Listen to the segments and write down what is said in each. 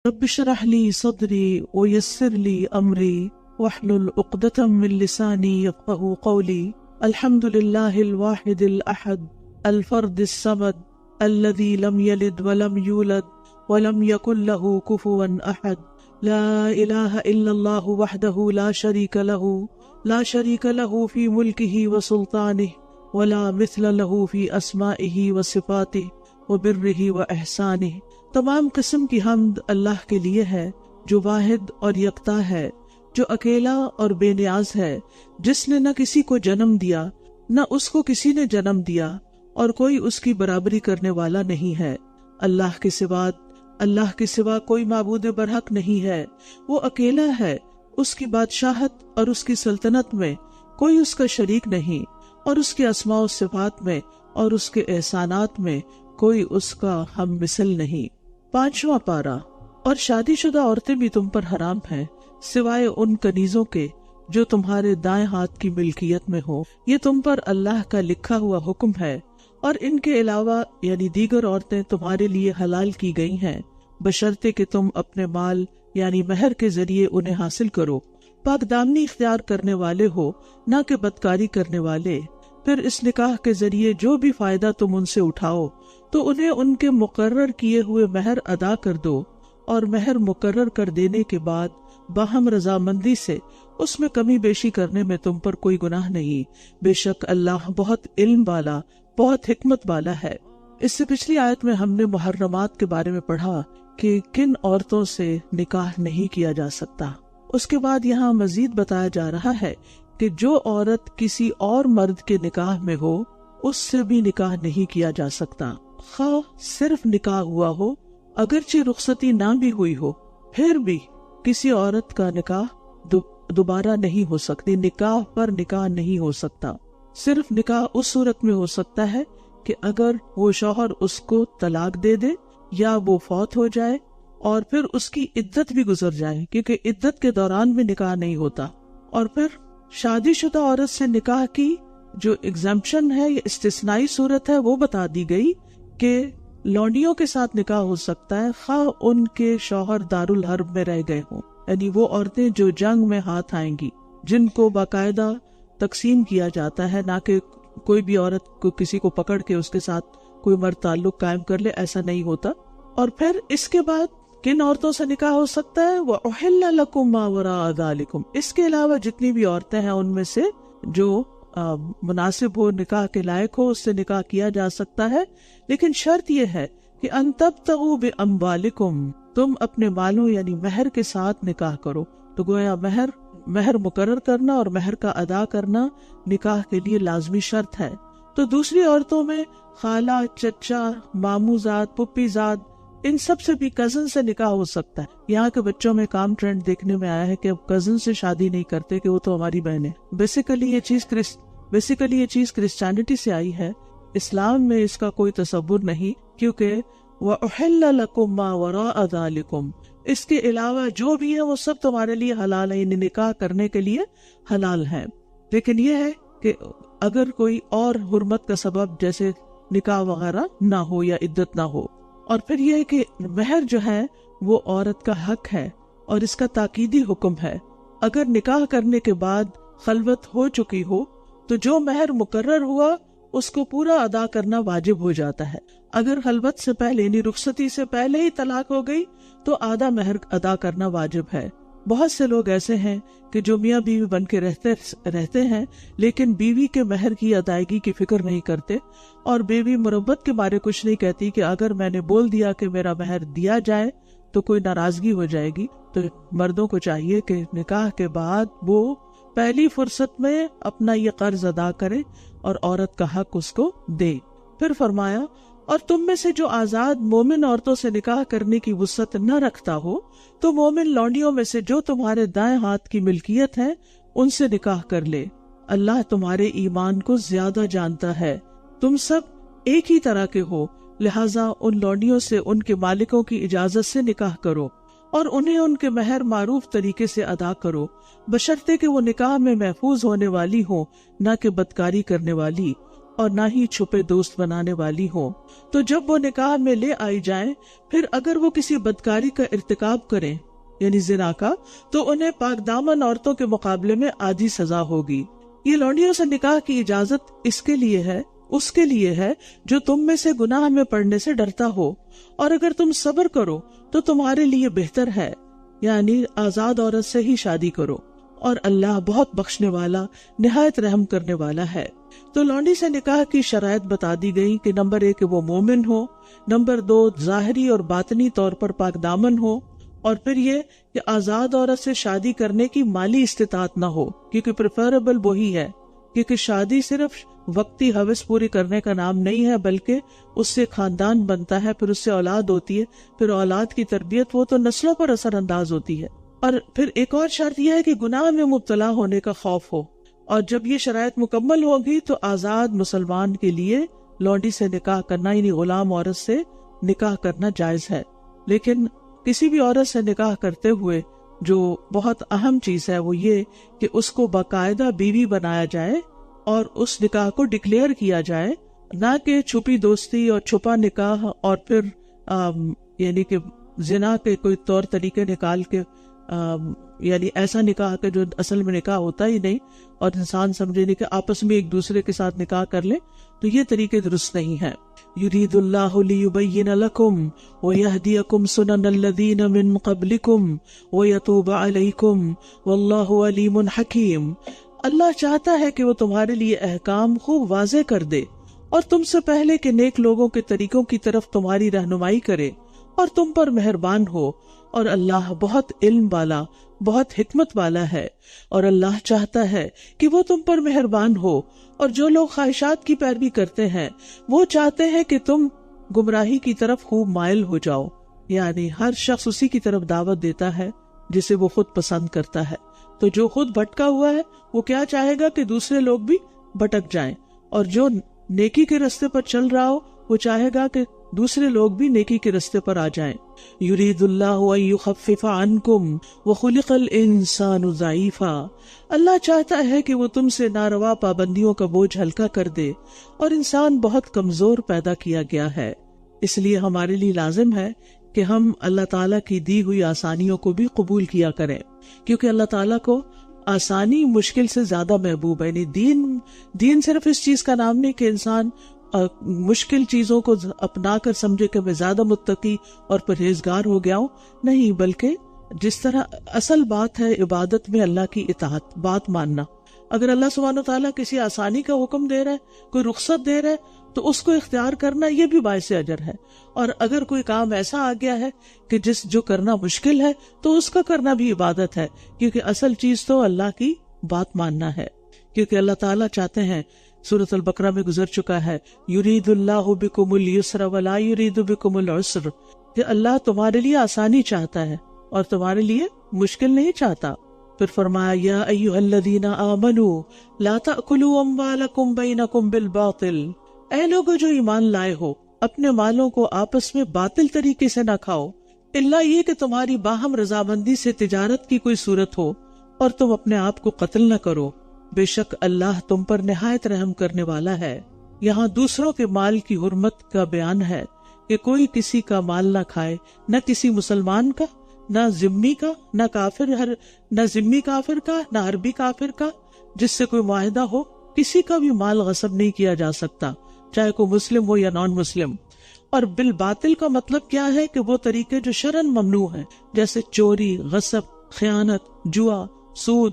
رب اشرح لي صدري ويسر لي أمري واحلل عقدة من لساني يفقهوا قولي. الحمد لله الواحد الأحد الفرد الصمد الذي لم يلد ولم يولد ولم يكن له كفوا أحد. لا إله إلا الله وحده لا شريك له في ملكه وسلطانه ولا مثل له في أسمائه وصفاته وبره وإحسانه. تمام قسم کی حمد اللہ کے لیے ہے جو واحد اور یکتا ہے، جو اکیلا اور بے نیاز ہے، جس نے نہ کسی کو جنم دیا نہ اس کو کسی نے جنم دیا، اور کوئی اس کی برابری کرنے والا نہیں ہے۔ اللہ کے سوا کوئی معبود برحق نہیں ہے، وہ اکیلا ہے، اس کی بادشاہت اور اس کی سلطنت میں کوئی اس کا شریک نہیں، اور اس کے اسماء و صفات میں اور اس کے احسانات میں کوئی اس کا ہم مثل نہیں۔ 5واں پارہ۔ اور شادی شدہ عورتیں بھی تم پر حرام ہیں سوائے ان کنیزوں کے جو تمہارے دائیں ہاتھ کی ملکیت میں ہو، یہ تم پر اللہ کا لکھا ہوا حکم ہے، اور ان کے علاوہ یعنی دیگر عورتیں تمہارے لیے حلال کی گئی ہیں بشرطے کہ تم اپنے مال یعنی مہر کے ذریعے انہیں حاصل کرو، پاک دامنی اختیار کرنے والے ہو نہ کہ بدکاری کرنے والے۔ پھر اس نکاح کے ذریعے جو بھی فائدہ تم ان سے اٹھاؤ تو انہیں ان کے مقرر کیے ہوئے مہر ادا کر دو، اور مہر مقرر کر دینے کے بعد باہم رضامندی سے اس میں کمی بیشی کرنے میں تم پر کوئی گناہ نہیں، بے شک اللہ بہت علم والا بہت حکمت والا ہے۔ اس سے پچھلی آیت میں ہم نے محرمات کے بارے میں پڑھا کہ کن عورتوں سے نکاح نہیں کیا جا سکتا۔ اس کے بعد یہاں مزید بتایا جا رہا ہے کہ جو عورت کسی اور مرد کے نکاح میں ہو اس سے بھی نکاح نہیں کیا جا سکتا، خواہ صرف نکاح ہوا ہو، اگرچہ رخصتی نہ بھی ہوئی ہو، پھر بھی کسی عورت کا نکاح دوبارہ نہیں ہو سکتی، نکاح پر نکاح نہیں ہو سکتا۔ صرف نکاح اس صورت میں ہو سکتا ہے کہ اگر وہ شوہر اس کو طلاق دے دے یا وہ فوت ہو جائے اور پھر اس کی عدت بھی گزر جائے، کیونکہ عدت کے دوران بھی نکاح نہیں ہوتا۔ اور پھر شادی شدہ عورت سے نکاح کی جو ایگزمپشن ہے یا استثنائی صورت ہے وہ بتا دی گئی کہ لونڈیوں کے ساتھ نکاح ہو سکتا ہے خواہ ان کے شوہر دارالحرب میں رہ گئے ہوں، یعنی وہ عورتیں جو جنگ میں ہاتھ آئیں گی، جن کو باقاعدہ تقسیم کیا جاتا ہے، نہ کہ کوئی بھی عورت کو کسی کو پکڑ کے اس کے ساتھ کوئی مرد تعلق قائم کر لے، ایسا نہیں ہوتا۔ اور پھر اس کے بعد کن عورتوں سے نکاح ہو سکتا ہے؟ وَأُحِلَّ لَكُم مَّا وَرَاءَ ذَلِكُم، اس کے علاوہ جتنی بھی عورتیں ہیں ان میں سے جو مناسب ہو، نکاح کے لائق ہو، اس سے نکاح کیا جا سکتا ہے، لیکن شرط یہ ہے کہ ان تبتغوا باموالکم، تم اپنے مالوں یعنی مہر کے ساتھ نکاح کرو۔ تو گویا مہر مقرر کرنا اور مہر کا ادا کرنا نکاح کے لیے لازمی شرط ہے۔ تو دوسری عورتوں میں خالہ، چچا، ماموں زاد، پھپھی زاد، ان سب سے بھی کزن سے نکاح ہو سکتا ہے۔ یہاں کے بچوں میں کام ٹرینڈ دیکھنے میں آیا ہے کہ اب کزن سے شادی نہیں کرتے کہ وہ تو ہماری بہن ہے۔ بیسیکلی یہ چیز کرسچینٹی سے آئی ہے، اسلام میں اس کا کوئی تصور نہیں، کیونکہ وَأُحِلَّ لَكُم مَّا وَرَاءَ ذَلِكُم، اس کے علاوہ جو بھی ہے وہ سب تمہارے لیے حلال ہے، یعنی نکاح کرنے کے لیے حلال ہے۔ لیکن یہ ہے کہ اگر کوئی اور حرمت کا سبب جیسے نکاح وغیرہ نہ ہو یا عدت نہ ہو۔ اور پھر یہ ہے کہ مہر جو ہے وہ عورت کا حق ہے اور اس کا تاکیدی حکم ہے۔ اگر نکاح کرنے کے بعد خلوت ہو چکی ہو تو جو مہر مقرر ہوا اس کو پورا ادا کرنا واجب ہو جاتا ہے۔ اگر خلوت سے پہلے یعنی رخصتی سے پہلے ہی طلاق ہو گئی تو آدھا مہر ادا کرنا واجب ہے۔ بہت سے لوگ ایسے ہیں کہ جو میاں بیوی بن کے رہتے ہیں لیکن بیوی کے مہر کی ادائیگی کی فکر نہیں کرتے، اور بیوی مربت کے بارے کچھ نہیں کہتی کہ اگر میں نے بول دیا کہ میرا مہر دیا جائے تو کوئی ناراضگی ہو جائے گی۔ تو مردوں کو چاہیے کہ نکاح کے بعد وہ پہلی فرصت میں اپنا یہ قرض ادا کرے اور عورت کا حق اس کو دے۔ پھر فرمایا اور تم میں سے جو آزاد مومن عورتوں سے نکاح کرنے کی وسعت نہ رکھتا ہو تو مومن لونڈیوں میں سے جو تمہارے دائیں ہاتھ کی ملکیت ہے ان سے نکاح کر لے، اللہ تمہارے ایمان کو زیادہ جانتا ہے، تم سب ایک ہی طرح کے ہو، لہٰذا ان لونڈیوں سے ان کے مالکوں کی اجازت سے نکاح کرو اور انہیں ان کے مہر معروف طریقے سے ادا کرو، بشرطے کہ وہ نکاح میں محفوظ ہونے والی ہوں نہ کہ بدکاری کرنے والی، اور نہ ہی چھپے دوست بنانے والی ہوں۔ تو جب وہ نکاح میں لے آئی جائیں، پھر اگر وہ کسی بدکاری کا ارتکاب کریں یعنی زنا کا، تو انہیں پاک دامن عورتوں کے مقابلے میں آدھی سزا ہوگی۔ یہ لونڈیوں سے نکاح کی اجازت اس کے لیے ہے جو تم میں سے گناہ میں پڑنے سے ڈرتا ہو، اور اگر تم صبر کرو تو تمہارے لیے بہتر ہے، یعنی آزاد عورت سے ہی شادی کرو، اور اللہ بہت بخشنے والا نہایت رحم کرنے والا ہے۔ تو لونڈی سے نکاح کی شرائط بتا دی گئی کہ نمبر 1 کہ وہ مومن ہو، نمبر 2 ظاہری اور باطنی طور پر پاک دامن ہو، اور پھر یہ کہ آزاد عورت سے شادی کرنے کی مالی استطاعت نہ ہو، کیونکہ پریفریبل وہی ہے، کیونکہ شادی صرف وقتی ہوس پوری کرنے کا نام نہیں ہے، بلکہ اس سے خاندان بنتا ہے، پھر اس سے اولاد ہوتی ہے، پھر اولاد کی تربیت وہ تو نسلوں پر اثر انداز ہوتی ہے۔ اور پھر ایک اور شرط یہ ہے کہ گناہ میں مبتلا ہونے کا خوف ہو، اور جب یہ شرائط مکمل ہوگی تو آزاد مسلمان کے لیے لونڈی سے نکاح کرنا یعنی غلام عورت سے نکاح کرنا جائز ہے۔ لیکن کسی بھی عورت سے نکاح کرتے ہوئے جو بہت اہم چیز ہے وہ یہ کہ اس کو باقاعدہ بیوی بنایا جائے اور اس نکاح کو ڈکلیئر کیا جائے، نہ کہ چھپی دوستی اور چھپا نکاح، اور پھر یعنی کہ زنا کے کوئی طور طریقے نکال کے یعنی ایسا نکاح کہ جو اصل میں نکاح ہوتا ہی نہیں، اور انسان سمجھے نہیں کہ آپس میں ایک دوسرے کے ساتھ نکاح کر لیں، تو یہ طریقے درست نہیں ہیں۔ یرید اللہ لیبین لکم ویہدیکم سنن الذین من قبلکم ویتوب علیکم واللہ علیم حکیم۔ اللہ چاہتا ہے کہ وہ تمہارے لیے احکام خوب واضح کر دے، اور تم سے پہلے کے نیک لوگوں کے طریقوں کی طرف تمہاری رہنمائی کرے، اور تم پر مہربان ہو، اور اللہ بہت علم والا، بہت حکمت والا ہے۔ اور اللہ چاہتا ہے کہ وہ تم پر مہربان ہو، اور جو لوگ خواہشات کی پیروی کرتے ہیں وہ چاہتے ہیں کہ تم گمراہی کی طرف خوب مائل ہو جاؤ، یعنی ہر شخص اسی کی طرف دعوت دیتا ہے جسے وہ خود پسند کرتا ہے۔ تو جو خود بھٹکا ہوا ہے وہ کیا چاہے گا کہ دوسرے لوگ بھی بھٹک جائیں، اور جو نیکی کے راستے پر چل رہا ہو وہ چاہے گا کہ دوسرے لوگ بھی نیکی کے راستے پر آ جائیں۔ یرید اللہ ان یخفف عنکم وخلق الانسان ضعیفا۔ اللہ چاہتا ہے کہ وہ تم سے ناروا پابندیوں کا بوجھ ہلکا کر دے، اور انسان بہت کمزور پیدا کیا گیا ہے، اس لیے ہمارے لیے لازم ہے کہ ہم اللہ تعالیٰ کی دی ہوئی آسانیوں کو بھی قبول کیا کریں، کیونکہ اللہ تعالیٰ کو آسانی مشکل سے زیادہ محبوب ہے۔ یعنی دین صرف اس چیز کا نام نہیں کہ انسان مشکل چیزوں کو اپنا کر سمجھے کہ میں زیادہ متقی اور پرہیزگار ہو گیا ہوں، نہیں، بلکہ جس طرح اصل بات ہے عبادت میں اللہ کی اطاعت، بات ماننا۔ اگر اللہ سبحانہ و تعالیٰ کسی آسانی کا حکم دے رہا ہے، کوئی رخصت دے رہا ہے، تو اس کو اختیار کرنا یہ بھی باعث اجر ہے، اور اگر کوئی کام ایسا آ گیا ہے کہ جو کرنا مشکل ہے تو اس کا کرنا بھی عبادت ہے، کیونکہ اصل چیز تو اللہ کی بات ماننا ہے، کیونکہ اللہ تعالیٰ چاہتے ہیں، سورۃ البقرہ میں گزر چکا ہے، یرید اللہ بکم اليسر ولا یرید بکم العسر، کہ اللہ تمہارے لیے آسانی چاہتا ہے اور تمہارے لیے مشکل نہیں چاہتا۔ پھر فرمایا یا ایھا الذین آمنوا لا تأکلوا اموالکم بینکم بالباطل، اے لوگو جو ایمان لائے ہو، اپنے مالوں کو آپس میں باطل طریقے سے نہ کھاؤ، الا یہ کہ تمہاری باہم رضامندی سے تجارت کی کوئی صورت ہو، اور تم اپنے آپ کو قتل نہ کرو، بے شک اللہ تم پر نہایت رحم کرنے والا ہے۔ یہاں دوسروں کے مال کی حرمت کا بیان ہے کہ کوئی کسی کا مال نہ کھائے، نہ کسی مسلمان کا، نہ ذمی کا، نہ ذمی کافر کا، نہ عربی کافر کا جس سے کوئی معاہدہ ہو، کسی کا بھی مال غصب نہیں کیا جا سکتا، چاہے کوئی مسلم ہو یا نان مسلم۔ اور بالباطل کا مطلب کیا ہے کہ وہ طریقے جو شرعاً ممنوع ہیں، جیسے چوری، غصب، خیانت، جوا، سود،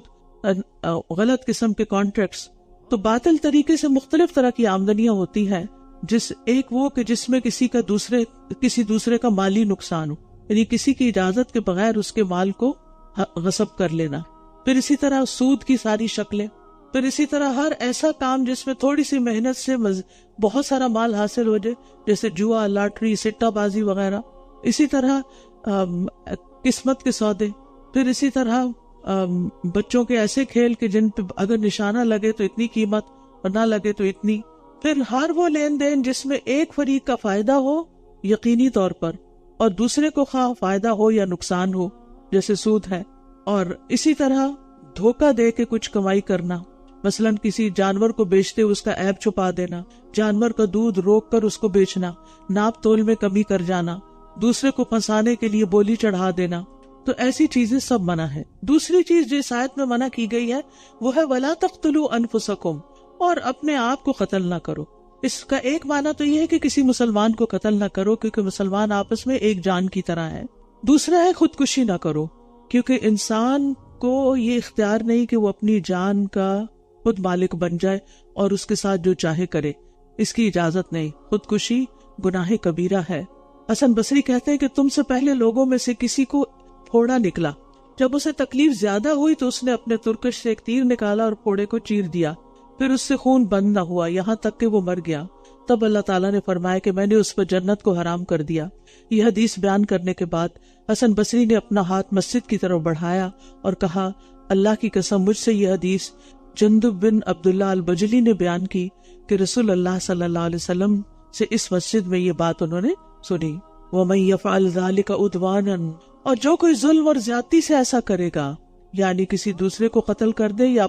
غلط قسم کے کانٹریکٹس۔ تو باطل طریقے سے مختلف طرح کی آمدنیاں ہوتی ہیں، جس میں کسی دوسرے کا مالی نقصان ہو، یعنی کسی کی اجازت کے بغیر اس کے مال کو غصب کر لینا۔ پھر اسی طرح سود کی ساری شکلیں، پھر اسی طرح ہر ایسا کام جس میں تھوڑی سی محنت سے بہت سارا مال حاصل ہو جائے، جیسے جوا، لاٹری، سٹہ بازی وغیرہ۔ اسی طرح قسمت کے سودے، پھر اسی طرح بچوں کے ایسے کھیل کہ جن پہ اگر نشانہ لگے تو اتنی قیمت اور نہ لگے تو اتنی۔ پھر ہر وہ لین دین جس میں ایک فریق کا فائدہ ہو یقینی طور پر اور دوسرے کو خواہ فائدہ ہو یا نقصان ہو، جیسے سود ہے۔ اور اسی طرح دھوکہ دے کے کچھ کمائی کرنا، مثلاً کسی جانور کو بیچتے اس کا عیب چھپا دینا، جانور کا دودھ روک کر اس کو بیچنا، ناپ تول میں کمی کر جانا، دوسرے کو پھنسانے کے لیے بولی چڑھا دینا، تو ایسی چیزیں سب منع ہے۔ دوسری چیز جو اس آیت میں منع کی گئی ہے وہ ہے وَلَا تَقْتُلُوا أَنفُسَكُمْ، اور اپنے آپ کو قتل نہ کرو۔ اس کا ایک معنی تو یہ ہے کہ کسی مسلمان کو قتل نہ کرو، کیونکہ مسلمان آپس میں ایک جان کی طرح ہے۔ دوسرا ہے خودکشی نہ کرو، کیونکہ انسان کو یہ اختیار نہیں کہ وہ اپنی جان کا خود مالک بن جائے اور اس کے ساتھ جو چاہے کرے، اس کی اجازت نہیں۔ خودکشی گناہ کبیرہ ہے۔ حسن بصری کہتے ہیں کہ تم سے پہلے لوگوں میں سے کسی کو پھوڑا نکلا، جب اسے تکلیف زیادہ ہوئی تو اس نے اپنے ترکش سے ایک تیر نکالا اور پھوڑے کو چیر دیا، پھر اس سے خون بند نہ ہوا یہاں تک کہ وہ مر گیا۔ تب اللہ تعالیٰ نے فرمایا کہ میں نے اس پر جنت کو حرام کر دیا۔ یہ حدیث بیان کرنے کے بعد حسن بصری نے اپنا ہاتھ مسجد کی طرف بڑھایا اور کہا، اللہ کی قسم مجھ سے یہ حدیث جندب بن عبداللہ البجلی نے بیان کی کہ رسول اللہ صلی اللہ علیہ وسلم سے اس مسجد میں یہ بات انہوں نے سنی۔ وَمَن يَفْعَلْ ذَلِكَ عُدْوَانًا، اور جو کوئی ظلم اور زیادتی سے ایسا کرے گا، یعنی کسی دوسرے کو قتل کر دے یا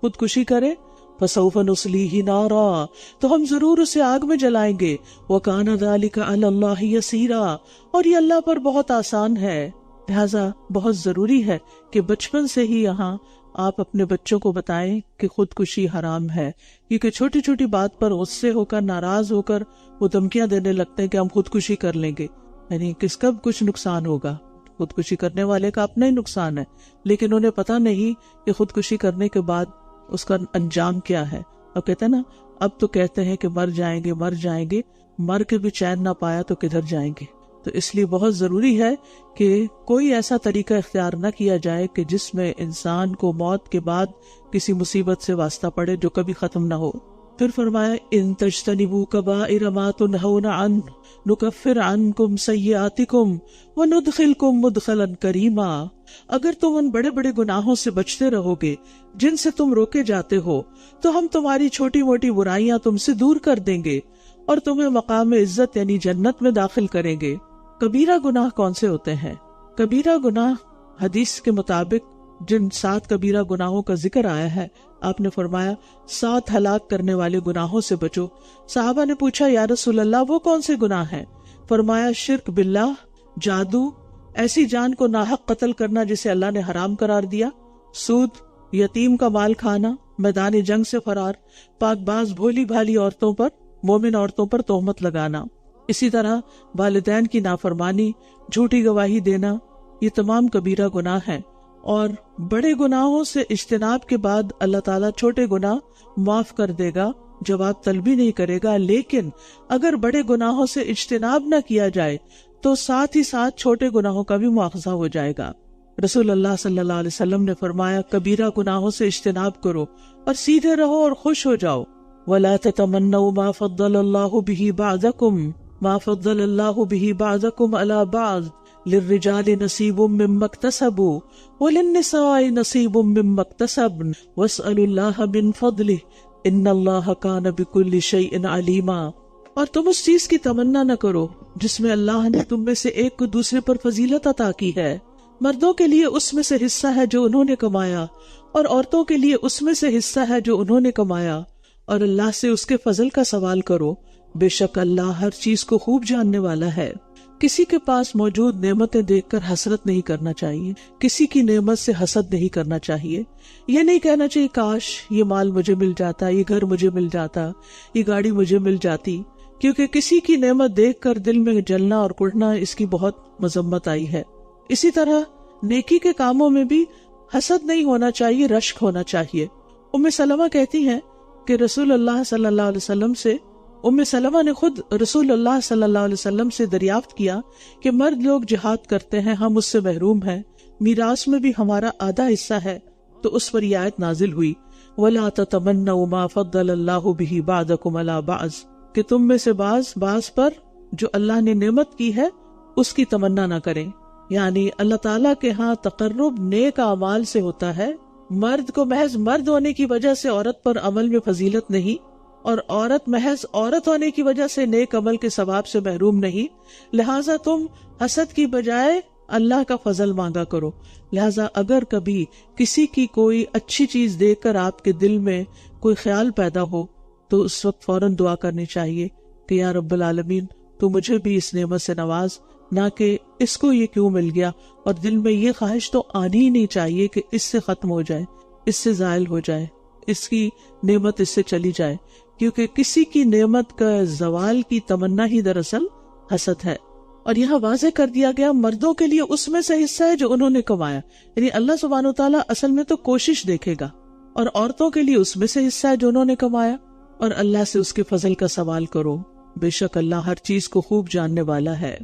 خودکشی کرے، فَسَوْفَ نُصْلِيهِ نَارًا، تو ہم ضرور اسے آگ میں جلائیں گے، وَكَانَ ذَلِكَ عَلَى اللَّهِ يَسِيرًا، اور یہ اللہ پر بہت آسان ہے۔ لہذا بہت ضروری ہے کہ بچپن سے ہی یہاں آپ اپنے بچوں کو بتائیں کہ خودکشی حرام ہے، کیونکہ چھوٹی چھوٹی بات پر غصے ہو کر، ناراض ہو کر وہ دھمکیاں دینے لگتے ہیں کہ ہم خودکشی کر لیں گے، یعنی کس کا کچھ نقصان ہوگا، خودکشی کرنے والے کا اپنا ہی نقصان ہے، لیکن انہیں پتہ نہیں کہ خودکشی کرنے کے بعد اس کا انجام کیا ہے۔ اور کہتے ہیں نا، اب تو کہتے ہیں کہ مر جائیں گے، مر جائیں گے، مر کے بھی چین نہ پایا تو کدھر جائیں گے۔ تو اس لیے بہت ضروری ہے کہ کوئی ایسا طریقہ اختیار نہ کیا جائے کہ جس میں انسان کو موت کے بعد کسی مصیبت سے واسطہ پڑے جو کبھی ختم نہ ہو۔ پھر فرمایا ان تجتنبوا کبائر ما تنہون عنہ نکفر عنکم سیئاتکم وندخلکم مدخلا کریما، اگر تم ان بڑے بڑے گناہوں سے بچتے رہو گے جن سے تم روکے جاتے ہو تو ہم تمہاری چھوٹی موٹی برائیاں تم سے دور کر دیں گے اور تمہیں مقام عزت یعنی جنت میں داخل کریں گے۔ کبیرہ گناہ کون سے ہوتے ہیں؟ کبیرہ گناہ حدیث کے مطابق جن 7 کبیرہ گناہوں کا ذکر آیا ہے، آپ نے فرمایا 7 ہلاک کرنے والے گناہوں سے بچو۔ صحابہ نے پوچھا یا رسول اللہ وہ کون سے گناہ ہیں؟ فرمایا شرک باللہ، جادو، ایسی جان کو ناحق قتل کرنا جسے اللہ نے حرام قرار دیا، سود، یتیم کا مال کھانا، میدان جنگ سے فرار، پاک باز بھولی بھالی عورتوں پر، مومن عورتوں پر تہمت لگانا، اسی طرح والدین کی نافرمانی، جھوٹی گواہی دینا، یہ تمام کبیرہ گناہ ہیں۔ اور بڑے گناہوں سے اجتناب کے بعد اللہ تعالیٰ چھوٹے گناہ معاف کر دے گا، جواب طلبی نہیں کرے گا، لیکن اگر بڑے گناہوں سے اجتناب نہ کیا جائے تو ساتھ ہی ساتھ چھوٹے گناہوں کا بھی مواخذہ ہو جائے گا۔ رسول اللہ صلی اللہ علیہ وسلم نے فرمایا کبیرہ گناہوں سے اجتناب کرو اور سیدھے رہو اور خوش ہو جاؤ۔ وَلَا تَتَمَنَّوْا مَا فَضَّلَ اللَّهُ بِهِ بَعْضَكُمْ مَا فَضَّلَ اللَّهُ بِهِ بَعْضَكُمْ عَلَى بَعْضٍ لِلرِّجَالِ نَصِيبٌ مِّمَّا اكْتَسَبُوا وَلِلنِّسَاءِ نَصِيبٌ مِّمَّا اكْتَسَبْنَ وَاسْأَلُوا اللَّهَ مِن فَضْلِهِ إِنَّ اللَّهَ كَانَ بِكُلِّ شَيْءٍ عَلِيمًا۔ اور تم اس چیز کی تمنا نہ کرو جس میں اللہ نے تم میں سے ایک کو دوسرے پر فضیلت عطا کی ہے، مردوں کے لیے اس میں سے حصہ ہے جو انہوں نے کمایا اور عورتوں کے لیے اس میں سے حصہ ہے جو انہوں نے کمایا، اور اللہ سے اس کے فضل کا سوال کرو، بے شک اللہ ہر چیز کو خوب جاننے والا ہے۔ کسی کے پاس موجود نعمتیں دیکھ کر حسرت نہیں کرنا چاہیے، کسی کی نعمت سے حسد نہیں کرنا چاہیے، یہ نہیں کہنا چاہیے کاش یہ مال مجھے مل جاتا، یہ گھر مجھے مل جاتا، یہ گاڑی مجھے مل جاتی، کیونکہ کسی کی نعمت دیکھ کر دل میں جلنا اور کڑنا اس کی بہت مذمت آئی ہے۔ اسی طرح نیکی کے کاموں میں بھی حسد نہیں ہونا چاہیے، رشک ہونا چاہیے۔ ام سلمہ کہتی ہیں کہ رسول اللہ صلی اللہ علیہ وسلم سے ام سلمہ نے خود رسول اللہ صلی اللہ علیہ وسلم سے دریافت کیا کہ مرد لوگ جہاد کرتے ہیں، ہم اس سے محروم ہیں، میراث میں بھی ہمارا آدھا حصہ ہے، تو اس پر یہ آیت نازل ہوئی وَلَا تَتَمَنَّوْا مَا فَضَّلَ اللَّهُ بِهِ بَعْضَكُمْ عَلَى بَعْضٍ، کہ تم میں سے بعض پر جو اللہ نے نعمت کی ہے اس کی تمنا نہ کریں، یعنی اللہ تعالیٰ کے ہاں تقرب نیک اعمال سے ہوتا ہے۔ مرد کو محض مرد ہونے کی وجہ سے عورت پر عمل میں فضیلت نہیں، اور عورت محض عورت ہونے کی وجہ سے نیک عمل کے ثواب سے محروم نہیں، لہٰذا تم حسد کی بجائے اللہ کا فضل مانگا کرو. لہٰذا اگر کبھی کسی کی کوئی اچھی چیز دیکھ کر آپ کے دل میں کوئی خیال پیدا ہو تو اس وقت فوراً دعا کرنی چاہیے کہ یا رب العالمین تو مجھے بھی اس نعمت سے نواز، نہ کہ اس کو یہ کیوں مل گیا. اور دل میں یہ خواہش تو آنی ہی نہیں چاہیے کہ اس سے ختم ہو جائے، اس سے زائل ہو جائے، اس کی نعمت اس سے چلی جائے، کیونکہ کسی کی نعمت کا زوال کی تمنا ہی دراصل حسد ہے. اور یہاں واضح کر دیا گیا مردوں کے لیے اس میں سے حصہ ہے جو انہوں نے کمایا، یعنی اللہ سبحانہ وتعالیٰ اصل میں تو کوشش دیکھے گا، اور عورتوں کے لیے اس میں سے حصہ ہے جو انہوں نے کمایا. اور اللہ سے اس کے فضل کا سوال کرو، بے شک اللہ ہر چیز کو خوب جاننے والا ہے.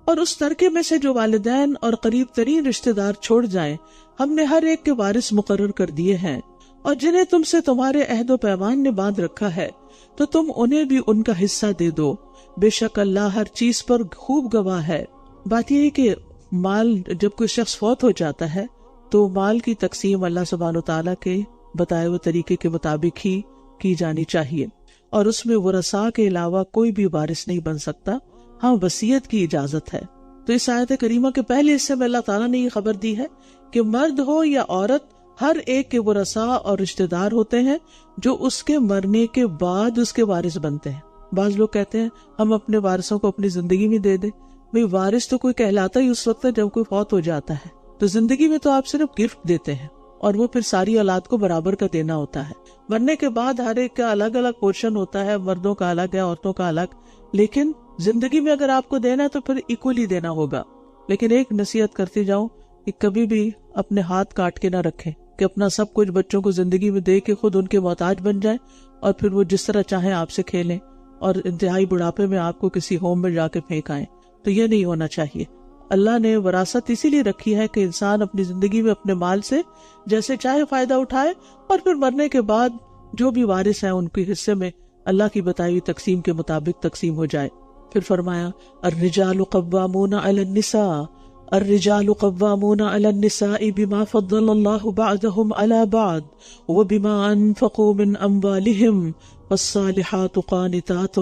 اور اس ترکے میں سے جو والدین اور قریب ترین رشتہ دار چھوڑ جائیں، ہم نے ہر ایک کے وارث مقرر کر دیے ہیں، اور جنہیں تم سے تمہارے عہد و پیمان نے باندھ رکھا ہے تو تم انہیں بھی ان کا حصہ دے دو، بے شک اللہ ہر چیز پر خوب گواہ ہے. بات یہ ہے کہ مال جب کوئی شخص فوت ہو جاتا ہے تو مال کی تقسیم اللہ سبحانہ وتعالیٰ کے بتائے ہوئے طریقے کے مطابق ہی کی جانی چاہیے، اور اس میں ورثاء کے علاوہ کوئی بھی وارث نہیں بن سکتا. ہاں وصیت کی اجازت ہے. تو اس آیت کریمہ کے پہلے حصے میں اللہ تعالیٰ نے یہ خبر دی ہے کہ مرد ہو یا عورت ہر ایک کے ورثاء اور رشتہ دار ہوتے ہیں جو اس کے مرنے کے بعد اس کے وارث بنتے ہیں. بعض لوگ کہتے ہیں ہم اپنے وارثوں کو اپنی زندگی میں دے دیں. بھئی وارث تو کوئی کہلاتا ہی اس وقت ہے جب کوئی فوت ہو جاتا ہے، تو زندگی میں تو آپ صرف گفٹ دیتے ہیں، اور وہ پھر ساری اولاد کو برابر کا دینا ہوتا ہے. مرنے کے بعد ہر ایک کا الگ الگ پورشن ہوتا ہے، مردوں کا الگ ہے، عورتوں کا الگ، لیکن زندگی میں اگر آپ کو دینا ہے تو پھر ایکولی دینا ہوگا. لیکن ایک نصیحت کرتی جاؤں کہ کبھی بھی اپنے ہاتھ کاٹ کے نہ رکھیں کہ اپنا سب کچھ بچوں کو زندگی میں دے کے خود ان کے محتاج بن جائیں اور پھر وہ جس طرح چاہیں آپ سے کھیلیں اور انتہائی بڑھاپے میں آپ کو کسی ہوم میں جا کے پھینک آئیں. تو یہ نہیں ہونا چاہیے. اللہ نے وراثت اسی لیے رکھی ہے کہ انسان اپنی زندگی میں اپنے مال سے جیسے چاہے فائدہ اٹھائے، اور پھر مرنے کے بعد جو بھی وارث ہیں ان کے حصے میں اللہ کی بتائی ہوئی تقسیم کے مطابق تقسیم ہو جائے. پھر فرمایا الرجال قوامون علی النساء، الرجال قوامون علی النساء بما فضل اللہ بعضهم علی بعض وبما انفقوا من اموالهم والصالحات قانتات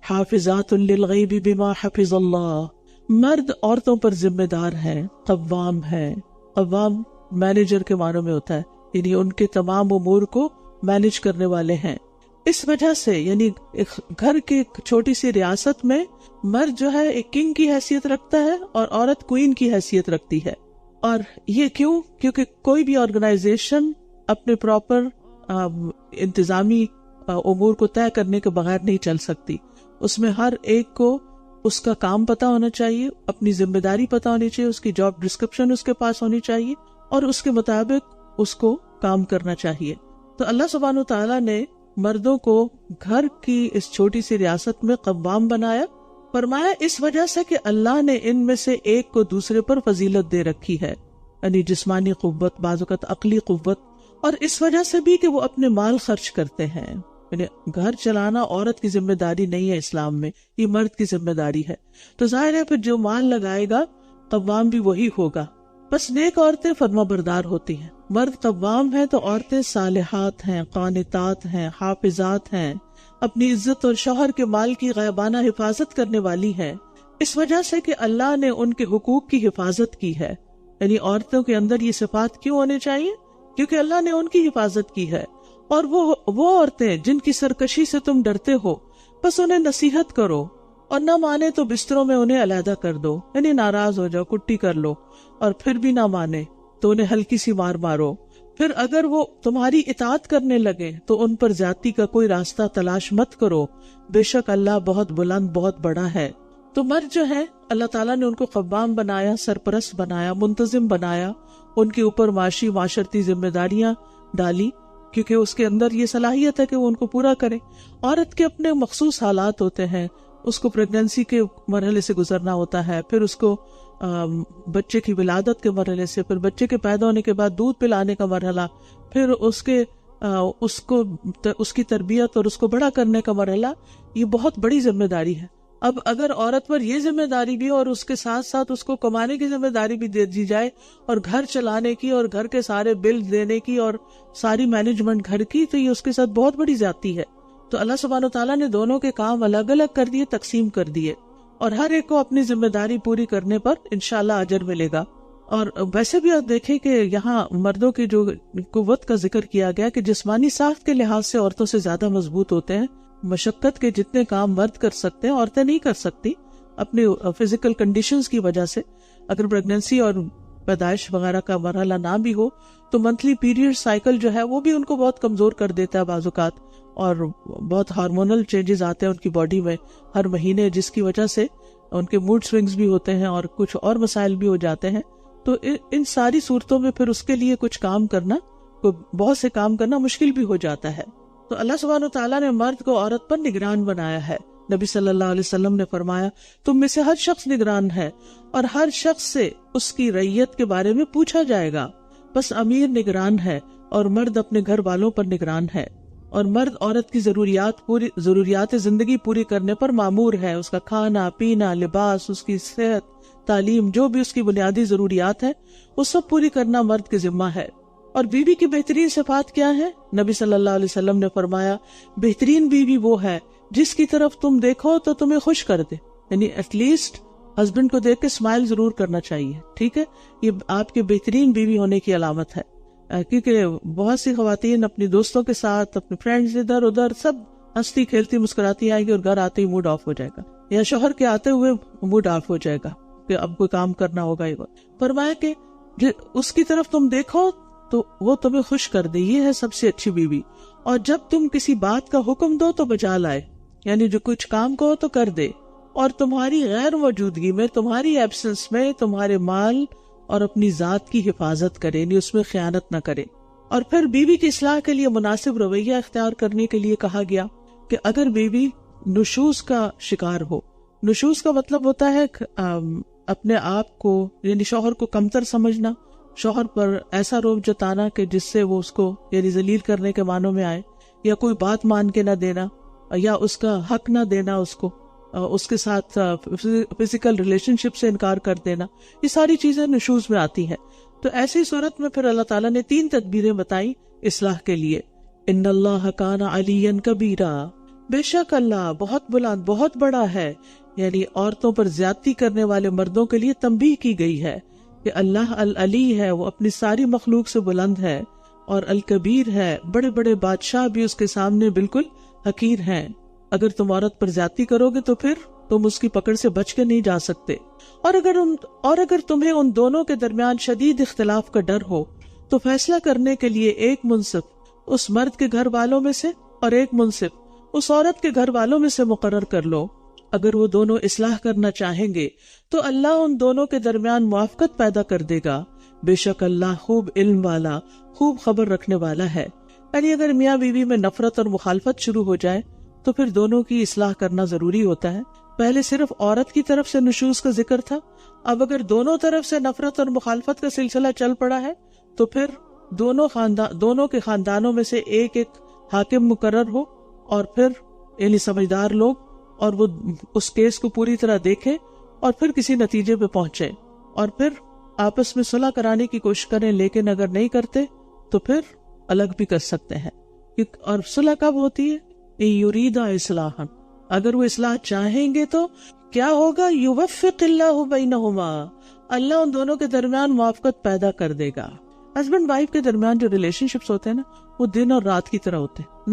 حافظات للغیب بما حفظ اللہ. مرد عورتوں پر ذمہ دار ہیں، قوام ہیں. قوام مینیجر کے معنوں میں ہوتا ہے، یعنی ان کے تمام امور کو مینیج کرنے والے ہیں. اس وجہ سے یعنی ایک گھر کی چھوٹی سی ریاست میں مرد جو ہے ایک کنگ کی حیثیت رکھتا ہے اور عورت کوئین کی حیثیت رکھتی ہے. اور یہ کیوں؟ کیونکہ کوئی بھی آرگنائزیشن اپنے پراپر انتظامی امور کو طے کرنے کے بغیر نہیں چل سکتی. اس میں ہر ایک کو اس کا کام پتا ہونا چاہیے، اپنی ذمہ داری پتا ہونی چاہیے، اس کی جاب ڈسکرپشن اس کے پاس ہونی چاہیے، اور اس کے مطابق اس کو کام کرنا چاہیے. تو اللہ سبحانہ وتعالیٰ نے مردوں کو گھر کی اس چھوٹی سی ریاست میں قوام بنایا. فرمایا اس وجہ سے کہ اللہ نے ان میں سے ایک کو دوسرے پر فضیلت دے رکھی ہے، یعنی جسمانی قوت، بعض اوقات عقلی قوت، اور اس وجہ سے بھی کہ وہ اپنے مال خرچ کرتے ہیں. یعنی گھر چلانا عورت کی ذمہ داری نہیں ہے اسلام میں، یہ مرد کی ذمہ داری ہے. تو ظاہر ہے پھر جو مال لگائے گا قوام بھی وہی ہوگا. بس نیک عورتیں فرما بردار ہوتی ہیں. مرد قوام ہے تو عورتیں صالحات ہیں، قانتات ہیں، حافظات ہیں، اپنی عزت اور شوہر کے مال کی غیبانہ حفاظت کرنے والی ہیں، اس وجہ سے کہ اللہ نے ان کے حقوق کی حفاظت کی ہے. یعنی عورتوں کے اندر یہ صفات کیوں ہونے چاہیے؟ کیونکہ اللہ نے ان کی حفاظت کی ہے. اور وہ عورتیں جن کی سرکشی سے تم ڈرتے ہو، بس انہیں نصیحت کرو، اور نہ مانے تو بستروں میں انہیں علیحدہ کر دو، یعنی ناراض ہو جاؤ، کٹی کر لو، اور پھر بھی نہ مانے تو انہیں ہلکی سی مار مارو. پھر اگر وہ تمہاری اطاعت کرنے لگے تو ان پر زیادتی کا کوئی راستہ تلاش مت کرو، بے شک اللہ بہت بلند، بہت بڑا ہے. تو مرد جو ہے اللہ تعالیٰ نے ان کو قوام بنایا، سرپرست بنایا، منتظم بنایا، ان کے اوپر معاشی معاشرتی ذمہ داریاں ڈالی، کیونکہ اس کے اندر یہ صلاحیت ہے کہ وہ ان کو پورا کرے. عورت کے اپنے مخصوص حالات ہوتے ہیں، اس کو پریگننسی کے مرحلے سے گزرنا ہوتا ہے، پھر اس کو بچے کی ولادت کے مرحلے سے، پھر بچے کے پیدا ہونے کے بعد دودھ پلانے کا مرحلہ، پھر اس کی تربیت اور اس کو بڑا کرنے کا مرحلہ. یہ بہت بڑی ذمہ داری ہے. اب اگر عورت پر یہ ذمہ داری بھی اور اس کے ساتھ ساتھ اس کو کمانے کی ذمہ داری بھی دے دی جائے، اور گھر چلانے کی اور گھر کے سارے بل دینے کی اور ساری مینجمنٹ گھر کی، تو یہ اس کے ساتھ بہت بڑی زیادتی ہے. تو اللہ سبحانہ وتعالیٰ نے دونوں کے کام الگ الگ کر دیے، تقسیم کر دیے. اور ہر ایک کو اپنی ذمہ داری پوری کرنے پر انشاءاللہ اجر ملے گا. اور ویسے بھی آپ دیکھیں کہ یہاں مردوں کی جو قوت کا ذکر کیا گیا کہ جسمانی ساخت کے لحاظ سے عورتوں سے زیادہ مضبوط ہوتے ہیں. مشقت کے جتنے کام مرد کر سکتے ہیں عورتیں نہیں کر سکتی اپنی فزیکل کنڈیشنز کی وجہ سے. اگر پریگننسی اور پیدائش وغیرہ کا مرحلہ نہ بھی ہو تو منتھلی پیریڈ سائیکل جو ہے وہ بھی ان کو بہت کمزور کر دیتا ہے بعض اوقات, اور بہت ہارمونل چینجز آتے ہیں ان کی باڈی میں ہر مہینے, جس کی وجہ سے ان کے موڈ سوئنگز بھی ہوتے ہیں اور کچھ اور مسائل بھی ہو جاتے ہیں. تو ان ساری صورتوں میں پھر اس کے لیے کچھ کام کرنا, بہت سے کام کرنا مشکل بھی ہو جاتا ہے. تو اللہ سبحانہ وتعالیٰ نے مرد کو عورت پر نگران بنایا ہے. نبی صلی اللہ علیہ وسلم نے فرمایا تم میں سے ہر شخص نگران ہے اور ہر شخص سے اس کی رعیت کے بارے میں پوچھا جائے گا. بس امیر نگران ہے اور مرد اپنے گھر والوں پر نگران ہے. اور مرد عورت کی ضروریات زندگی پوری کرنے پر مامور ہے. اس کا کھانا پینا, لباس, اس کی صحت, تعلیم, جو بھی اس کی بنیادی ضروریات ہیں وہ سب پوری کرنا مرد کے ذمہ ہے. اور بیوی کی بہترین صفات کیا ہے؟ نبی صلی اللہ علیہ وسلم نے فرمایا بہترین بیوی وہ ہے جس کی طرف تم دیکھو تو تمہیں خوش کر دے. یعنی ایٹ لیسٹ ہسبینڈ کو دیکھ کے اسمائل ضرور کرنا چاہیے. ٹھیک ہے, یہ آپ کے بہترین بیوی ہونے کی علامت ہے. کیونکہ بہت سی خواتین اپنی دوستوں کے ساتھ, اپنے فرینڈز ادھر ادھر سب ہنستی کھیلتی مسکراتی آئے گی اور گھر آتے ہی موڈ آف ہو جائے گا, یا شوہر کے آتے ہوئے موڈ آف ہو جائے گا کہ اب کوئی کام کرنا ہوگا. فرمایا کہ اس کی طرف تم دیکھو تو وہ تمہیں خوش کر دے, یہ ہے سب سے اچھی بیوی. اور جب تم کسی بات کا حکم دو تو بجا لائے, یعنی جو کچھ کام کہو تو کر دے, اور تمہاری غیر موجودگی میں, تمہاری ایبسنس میں تمہارے مال اور اپنی ذات کی حفاظت کرے, یعنی اس میں خیانت نہ کرے. اور پھر بیوی کی اصلاح کے لیے مناسب رویہ اختیار کرنے کے لیے کہا گیا کہ اگر بیوی نشوز کا شکار ہو, نشوز کا مطلب ہوتا ہے اپنے آپ کو, یعنی شوہر کو کمتر سمجھنا, شوہر پر ایسا روب جتانا کہ جس سے وہ اس کو یعنی ذلیل کرنے کے معنوں میں آئے, یا کوئی بات مان کے نہ دینا, یا اس کا حق نہ دینا, اس کے ساتھ فزیکل ریلیشن شپ سے انکار کر دینا, یہ ساری چیزیں نشوز میں آتی ہیں. تو ایسی صورت میں پھر اللہ تعالیٰ نے 3 تدبیریں بتائی اصلاح کے لیے. ان اللہ کان علیا کبیرا, بے شک اللہ بہت بلند بہت بڑا ہے. یعنی عورتوں پر زیادتی کرنے والے مردوں کے لیے تنبیہ کی گئی ہے کہ اللہ العلی ہے, وہ اپنی ساری مخلوق سے بلند ہے, اور الکبیر ہے, بڑے بڑے بادشاہ بھی اس کے سامنے بالکل حقیر ہیں. اگر تم عورت پر زیادتی کرو گے تو پھر تم اس کی پکڑ سے بچ کے نہیں جا سکتے. اور اگر تمہیں ان دونوں کے درمیان شدید اختلاف کا ڈر ہو تو فیصلہ کرنے کے لیے ایک منصف اس مرد کے گھر والوں میں سے اور ایک منصف اس عورت کے گھر والوں میں سے مقرر کر لو. اگر وہ دونوں اصلاح کرنا چاہیں گے تو اللہ ان دونوں کے درمیان موافقت پیدا کر دے گا. بے شک اللہ خوب علم والا, خوب خبر رکھنے والا ہے. یعنی اگر میاں بیوی میں نفرت اور مخالفت شروع ہو جائے تو پھر دونوں کی اصلاح کرنا ضروری ہوتا ہے. پہلے صرف عورت کی طرف سے نشوز کا ذکر تھا, اب اگر دونوں طرف سے نفرت اور مخالفت کا سلسلہ چل پڑا ہے تو پھر دونوں کے خاندانوں میں سے ایک حاکم مقرر ہو, اور پھر یعنی سمجھدار لوگ, اور وہ اس کیس کو پوری طرح دیکھیں اور پھر کسی نتیجے پہ پہنچے, اور پھر آپس میں صلح کرانے کی کوشش کریں. لیکن اگر نہیں کرتے تو پھر الگ بھی کر سکتے ہیں. اور صلح کب ہوتی ہے؟ یرید اصلاحا, اگر وہ اصلاح چاہیں گے تو کیا ہوگا؟ یوفق اللہ بینہما, اللہ ان دونوں کے درمیان موافقت پیدا کر دے گا. ہسبینڈ وائف کے درمیان جو ریلیشن شپس ہوتے ہیں نا, وہ دن اور رات کی طرح ہوتے ہیں.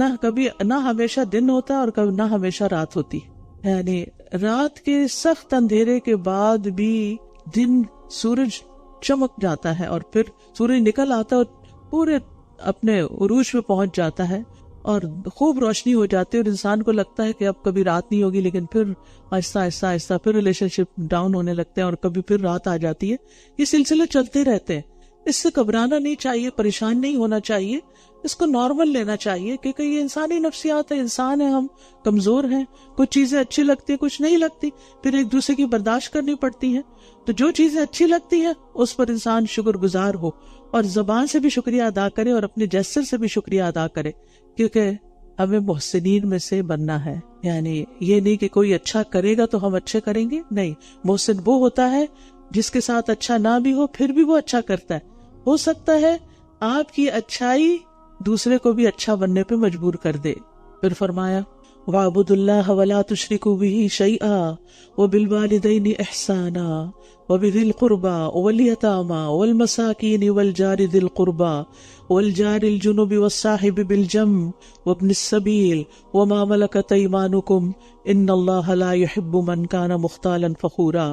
نہ ہمیشہ دن ہوتا ہے اور کبھی نہ ہمیشہ رات ہوتی ہے. یعنی رات کے سخت اندھیرے کے بعد بھی دن سورج چمک جاتا ہے, اور پھر سورج نکل آتا ہے اور پورے اپنے عروج پہ پہنچ جاتا ہے اور خوب روشنی ہو جاتی ہے, اور انسان کو لگتا ہے کہ اب کبھی رات نہیں ہوگی, لیکن پھر آہستہ آہستہ آہستہ پھر ریلیشن شپ ڈاؤن ہونے لگتے ہیں اور کبھی پھر رات آ جاتی ہے. یہ سلسلے چلتے رہتے ہیں. اس سے گھبرانا نہیں چاہیے, پریشان نہیں ہونا چاہیے, اس کو نارمل لینا چاہیے, کیونکہ یہ انسانی نفسیات ہے, انسان ہے, ہم کمزور ہیں, کچھ چیزیں اچھی لگتی ہیں کچھ نہیں لگتی, پھر ایک دوسرے کی برداشت کرنی پڑتی ہیں. تو جو چیزیں اچھی لگتی ہیں اس پر انسان شکر گزار ہو, اور زبان سے بھی شکریہ ادا کرے اور اپنے جسر سے بھی شکریہ ادا کرے, کیونکہ ہمیں محسنین میں سے بننا ہے. یعنی یہ نہیں کہ کوئی اچھا کرے گا تو ہم اچھے کریں گے, نہیں. محسن وہ ہوتا ہے جس کے ساتھ اچھا نہ بھی ہو پھر بھی وہ اچھا کرتا ہے. ہو سکتا ہے آپ کی اچھائی دوسرے کو بھی اچھا بننے پہ مجبور کر دے. پھر فرمایا وَاعْبُدُوا اللَّهَ وَلَا تُشْرِكُوا بِهِ شَيْئًا وَبِالْوَالِدَيْنِ إِحْسَانًا وَبِذِي الْقُرْبَى وَالْيَتَامَى وَالْمَسَاكِينِ وَالْجَارِ ذِي الْقُرْبَى وَالْجَارِ الْجُنُبِ وَالصَّاحِبِ بِالْجَنبِ وَابْنِ السَّبِيلِ وَمَا مَلَكَتْ أَيْمَانُكُمْ إِنَّ اللَّهَ لَا يُحِبُّ مَنْ كَانَ مُخْتَالًا فَخُورًا۔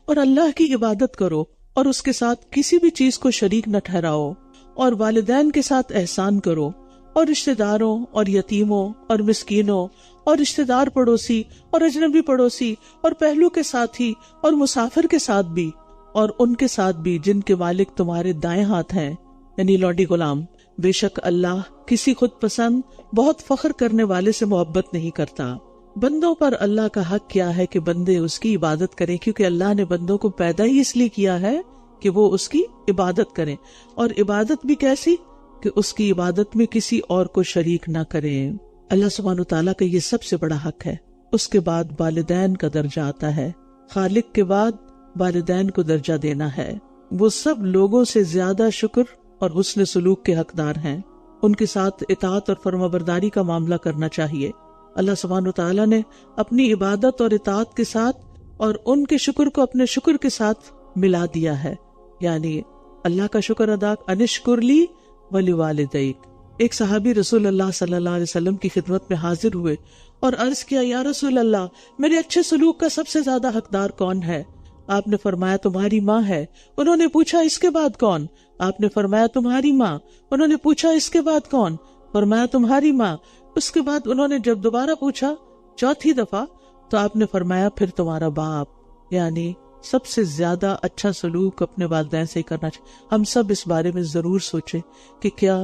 اور اللہ کی عبادت کرو اور اس کے ساتھ کسی بھی چیز کو شریک نہ ٹھہراؤ، اور والدین کے ساتھ احسان کرو، اور رشتہ داروں اور یتیموں اور مسکینوں اور رشتہ دار پڑوسی اور اجنبی پڑوسی اور پہلو کے ساتھی اور مسافر کے ساتھ بھی، اور ان کے ساتھ بھی جن کے مالک تمہارے دائیں ہاتھ ہیں، یعنی لوڈی غلام۔ بے شک اللہ کسی خود پسند بہت فخر کرنے والے سے محبت نہیں کرتا۔ بندوں پر اللہ کا حق کیا ہے کہ بندے اس کی عبادت کریں، کیونکہ اللہ نے بندوں کو پیدا ہی اس لیے کیا ہے کہ وہ اس کی عبادت کریں، اور عبادت بھی کیسی کہ اس کی عبادت میں کسی اور کو شریک نہ کریں۔ اللہ سبحانہ وتعالیٰ کا یہ سب سے بڑا حق ہے۔ اس کے بعد والدین کا درجہ آتا ہے، خالق کے بعد والدین کو درجہ دینا ہے۔ وہ سب لوگوں سے زیادہ شکر اور حسن سلوک کے حقدار ہیں، ان کے ساتھ اطاعت اور فرمانبرداری کا معاملہ کرنا چاہیے۔ اللہ سبحانہ وتعالیٰ نے اپنی عبادت اور اطاعت کے ساتھ اور ان کے شکر کو اپنے شکر کے ساتھ ملا دیا ہے، یعنی اللہ کا شکر ادا، انشکر لی وَلِوَالِدَيْكَ۔ ایک صحابی رسول اللہ صلی اللہ علیہ وسلم کی خدمت میں حاضر ہوئے اور عرض کیا، یا رسول اللہ، میرے اچھے سلوک کا سب سے زیادہ حقدار کون ہے؟ آپ نے فرمایا تمہاری ماں ہے۔ انہوں نے پوچھا اس کے بعد کون؟ آپ نے فرمایا تمہاری ماں۔ انہوں نے پوچھا اس کے بعد کون؟ فرمایا تمہاری ماں۔ اس کے بعد انہوں نے جب دوبارہ پوچھا چوتھی دفعہ تو آپ نے فرمایا پھر تمہارا باپ۔ یعنی سب سے زیادہ اچھا سلوک اپنے والدین سے ہی کرنا چاہیے۔ ہم سب اس بارے میں ضرور سوچیں کہ کیا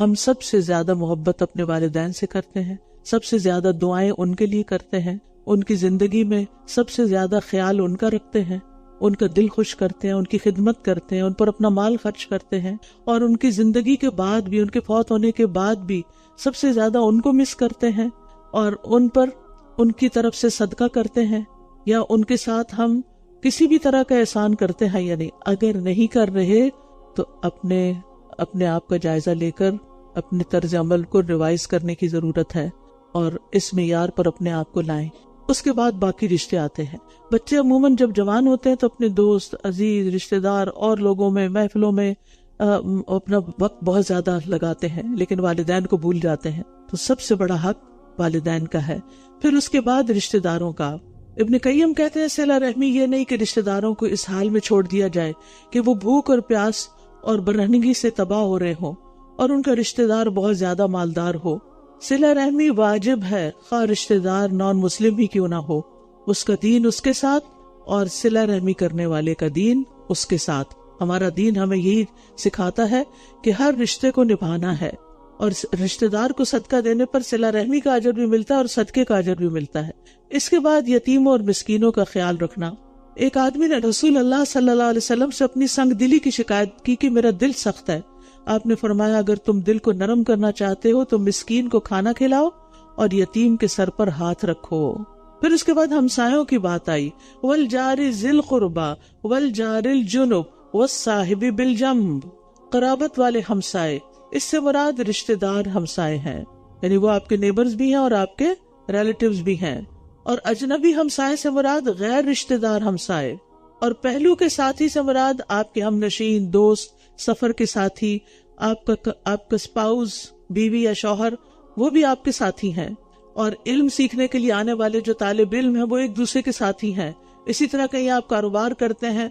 ہم سب سے زیادہ محبت اپنے والدین سے کرتے ہیں، سب سے زیادہ دعائیں ان کے لیے کرتے ہیں، ان کی زندگی میں سب سے زیادہ خیال ان کا رکھتے ہیں، ان کا دل خوش کرتے ہیں، ان کی خدمت کرتے ہیں، ان پر اپنا مال خرچ کرتے ہیں، اور ان کی زندگی کے بعد بھی، ان کے فوت ہونے کے بعد بھی سب سے زیادہ ان کو مس کرتے ہیں اور ان پر ان کی طرف سے صدقہ کرتے ہیں، یا ان کے ساتھ ہم کسی بھی طرح کا احسان کرتے ہیں یا نہیں۔ اگر نہیں کر رہے تو اپنے آپ کا جائزہ لے کر اپنے طرز عمل کو ریوائز کرنے کی ضرورت ہے اور اس معیار پر اپنے آپ کو لائیں۔ اس کے بعد باقی رشتے آتے ہیں۔ بچے عموماً جب جوان ہوتے ہیں تو اپنے دوست، عزیز، رشتے دار اور لوگوں میں، محفلوں میں اپنا وقت بہت زیادہ لگاتے ہیں، لیکن والدین کو بھول جاتے ہیں۔ تو سب سے بڑا حق والدین کا ہے۔ پھر اس کے بعد رشتے داروں کا۔ ابن قیم کہتے ہیں صلہ رحمی یہ نہیں کہ رشتے داروں کو اس حال میں چھوڑ دیا جائے کہ وہ بھوک اور پیاس اور برہنگی سے تباہ ہو رہے ہوں اور ان کا رشتہ دار بہت زیادہ مالدار ہو۔ صلہ رحمی واجب ہے، خواہ رشتہ دار نان مسلم ہی کیوں نہ ہو، اس کا دین اس کے ساتھ اور صلہ رحمی کرنے والے کا دین اس کے ساتھ۔ ہمارا دین ہمیں یہی سکھاتا ہے کہ ہر رشتے کو نبھانا ہے، اور رشتہ دار کو صدقہ دینے پر صلہ رحمی کا اجر بھی ملتا ہے اور صدقے کا اجر بھی ملتا ہے۔ اس کے بعد یتیموں اور مسکینوں کا خیال رکھنا۔ ایک آدمی نے رسول اللہ صلی اللہ علیہ وسلم سے اپنی سنگ دلی کی شکایت کی کہ میرا دل سخت ہے۔ آپ نے فرمایا اگر تم دل کو نرم کرنا چاہتے ہو تو مسکین کو کھانا کھلاؤ اور یتیم کے سر پر ہاتھ رکھو۔ پھر اس کے بعد ہمسایوں کی بات آئی، والجار ذی القربى والجار الجنب والصاحب بالجنب۔ قرابت والے ہمسائے، اس سے مراد رشتہ دار ہمسائے ہیں، یعنی وہ آپ کے نیبرز بھی ہیں اور آپ کے ریلیٹیوز بھی ہیں، اور اجنبی ہمسائے سے مراد غیر رشتہ دار ہمسائے، اور پہلو کے ساتھی سے مراد آپ کے ہم نشین، دوست، سفر کے ساتھی، آپ کا اسپاؤس، بیوی یا شوہر، وہ بھی آپ کے ساتھی ہیں، اور علم سیکھنے کے لیے آنے والے جو طالب علم ہیں وہ ایک دوسرے کے ساتھی ہیں۔ اسی طرح کہیں آپ کاروبار کرتے ہیں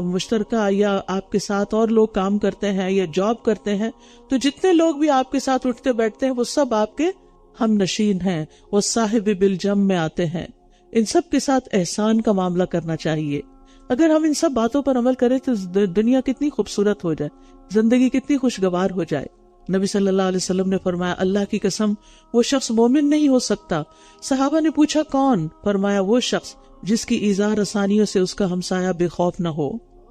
مشترکہ، یا آپ کے ساتھ اور لوگ کام کرتے ہیں یا جاب کرتے ہیں، تو جتنے لوگ بھی آپ کے ساتھ اٹھتے بیٹھتے ہیں وہ سب آپ کے ہم نشین ہیں، وہ صاحب بالجنب میں آتے ہیں۔ ان سب کے ساتھ احسان کا معاملہ کرنا چاہیے۔ اگر ہم ان سب باتوں پر عمل کریں تو دنیا کتنی خوبصورت ہو جائے، زندگی کتنی خوشگوار ہو جائے۔ نبی صلی اللہ علیہ وسلم نے فرمایا اللہ کی قسم وہ شخص مومن نہیں ہو سکتا۔ صحابہ نے پوچھا کون؟ فرمایا وہ شخص جس کی ایذار آسانیوں سے اس کا ہمسایہ بے خوف نہ ہو۔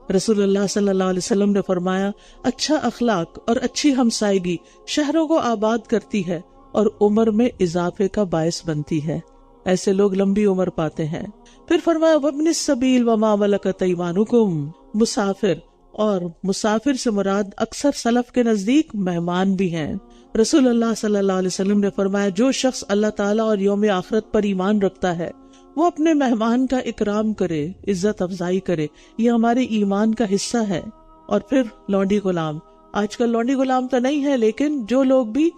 رسول اللہ صلی اللہ علیہ وسلم نے فرمایا اچھا اخلاق اور اچھی ہمسائیگی شہروں کو آباد کرتی ہے اور عمر میں اضافے کا باعث بنتی ہے، ایسے لوگ لمبی عمر پاتے ہیں۔ پھر فرمایا وابن السبیل وما ملکت ایمانکم، مسافر اور مسافر سے مراد اکثر سلف کے نزدیک مہمان بھی ہیں۔ رسول اللہ صلی اللہ علیہ وسلم نے فرمایا جو شخص اللہ تعالیٰ اور یوم آخرت پر ایمان رکھتا ہے وہ اپنے مہمان کا اکرام کرے، عزت افزائی کرے، یہ ہمارے ایمان کا حصہ ہے۔ اور پھر لونڈی غلام، آج کل لونڈی غلام تو نہیں ہے، لیکن جو لوگ بھی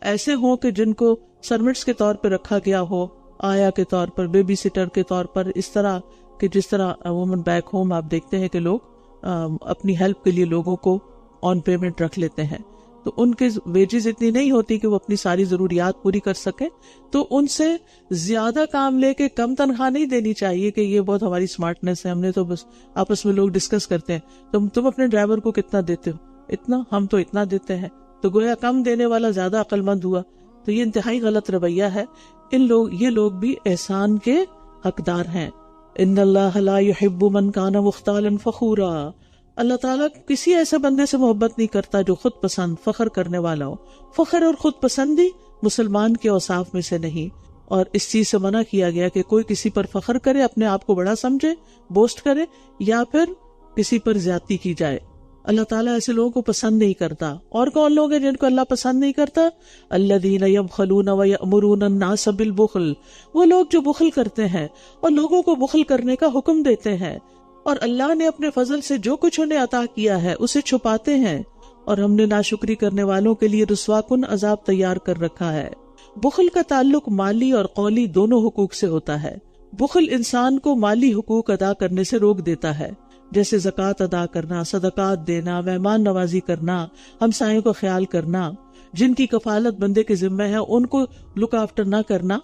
ایسے ہوں کہ جن کو سرمٹس کے طور پہ رکھا گیا ہو، آیا کے طور پر، بیبی سٹر کے طور پر، اس طرح کہ جس طرح عموماً بیک ہوم آپ دیکھتے ہیں کہ لوگ اپنی ہیلپ کے لیے لوگوں کو آن پیمنٹ رکھ لیتے ہیں، تو ان کے ویجز اتنی نہیں ہوتی کہ وہ اپنی ساری ضروریات پوری کر سکیں، تو ان سے زیادہ کام لے کے کم تنخواہ نہیں دینی چاہیے کہ یہ بہت ہماری اسمارٹنیس ہے، ہم نے تو بس آپس میں لوگ ڈسکس کرتے ہیں تم اپنے ڈرائیور کو کتنا دیتے ہو، اتنا، ہم تو اتنا دیتے ہیں، تو گویا کم دینے والا زیادہ عقل مند ہوا۔ تو یہ انتہائی غلط رویہ ہے۔ یہ لوگ بھی احسان کے حقدار ہیں۔ ان اللہ لا يحب من کان مختالا فخورا، اللہ تعالیٰ کسی ایسے بندے سے محبت نہیں کرتا جو خود پسند، فخر کرنے والا ہو۔ فخر اور خود پسندی مسلمان کے اوصاف میں سے نہیں، اور اس چیز سے منع کیا گیا کہ کوئی کسی پر فخر کرے، اپنے آپ کو بڑا سمجھے، بوسٹ کرے، یا پھر کسی پر زیادتی کی جائے۔ اللہ تعالیٰ ایسے لوگوں کو پسند نہیں کرتا۔ اور کون لوگ ہیں جن کو اللہ پسند نہیں کرتا؟ الذین یبخلون ویأمرون الناس بالبخل، وہ لوگ جو بخل کرتے ہیں اور لوگوں کو بخل کرنے کا حکم دیتے ہیں، اور اللہ نے اپنے فضل سے جو کچھ انہیں عطا کیا ہے اسے چھپاتے ہیں، اور ہم نے ناشکری کرنے والوں کے لیے رسوا کن عذاب تیار کر رکھا ہے۔ بخل کا تعلق مالی اور قولی دونوں حقوق سے ہوتا ہے۔ بخل انسان کو مالی حقوق ادا کرنے سے روک دیتا ہے، جیسے زکوٰۃ ادا کرنا، صدقات دینا، مہمان نوازی کرنا، ہمسایوں کا خیال کرنا، جن کی کفالت بندے کے ذمہ ہے ان کو لک آفٹر نہ کرنا،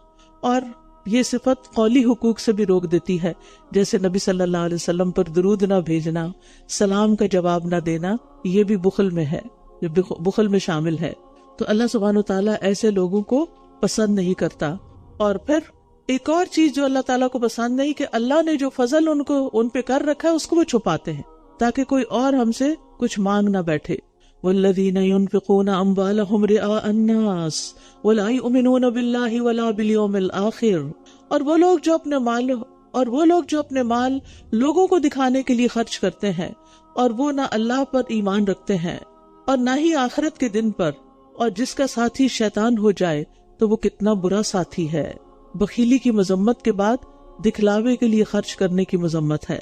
اور یہ صفت قولی حقوق سے بھی روک دیتی ہے، جیسے نبی صلی اللہ علیہ وسلم پر درود نہ بھیجنا، سلام کا جواب نہ دینا، یہ بھی بخل میں ہے، یہ بخل میں شامل ہے۔ تو اللہ سبحانہ وتعالیٰ ایسے لوگوں کو پسند نہیں کرتا۔ اور پھر ایک اور چیز جو اللہ تعالیٰ کو پسند نہیں، کہ اللہ نے جو فضل ان پہ کر رکھا ہے اس کو وہ چھپاتے ہیں تاکہ کوئی اور ہم سے کچھ مانگ نہ بیٹھے۔ والذین ينفقون اموالهم رئاء الناس ولا يؤمنون باللہ ولا بالیوم الآخر، اور وہ لوگ جو اپنے مال لوگوں کو دکھانے کے لیے خرچ کرتے ہیں، اور وہ نہ اللہ پر ایمان رکھتے ہیں اور نہ ہی آخرت کے دن پر، اور جس کا ساتھی شیطان ہو جائے تو وہ کتنا برا ساتھی ہے۔ بخیلی کی مذمت کے بعد دکھلاوے کے لیے خرچ کرنے کی مذمت ہے،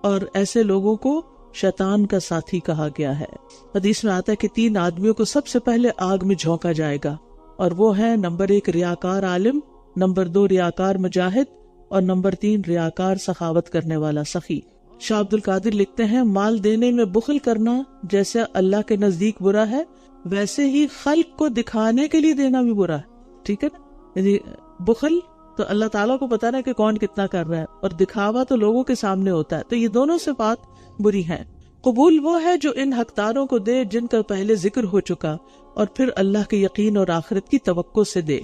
اور ایسے لوگوں کو شیطان کا ساتھی کہا گیا ہے۔ حدیث میں آتا ہے کہ 3 آدمیوں کو سب سے پہلے آگ میں جھونکا جائے گا، اور وہ ہے نمبر 1 ریاکار عالم، نمبر 2 ریاکار مجاہد، اور نمبر 3 ریاکار سخاوت کرنے والا سخی۔ شاہ عبد القادر لکھتے ہیں مال دینے میں بخل کرنا جیسے اللہ کے نزدیک برا ہے، ویسے ہی خلق کو دکھانے کے لیے دینا بھی برا ہے۔ ٹھیک ہے نا، یعنی بخل تو اللہ تعالیٰ کو پتا نا کہ کون کتنا کر رہا ہے، اور دکھاوا تو لوگوں کے سامنے ہوتا ہے، تو یہ دونوں صفات بری ہیں۔ قبول وہ ہے جو ان حقداروں کو دے جن کا پہلے ذکر ہو چکا، اور پھر اللہ کے یقین اور آخرت کی توقع سے دے۔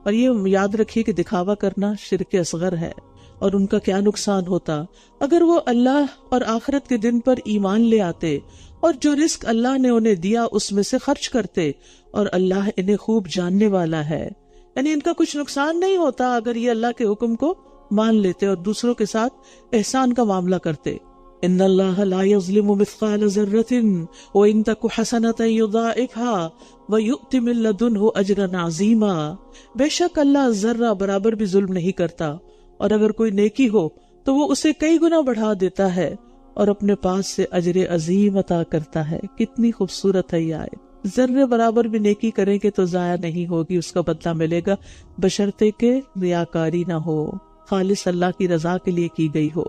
اور یہ یاد رکھیے کہ دکھاوا کرنا شرک اصغر ہے، اور ان کا کیا نقصان ہوتا اگر وہ اللہ اور آخرت کے دن پر ایمان لے آتے، اور جو رزق اللہ نے انہیں دیا اس میں سے خرچ کرتے، اور اللہ انہیں خوب جاننے والا ہے۔ یعنی ان کا کچھ نقصان نہیں ہوتا اگر یہ اللہ کے حکم کو مان لیتے اور دوسروں کے ساتھ احسان کا معاملہ کرتے۔ ان اللہ لا یظلم مثقال ذرۃ وان تک حسنۃ یضاعفها ویؤت من لدنہ اجرا عظیما، بے شک اللہ ذرہ برابر بھی ظلم نہیں کرتا، اور اگر کوئی نیکی ہو تو وہ اسے کئی گنا بڑھا دیتا ہے، اور اپنے پاس سے اجر عظیم عطا کرتا ہے۔ کتنی خوبصورت ہے یہ آیت۔ ذرے برابر بھی نیکی کریں گے تو ضائع نہیں ہوگی، اس کا بدلہ ملے گا، بشرطے کہ ریاکاری نہ ہو، خالص اللہ کی رضا کے لیے کی گئی ہو۔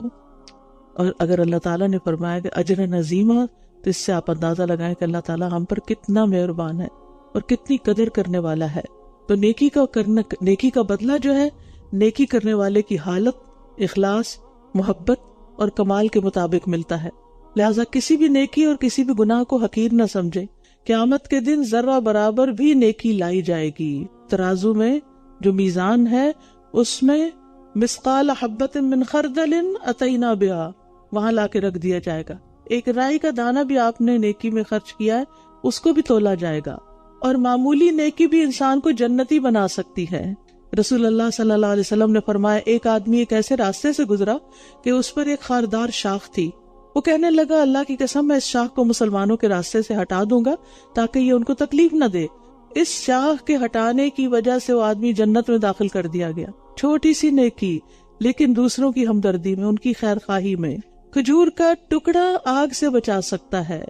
اور اگر اللہ تعالیٰ نے فرمایا کہ اجر عظیمہ، تو اس سے آپ اندازہ لگائیں کہ اللہ تعالیٰ ہم پر کتنا مہربان ہے اور کتنی قدر کرنے والا ہے۔ تو نیکی کا بدلہ جو ہے نیکی کرنے والے کی حالت، اخلاص، محبت اور کمال کے مطابق ملتا ہے۔ لہٰذا کسی بھی نیکی اور کسی بھی گناہ کو حقیر نہ سمجھے۔ قیامت کے دن ذرہ برابر بھی نیکی لائی جائے گی، ترازو میں جو میزان ہے اس میں مثقال حبۃ من خردل اتینا بہا، وہاں لا کے رکھ دیا جائے گا۔ ایک رائی کا دانہ بھی آپ نے نیکی میں خرچ کیا ہے اس کو بھی تولا جائے گا، اور معمولی نیکی بھی انسان کو جنتی بنا سکتی ہے۔ رسول اللہ صلی اللہ علیہ وسلم نے فرمایا ایک آدمی ایک ایسے راستے سے گزرا کہ اس پر ایک خاردار شاخ تھی، وہ کہنے لگا اللہ کی قسم میں اس شاخ کو مسلمانوں کے راستے سے ہٹا دوں گا تاکہ یہ ان کو تکلیف نہ دے۔ اس شاخ کے ہٹانے کی وجہ سے وہ آدمی جنت میں داخل کر دیا گیا۔ چھوٹی سی نیکی لیکن دوسروں کی ہمدردی میں، ان کی خیر خواہی میں۔ کھجور کا ٹکڑا آگ سے بچا سکتا ہے۔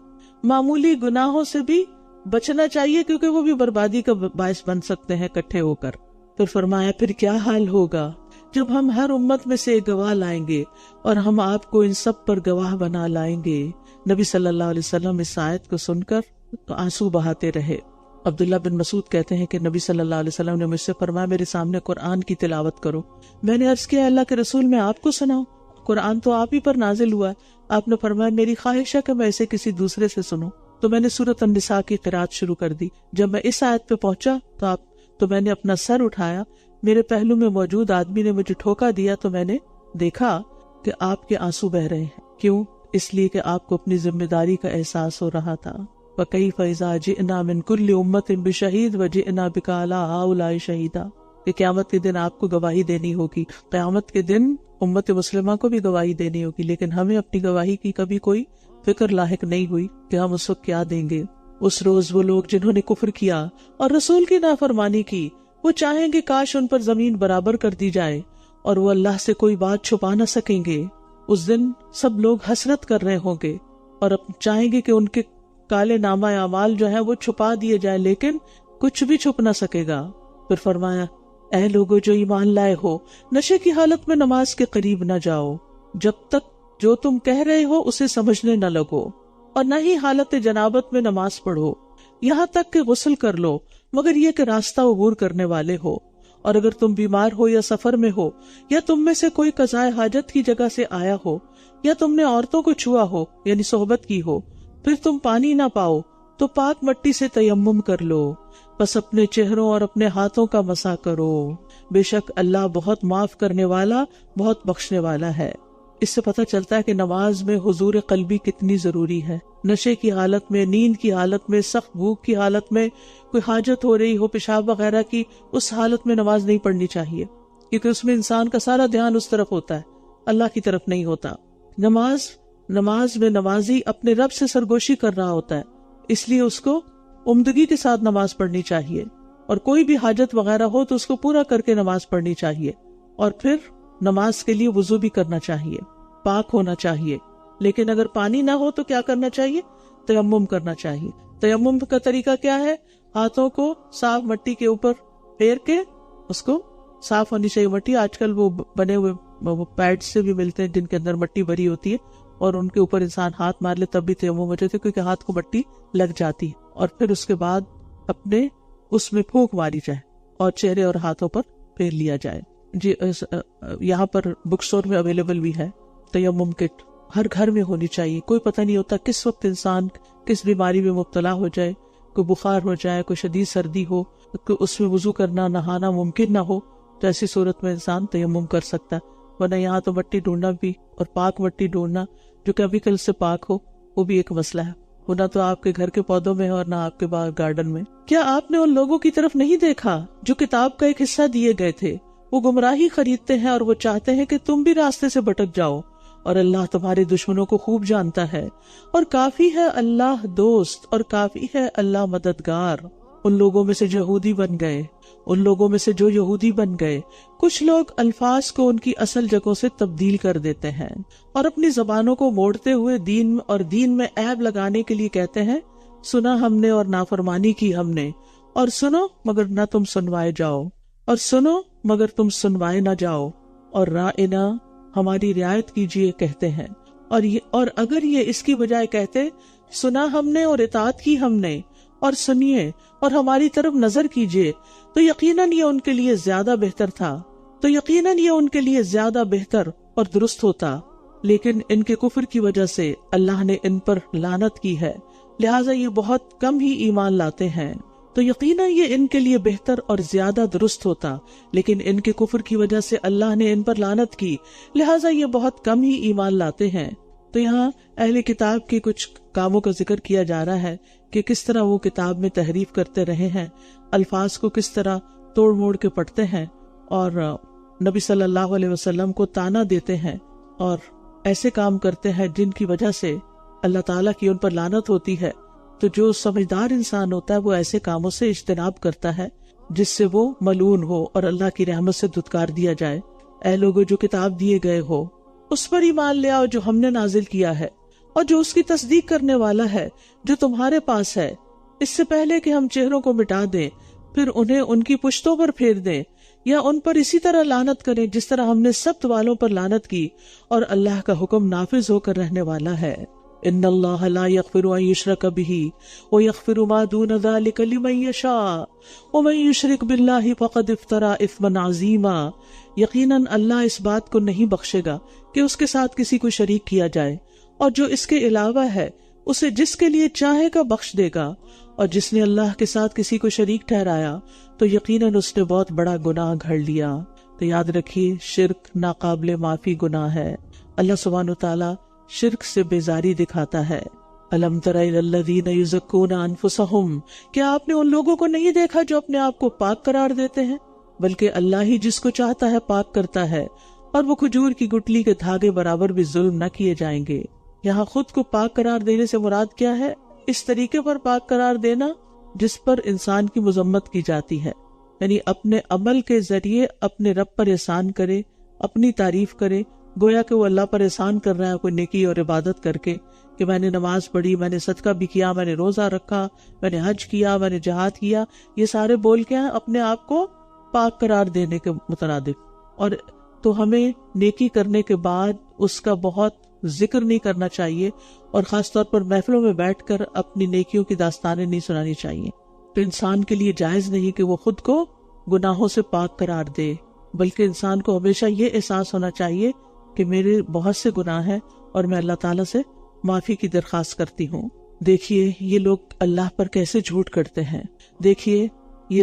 معمولی گناہوں سے بھی بچنا چاہیے کیونکہ وہ بھی بربادی کا باعث بن سکتے ہیں اکٹھے ہو کر۔ پھر فرمایا پھر کیا حال ہوگا جب ہم ہر امت میں سے ایک گواہ لائیں گے اور ہم آپ کو ان سب پر گواہ بنا لائیں گے۔ نبی صلی اللہ علیہ وسلم اس آیت کو سن کر آنسو بہاتے رہے۔ عبداللہ بن مسعود کہتے ہیں کہ نبی صلی اللہ علیہ وسلم نے مجھ سے فرمایا میرے سامنے قرآن کی تلاوت کرو۔ میں نے عرض کیا اللہ کے رسول میں آپ کو سناؤں؟ قرآن تو آپ ہی پر نازل ہوا ہے۔ آپ نے فرمایا میری خواہش ہے کہ میں اسے کسی دوسرے سے سنوں۔ تو میں نے سورۃ النساء کی قرات شروع کر دی۔ جب میں اس آیت پہ پہنچا تو میں نے اپنا سر اٹھایا، میرے پہلو میں موجود آدمی نے مجھے ٹھوکا دیا تو میں نے دیکھا کہ آپ کے آنسو بہ رہے ہیں۔ کیوں؟ اس لیے کہ آپ کو اپنی ذمہ داری کا احساس ہو رہا تھا۔ وَكَيْفَ إِذَا جِئْنَا مِن كُلِّ أُمَّةٍ بِشَهِيدٍ وَجِئْنَا بِكَ عَلَىٰ هَٰؤُلَاءِ شَهِيدًا، کہ قیامت کے دن آپ کو گواہی دینی ہوگی۔ قیامت کے دن امت مسلمہ کو بھی گواہی دینی ہوگی، لیکن ہمیں اپنی گواہی کی کبھی کوئی فکر لاحق نہیں ہوئی کہ ہم اس وقت کیا دیں گے۔ اس روز وہ لوگ جنہوں نے کفر کیا اور رسول کی نافرمانی کی، وہ چاہیں گے کاش ان پر زمین برابر کر دی جائے اور وہ اللہ سے کوئی بات چھپا نہ سکیں گے۔ اس دن سب لوگ حسرت کر رہے ہوں گے اور چاہیں گے کہ ان کے کالے نامہ اعمال جو ہے وہ چھپا دیے جائے، لیکن کچھ بھی چھپ نہ سکے گا۔ پھر فرمایا اے لوگو جو ایمان لائے ہو، نشے کی حالت میں نماز کے قریب نہ جاؤ جب تک جو تم کہہ رہے ہو اسے سمجھنے نہ لگو، اور نہ ہی حالت جنابت میں نماز پڑھو یہاں تک کہ غسل کر لو، مگر یہ کہ راستہ عبور کرنے والے ہو۔ اور اگر تم بیمار ہو یا سفر میں ہو یا تم میں سے کوئی قضائے حاجت کی جگہ سے آیا ہو یا تم نے عورتوں کو چھوا ہو یعنی صحبت کی ہو، پھر تم پانی نہ پاؤ تو پاک مٹی سے تیمم کر لو، بس اپنے چہروں اور اپنے ہاتھوں کا مسح کرو، بے شک اللہ بہت معاف کرنے والا بہت بخشنے والا ہے۔ اس سے پتہ چلتا ہے کہ نماز میں حضور قلبی کتنی ضروری ہے۔ نشے کی حالت میں، نیند کی حالت میں، سخت بھوک کی حالت میں، کوئی حاجت ہو رہی ہو پیشاب وغیرہ کی، اس حالت میں نماز نہیں پڑھنی چاہیے، کیونکہ اس میں انسان کا سارا دھیان اس طرف ہوتا ہے، اللہ کی طرف نہیں ہوتا۔ نماز میں نمازی اپنے رب سے سرگوشی کر رہا ہوتا ہے، اس لیے اس کو عمدگی کے ساتھ نماز پڑھنی چاہیے، اور کوئی بھی حاجت وغیرہ ہو تو اس کو پورا کر کے نماز پڑھنی چاہیے، اور پھر نماز کے لیے وضو بھی کرنا چاہیے، پاک ہونا چاہیے۔ لیکن اگر پانی نہ ہو تو کیا کرنا چاہیے؟ تیمم کرنا چاہیے۔ تیمم کا طریقہ کیا ہے؟ ہاتھوں کو صاف مٹی کے اوپر پھیر کے اس کو صاف ہونی چاہیے مٹی۔ آج کل وہ بنے ہوئے وہ پیڈ سے بھی ملتے ہیں جن کے اندر مٹی بھری ہوتی ہے، اور ان کے اوپر انسان ہاتھ مار لے تب بھی تیمم ہو جاتے، کیونکہ ہاتھ کو مٹی لگ جاتی ہے۔ اور پھر اس کے بعد اپنے اس میں پھونک ماری جائے اور چہرے اور ہاتھوں پر پھیر لیا جائے۔ جی یہاں پر بک اسٹور میں اویلیبل بھی ہے تیمم کٹ، ہر گھر میں ہونی چاہیے۔ کوئی پتہ نہیں ہوتا کس وقت انسان کس بیماری میں مبتلا ہو جائے، کوئی بخار ہو جائے، کوئی شدید سردی ہو، اس میں وضو کرنا نہانا ممکن نہ ہو، تو ایسی صورت میں انسان تیمم کر سکتا ہے۔ ورنہ یہاں تو مٹی ڈھونڈنا بھی، اور پاک مٹی ڈھونڈنا جو کیمیکل سے پاک ہو، وہ بھی ایک مسئلہ ہے۔ وہ نہ تو آپ کے گھر کے پودوں میں ہے اور نہ آپ کے باغ گارڈن میں۔ کیا آپ نے ان لوگوں کی طرف نہیں دیکھا جو کتاب کا ایک حصہ دیے گئے تھے؟ وہ گمراہی خریدتے ہیں اور وہ چاہتے ہیں کہ تم بھی راستے سے بھٹک جاؤ، اور اللہ تمہارے دشمنوں کو خوب جانتا ہے، اور کافی ہے اللہ دوست اور کافی ہے اللہ مددگار۔ ان لوگوں میں سے جو یہودی بن گئے کچھ لوگ الفاظ کو ان کی اصل جگہوں سے تبدیل کر دیتے ہیں اور اپنی زبانوں کو موڑتے ہوئے دین میں عیب لگانے کے لیے کہتے ہیں سنا ہم نے اور نافرمانی کی ہم نے، اور سنو مگر نہ تم سنوائے جاؤ، اور سنو مگر تم سنوائے نہ جاؤ، اور رائنا ہماری رعایت کیجیے کہتے ہیں، اور اگر یہ اس کی بجائے کہتے سنا ہم نے اور اطاعت کی ہم نے، اور سنیے اور ہماری طرف نظر کیجیے، تو یقیناً یہ ان کے لیے زیادہ بہتر اور درست ہوتا۔ لیکن ان کے کفر کی وجہ سے اللہ نے ان پر لعنت کی ہے، لہٰذا یہ بہت کم ہی ایمان لاتے ہیں۔ تو یقیناً یہ ان کے لیے بہتر اور زیادہ درست ہوتا، لیکن ان کے کفر کی وجہ سے اللہ نے ان پر لعنت کی، لہٰذا یہ بہت کم ہی ایمان لاتے ہیں۔ تو یہاں اہل کتاب کے کچھ کاموں کا ذکر کیا جا رہا ہے کہ کس طرح وہ کتاب میں تحریف کرتے رہے ہیں، الفاظ کو کس طرح توڑ موڑ کے پڑھتے ہیں، اور نبی صلی اللہ علیہ وسلم کو تانا دیتے ہیں، اور ایسے کام کرتے ہیں جن کی وجہ سے اللہ تعالیٰ کی ان پر لعنت ہوتی ہے، تو جو سمجھدار انسان ہوتا ہے وہ ایسے کاموں سے اجتناب کرتا ہے جس سے وہ ملعون ہو اور اللہ کی رحمت سے دھتکار دیا جائے۔ اے لوگو جو کتاب دیے گئے ہو اس پر ایمان لے آؤ جو ہم نے نازل کیا ہے، اور جو اس کی تصدیق کرنے والا ہے جو تمہارے پاس ہے، اس سے پہلے کہ ہم چہروں کو مٹا دیں پھر انہیں ان کی پشتوں پر پھیر دیں یا ان پر اسی طرح لعنت کریں جس طرح ہم نے سبت والوں پر لعنت کی، اور اللہ کا حکم نافذ ہو کر رہنے والا ہے۔ ان اللہ لا یغفر ان یشرک بہ ویغفر ما دون ذلک لمن یشاء ومن یشرک باللہ فقد افتری اثما عظیما۔ یقیناً اللہ اس بات کو نہیں بخشے گا کہ اس کے ساتھ کسی کو شریک کیا جائے، اور جو اس کے علاوہ ہے اسے جس کے لیے چاہے گا بخش دے گا، اور جس نے اللہ کے ساتھ کسی کو شریک ٹھہرایا تو یقیناً اس نے بہت بڑا گناہ گھڑ لیا۔ تو یاد رکھیے شرک ناقابل معافی گناہ ہے۔ اللہ سبحانہ وتعالی شرک سے بیزاری دکھاتا ہے۔ الم تر الی الذین یزکون انفسہم، کیا آپ نے ان لوگوں کو نہیں دیکھا جو اپنے آپ کو پاک قرار دیتے ہیں؟ بلکہ اللہ ہی جس کو چاہتا ہے پاک کرتا ہے، اور وہ کھجور کی گٹلی کے دھاگے برابر بھی ظلم نہ کیے جائیں گے۔ یہاں خود کو پاک قرار دینے سے مراد کیا ہے؟ اس طریقے پر پاک قرار دینا جس پر انسان کی مذمت کی جاتی ہے، یعنی اپنے عمل کے ذریعے اپنے رب پر احسان کرے، اپنی تعریف کرے، گویا کہ وہ اللہ پر احسان کر رہا ہے کوئی نیکی اور عبادت کر کے، کہ میں نے نماز پڑھی، میں نے صدقہ بھی کیا، میں نے روزہ رکھا، میں نے حج کیا، میں نے جہاد کیا۔ یہ سارے بول کے ہیں اپنے آپ کو پاک قرار دینے کے مترادف۔ اور تو ہمیں نیکی کرنے کے بعد اس کا بہت ذکر نہیں کرنا چاہیے، اور خاص طور پر محفلوں میں بیٹھ کر اپنی نیکیوں کی داستانیں نہیں سنانی چاہیے۔ تو انسان کے لیے جائز نہیں کہ وہ خود کو گناہوں سے پاک قرار دے، بلکہ انسان کو ہمیشہ یہ احساس ہونا چاہیے کہ میرے بہت سے گناہ ہیں اور میں اللہ تعالیٰ سے معافی کی درخواست کرتی ہوں۔ دیکھیے یہ لوگ اللہ پر کیسے جھوٹ کرتے ہیں، دیکھیے یہ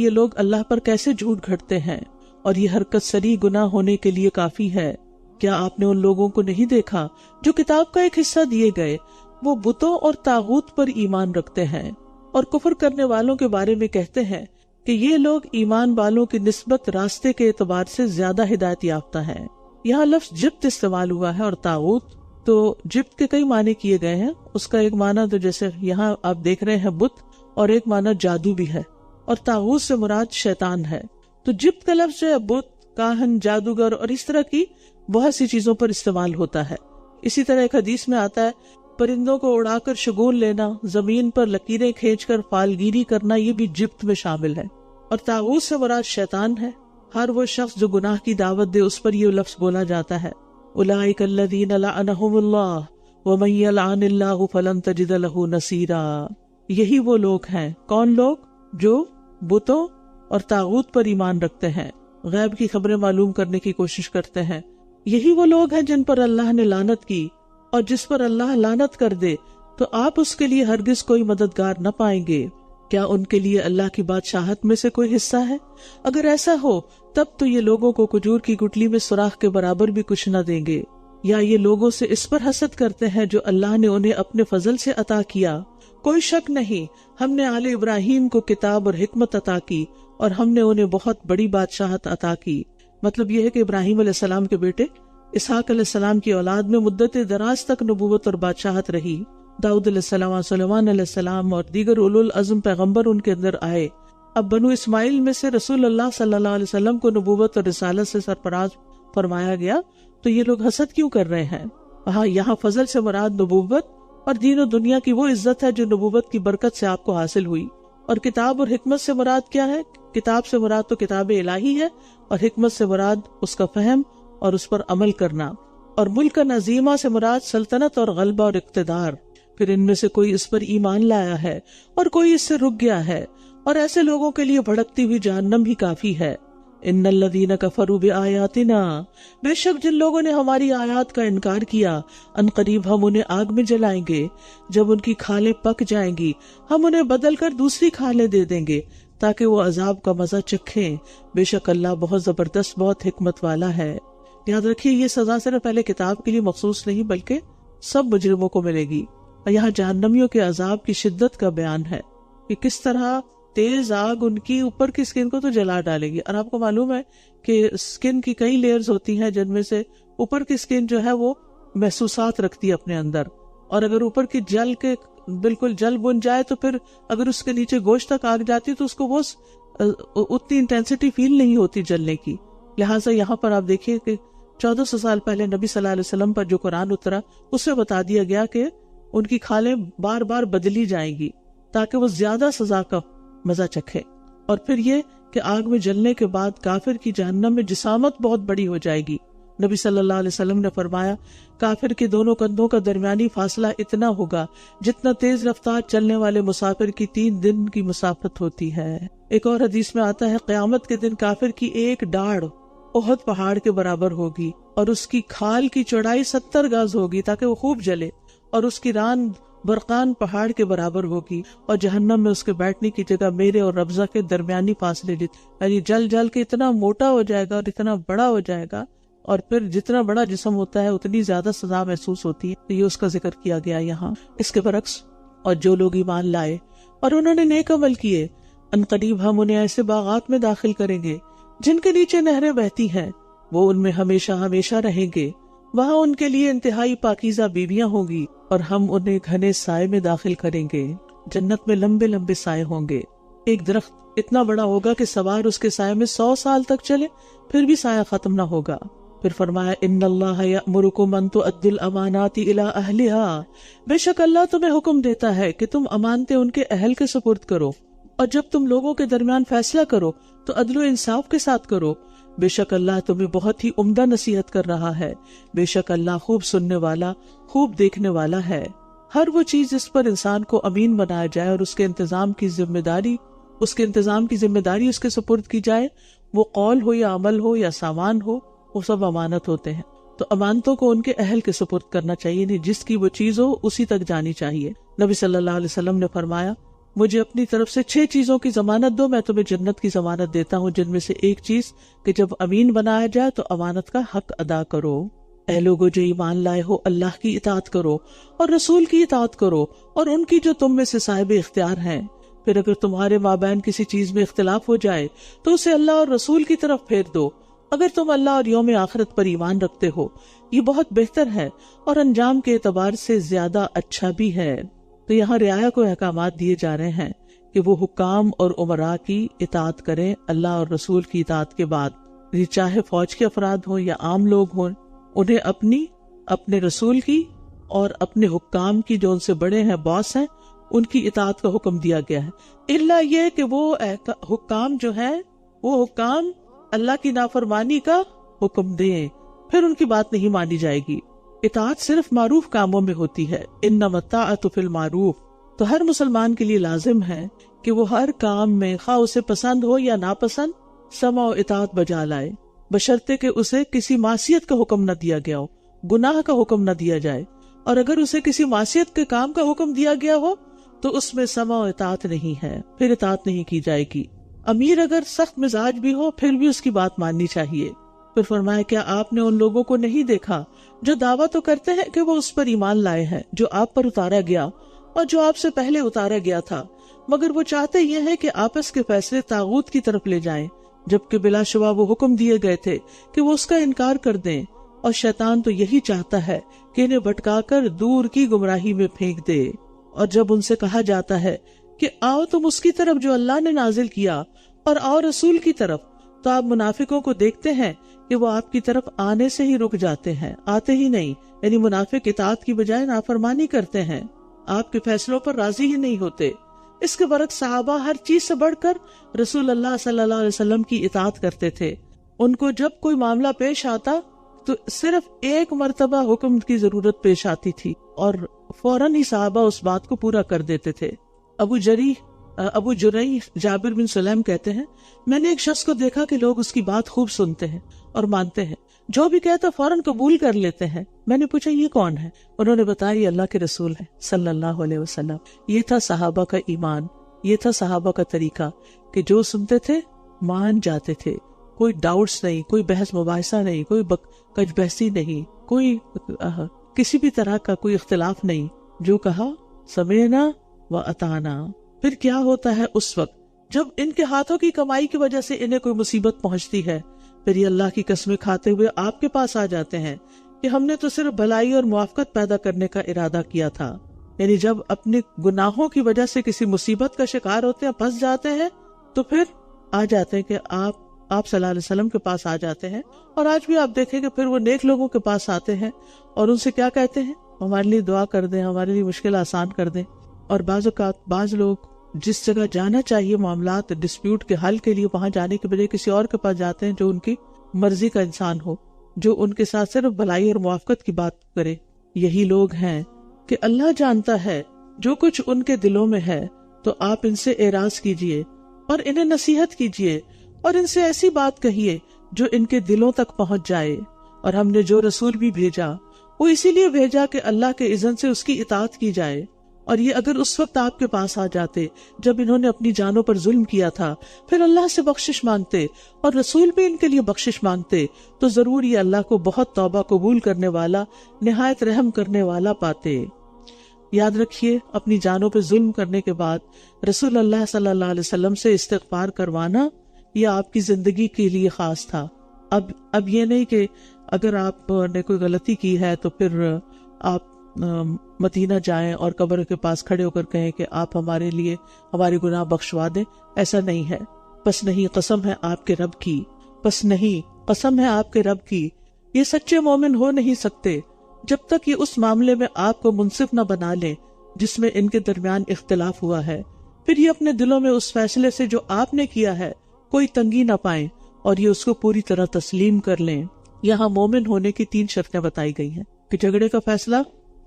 لوگ اللہ پر کیسے جھوٹ گھڑتے ہیں، اور یہ حرکت سری گناہ ہونے کے لیے کافی ہے۔ کیا آپ نے ان لوگوں کو نہیں دیکھا جو کتاب کا ایک حصہ دیے گئے، وہ بتوں اور طاغوت پر ایمان رکھتے ہیں، اور کفر کرنے والوں کے بارے میں کہتے ہیں کہ یہ لوگ ایمان والوں کی نسبت راستے کے اعتبار سے زیادہ ہدایت یافتہ ہیں۔ یہاں لفظ جبت استعمال ہوا ہے، اور طاغوت تو جبت کے کئی معنی کیے گئے ہیں۔ اس کا ایک معنی تو جیسے یہاں آپ دیکھ رہے ہیں بت، اور ایک معنی جادو بھی ہے، اور طاغوت سے مراد شیطان ہے۔ تو جبت کا لفظ جو ہے بت، کاہن، جادوگر اور اس طرح کی بہت سی چیزوں پر استعمال ہوتا ہے۔ اسی طرح ایک حدیث میں آتا ہے پرندوں کو اڑا کر شگون لینا، زمین پر لکیریں کھینچ کر فالگیری کرنا، یہ بھی جبت میں شامل ہے۔ اور طاغوت سے مراد شیطان ہے۔ ہر وہ شخص جو گناہ کی دعوت دے اس پر یہ لفظ بولا جاتا ہے، اولئک الذین لعنہم اللہ ومن یلعن اللہ فلن تجد لہ نصیرا۔ یہی وہ لوگ ہیں، کون لوگ؟ جو بتوں اور طاغوت پر ایمان رکھتے ہیں، غیب کی خبریں معلوم کرنے کی کوشش کرتے ہیں۔ یہی وہ لوگ ہیں جن پر اللہ نے لعنت کی، اور جس پر اللہ لعنت کر دے تو آپ اس کے لیے ہرگز کوئی مددگار نہ پائیں گے۔ کیا ان کے لیے اللہ کی بادشاہت میں سے کوئی حصہ ہے؟ اگر ایسا ہو تب تو یہ لوگوں کو کھجور کی گٹلی میں سوراخ کے برابر بھی کچھ نہ دیں گے۔ یا یہ لوگوں سے اس پر حسد کرتے ہیں جو اللہ نے انہیں اپنے فضل سے عطا کیا۔ کوئی شک نہیں ہم نے آل ابراہیم کو کتاب اور حکمت عطا کی، اور ہم نے انہیں بہت بڑی بادشاہت عطا کی۔ مطلب یہ ہے کہ ابراہیم علیہ السلام کے بیٹے اسحاق علیہ السلام کی اولاد میں مدت دراز تک نبوت اور بادشاہت رہی۔ داؤد علیہ السلام، سلیمان علیہ السلام اور دیگر اولو العزم پیغمبر ان کے اندر آئے۔ اب بنو اسماعیل میں سے رسول اللہ صلی اللہ علیہ وسلم کو نبوت اور رسالت سے سرفراز فرمایا گیا، تو یہ لوگ حسد کیوں کر رہے ہیں؟ یہاں فضل سے مراد نبوت اور دین و دنیا کی وہ عزت ہے جو نبوت کی برکت سے آپ کو حاصل ہوئی۔ اور کتاب اور حکمت سے مراد کیا ہے؟ کتاب سے مراد تو کتاب الہی ہے، اور حکمت سے مراد اس کا فہم اور اس پر عمل کرنا۔ اور ملک عظیمہ سے مراد سلطنت اور غلبہ اور اقتدار۔ پھر ان میں سے کوئی اس پر ایمان لایا ہے اور کوئی اس سے رک گیا ہے، اور ایسے لوگوں کے لیے بھڑکتی ہوئی جہنم ہی کافی ہے۔ ان الذین کفروا بآیاتنا، بے شک جن لوگوں نے ہماری آیات کا انکار کیا، ان قریب ہم انہیں آگ میں جلائیں گے، جب ان کی کھالیں پک جائیں گی ہم انہیں بدل کر دوسری کھالیں دے دیں گے تاکہ وہ عذاب کا مزہ چکھیں۔ بے شک اللہ بہت زبردست، بہت حکمت والا ہے۔ یاد رکھیے یہ سزا صرف پہلے کتاب کے لیے مخصوص نہیں بلکہ سب مجرموں کو ملے گی۔ اور یہاں جہنمیوں کے عذاب کی شدت کا بیان ہے کہ کس طرح تیز آگ ان کی اوپر کی اسکن کو تو جلا ڈالے گی. اور آپ کو معلوم ہے کہ اسکن کی کئی لیئرز ہوتی ہیں جن میں سے اوپر کی اسکن جو ہے وہ محسوسات رکھتی ہے اپنے اندر, اور اگر اوپر کی جل کے بالکل جل بن جائے تو پھر اگر اس کے نیچے گوشت تک آگ جاتی تو اس کو وہ اتنی انٹینسٹی فیل نہیں ہوتی جلنے کی. لہٰذا یہاں پر آپ دیکھیے کہ 1400 سال پہلے نبی صلی اللہ علیہ وسلم پر جو قرآن اترا اس میں بتا دیا گیا کہ ان کی کھالیں بار بار بدلی جائیں گی تاکہ وہ زیادہ سزا کا مزہ چکھے. اور پھر یہ کہ آگ میں جلنے کے بعد کافر کی جہنم میں جسامت بہت بڑی ہو جائے گی. نبی صلی اللہ علیہ وسلم نے فرمایا کافر کے دونوں کندھوں کا درمیانی فاصلہ اتنا ہوگا جتنا تیز رفتار چلنے والے مسافر کی 3 دن کی مسافت ہوتی ہے. ایک اور حدیث میں آتا ہے قیامت کے دن کافر کی ایک ڈاڑھ احد پہاڑ کے برابر ہوگی اور اس کی کھال کی چوڑائی 70 گز ہوگی تاکہ وہ خوب جلے, اور اس کی ران برقان پہاڑ کے برابر ہوگی, اور جہنم میں اس کے بیٹھنے کی جگہ میرے اور ربضہ کے درمیانی فاصلے یعنی جل جل کے اتنا موٹا ہو جائے گا اور اتنا بڑا ہو جائے گا, اور پھر جتنا بڑا جسم ہوتا ہے اتنی زیادہ سزا محسوس ہوتی ہے. تو یہ اس کا ذکر کیا گیا یہاں. اس کے برعکس اور جو لوگ ایمان لائے اور انہوں نے نیک عمل کیے, ان قریب ہم انہیں ایسے باغات میں داخل کریں گے جن کے نیچے نہریں بہتی ہیں, وہ ان میں ہمیشہ ہمیشہ رہیں گے. وہاں ان کے لیے انتہائی پاکیزہ بیویاں ہوں گی اور ہم انہیں گھنے سائے میں داخل کریں گے. جنت میں لمبے لمبے سائے ہوں گے. ایک درخت اتنا بڑا ہوگا کہ سوار اس کے سائے میں 100 سال تک چلے پھر بھی سایہ ختم نہ ہوگا. پھر فرمایا ان اللہ یأمرکم ان تؤدوا الامانات الی اہلہا, بے شک اللہ تمہیں حکم دیتا ہے کہ تم امانتیں ان کے اہل کے سپرد کرو, اور جب تم لوگوں کے درمیان فیصلہ کرو تو عدل و انصاف کے ساتھ کرو. بے شک اللہ تمہیں بہت ہی عمدہ نصیحت کر رہا ہے. بے شک اللہ خوب سننے والا خوب دیکھنے والا ہے. ہر وہ چیز جس پر انسان کو امین بنایا جائے اور اس کے انتظام کی ذمہ داری اس کے سپرد کی جائے, وہ قول ہو یا عمل ہو یا سامان ہو, وہ سب امانت ہوتے ہیں. تو امانتوں کو ان کے اہل کے سپرد کرنا چاہیے, نہیں جس کی وہ چیز ہو اسی تک جانی چاہیے. نبی صلی اللہ علیہ وسلم نے فرمایا مجھے اپنی طرف سے 6 چیزوں کی ضمانت دو, میں تمہیں جنت کی ضمانت دیتا ہوں, جن میں سے ایک چیز کہ جب امین بنایا جائے تو امانت کا حق ادا کرو. اے لوگو جو ایمان لائے ہو, اللہ کی اطاعت کرو اور رسول کی اطاعت کرو اور ان کی جو تم میں سے صاحب اختیار ہیں. پھر اگر تمہارے مابین کسی چیز میں اختلاف ہو جائے تو اسے اللہ اور رسول کی طرف پھیر دو, اگر تم اللہ اور یوم آخرت پر ایمان رکھتے ہو. یہ بہت بہتر ہے اور انجام کے اعتبار سے زیادہ اچھا بھی ہے. تو یہاں رعایا کو احکامات دیے جا رہے ہیں کہ وہ حکام اور امراء کی اطاعت کریں اللہ اور رسول کی اطاعت کے بعد. یہ چاہے فوج کے افراد ہوں یا عام لوگ ہوں, انہیں اپنے رسول کی اور اپنے حکام کی جو ان سے بڑے ہیں باس ہیں ان کی اطاعت کا حکم دیا گیا ہے. الا یہ کہ وہ حکام جو ہیں وہ حکام اللہ کی نافرمانی کا حکم دیں, پھر ان کی بات نہیں مانی جائے گی. اطاعت صرف معروف کاموں میں ہوتی ہے. انما الطاعۃ فی المعروف. تو ہر مسلمان کے لیے لازم ہے کہ وہ ہر کام میں خواہ اسے پسند ہو یا ناپسند سمع و اطاعت بجا لائے, بشرطے کہ اسے کسی معصیت کا حکم نہ دیا گیا ہو, گناہ کا حکم نہ دیا جائے. اور اگر اسے کسی معصیت کے کام کا حکم دیا گیا ہو تو اس میں سمع و اطاعت نہیں ہے, پھر اطاعت نہیں کی جائے گی. امیر اگر سخت مزاج بھی ہو پھر بھی اس کی بات ماننی چاہیے. پھر فرمایا کیا آپ نے ان لوگوں کو نہیں دیکھا جو دعویٰ تو کرتے ہیں کہ وہ اس پر ایمان لائے ہیں جو آپ پر اتارا گیا اور جو آپ سے پہلے اتارا گیا تھا, مگر وہ چاہتے یہ ہے کہ آپس کے فیصلے طاغوت کی طرف لے جائیں, جبکہ بلا شبہ وہ حکم دیے گئے تھے کہ وہ اس کا انکار کر دیں, اور شیطان تو یہی چاہتا ہے کہ انہیں بھٹکا کر دور کی گمراہی میں پھینک دے. اور جب ان سے کہا جاتا ہے کہ آؤ تم اس کی طرف جو اللہ نے نازل کیا اور آؤ رسول کی طرف, تو آپ منافقوں کو دیکھتے ہیں کہ وہ آپ کی طرف آنے سے ہی رک جاتے ہیں, آتے ہی نہیں. یعنی منافق اطاعت کی بجائے نافرمانی کرتے ہیں, آپ کے فیصلوں پر راضی ہی نہیں ہوتے. اس کے برعکس صحابہ ہر چیز سے بڑھ کر رسول اللہ صلی اللہ علیہ وسلم کی اطاعت کرتے تھے. ان کو جب کوئی معاملہ پیش آتا تو صرف ایک مرتبہ حکم کی ضرورت پیش آتی تھی اور فوراً ہی صحابہ اس بات کو پورا کر دیتے تھے. ابو جریح جابر بن سلیم کہتے ہیں میں نے ایک شخص کو دیکھا کہ لوگ اس کی بات خوب سنتے ہیں اور مانتے ہیں, جو بھی کہتا فوراً قبول کر لیتے ہیں. میں نے پوچھا یہ کون ہے؟ انہوں نے بتایا یہ اللہ کے رسول ہے صلی اللہ علیہ وسلم. یہ تھا صحابہ کا ایمان, یہ تھا صحابہ کا طریقہ کہ جو سنتے تھے مان جاتے تھے, کوئی ڈاؤٹس نہیں, کوئی بحث مباحثہ نہیں, کوئی کج بحثی نہیں, کوئی کسی بھی طرح کا کوئی اختلاف نہیں. جو کہا سمعنا و اطعنا. پھر کیا ہوتا ہے اس وقت جب ان کے ہاتھوں کی کمائی کی وجہ سے انہیں کوئی مصیبت پہنچتی ہے، پھر یہ اللہ کی قسمیں کھاتے ہوئے آپ کے پاس آ جاتے ہیں کہ ہم نے تو صرف بھلائی اور موافقت پیدا کرنے کا ارادہ کیا تھا. یعنی جب اپنے گناہوں کی وجہ سے کسی مصیبت کا شکار ہوتے ہیں، پھنس جاتے ہیں، تو پھر آ جاتے ہیں کہ آپ صلی اللہ علیہ وسلم کے پاس آ جاتے ہیں. اور آج بھی آپ دیکھیں کہ پھر وہ نیک لوگوں کے پاس آتے ہیں اور ان سے کیا کہتے ہیں؟ ہمارے لیے دعا کر دیں، ہمارے لیے مشکل آسان کر دیں. اور بعض اوقات بعض لوگ جس جگہ جانا چاہیے معاملات ڈسپیوٹ کے حل کے لیے، وہاں جانے کے بجائے کسی اور کے پاس جاتے ہیں جو ان کی مرضی کا انسان ہو، جو ان کے ساتھ صرف بھلائی اور موافقت کی بات کرے. یہی لوگ ہیں کہ اللہ جانتا ہے جو کچھ ان کے دلوں میں ہے، تو آپ ان سے اعراض کیجئے اور انہیں نصیحت کیجئے اور ان سے ایسی بات کہیے جو ان کے دلوں تک پہنچ جائے. اور ہم نے جو رسول بھی بھیجا وہ اسی لیے بھیجا کہ اللہ کے اذن سے اس کی اطاعت کی جائے. اور یہ اگر اس وقت آپ کے پاس آ جاتے جب انہوں نے اپنی جانوں پر ظلم کیا تھا، پھر اللہ سے بخشش مانگتے اور رسول بھی ان کے لیے بخشش مانگتے، تو ضرور یہ اللہ کو بہت توبہ قبول کرنے والا، نہایت رحم کرنے والا پاتے. یاد رکھیے، اپنی جانوں پہ ظلم کرنے کے بعد رسول اللہ صلی اللہ علیہ وسلم سے استغفار کروانا یہ آپ کی زندگی کے لیے خاص تھا. اب یہ نہیں کہ اگر آپ نے کوئی غلطی کی ہے تو پھر آپ مدینہ جائیں اور قبر کے پاس کھڑے ہو کر کہیں کہ آپ ہمارے لیے ہمارے گناہ بخشوا دیں. ایسا نہیں ہے. بس نہیں، قسم ہے آپ کے رب کی، بس نہیں، قسم ہے آپ کے رب کی، یہ سچے مومن ہو نہیں سکتے جب تک یہ اس معاملے میں آپ کو منصف نہ بنا لیں جس میں ان کے درمیان اختلاف ہوا ہے. پھر یہ اپنے دلوں میں اس فیصلے سے جو آپ نے کیا ہے کوئی تنگی نہ پائیں اور یہ اس کو پوری طرح تسلیم کر لیں. یہاں مومن ہونے کی 3 شرطیں بتائی گئی ہیں کہ جھگڑے کا فیصلہ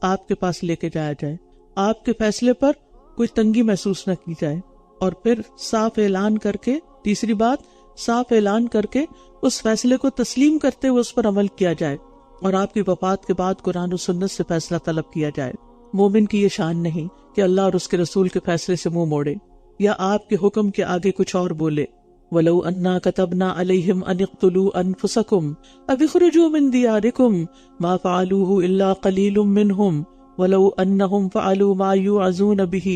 آپ کے پاس لے کے جایا جائے، آپ کے فیصلے پر کوئی تنگی محسوس نہ کی جائے، اور پھر صاف اعلان کر کے، تیسری بات، صاف اعلان کر کے اس فیصلے کو تسلیم کرتے ہوئے اس پر عمل کیا جائے، اور آپ کی وفات کے بعد قرآن و سنت سے فیصلہ طلب کیا جائے. مومن کی یہ شان نہیں کہ اللہ اور اس کے رسول کے فیصلے سے منہ موڑے یا آپ کے حکم کے آگے کچھ اور بولے. وَلَوْ أَنَّا كَتَبْنَا عَلَيْهِمْ أَنِ اقْتُلُوا أَنفُسَكُمْ أَوِ اخْرُجُوا مِنْ دِيَارِكُمْ مَا فَعَلُوهُ إِلَّا قَلِيلٌ مِّنْهُمْ وَلَوْ أَنَّهُمْ فَعَلُوا مَا يُوعَظُونَ بِهِ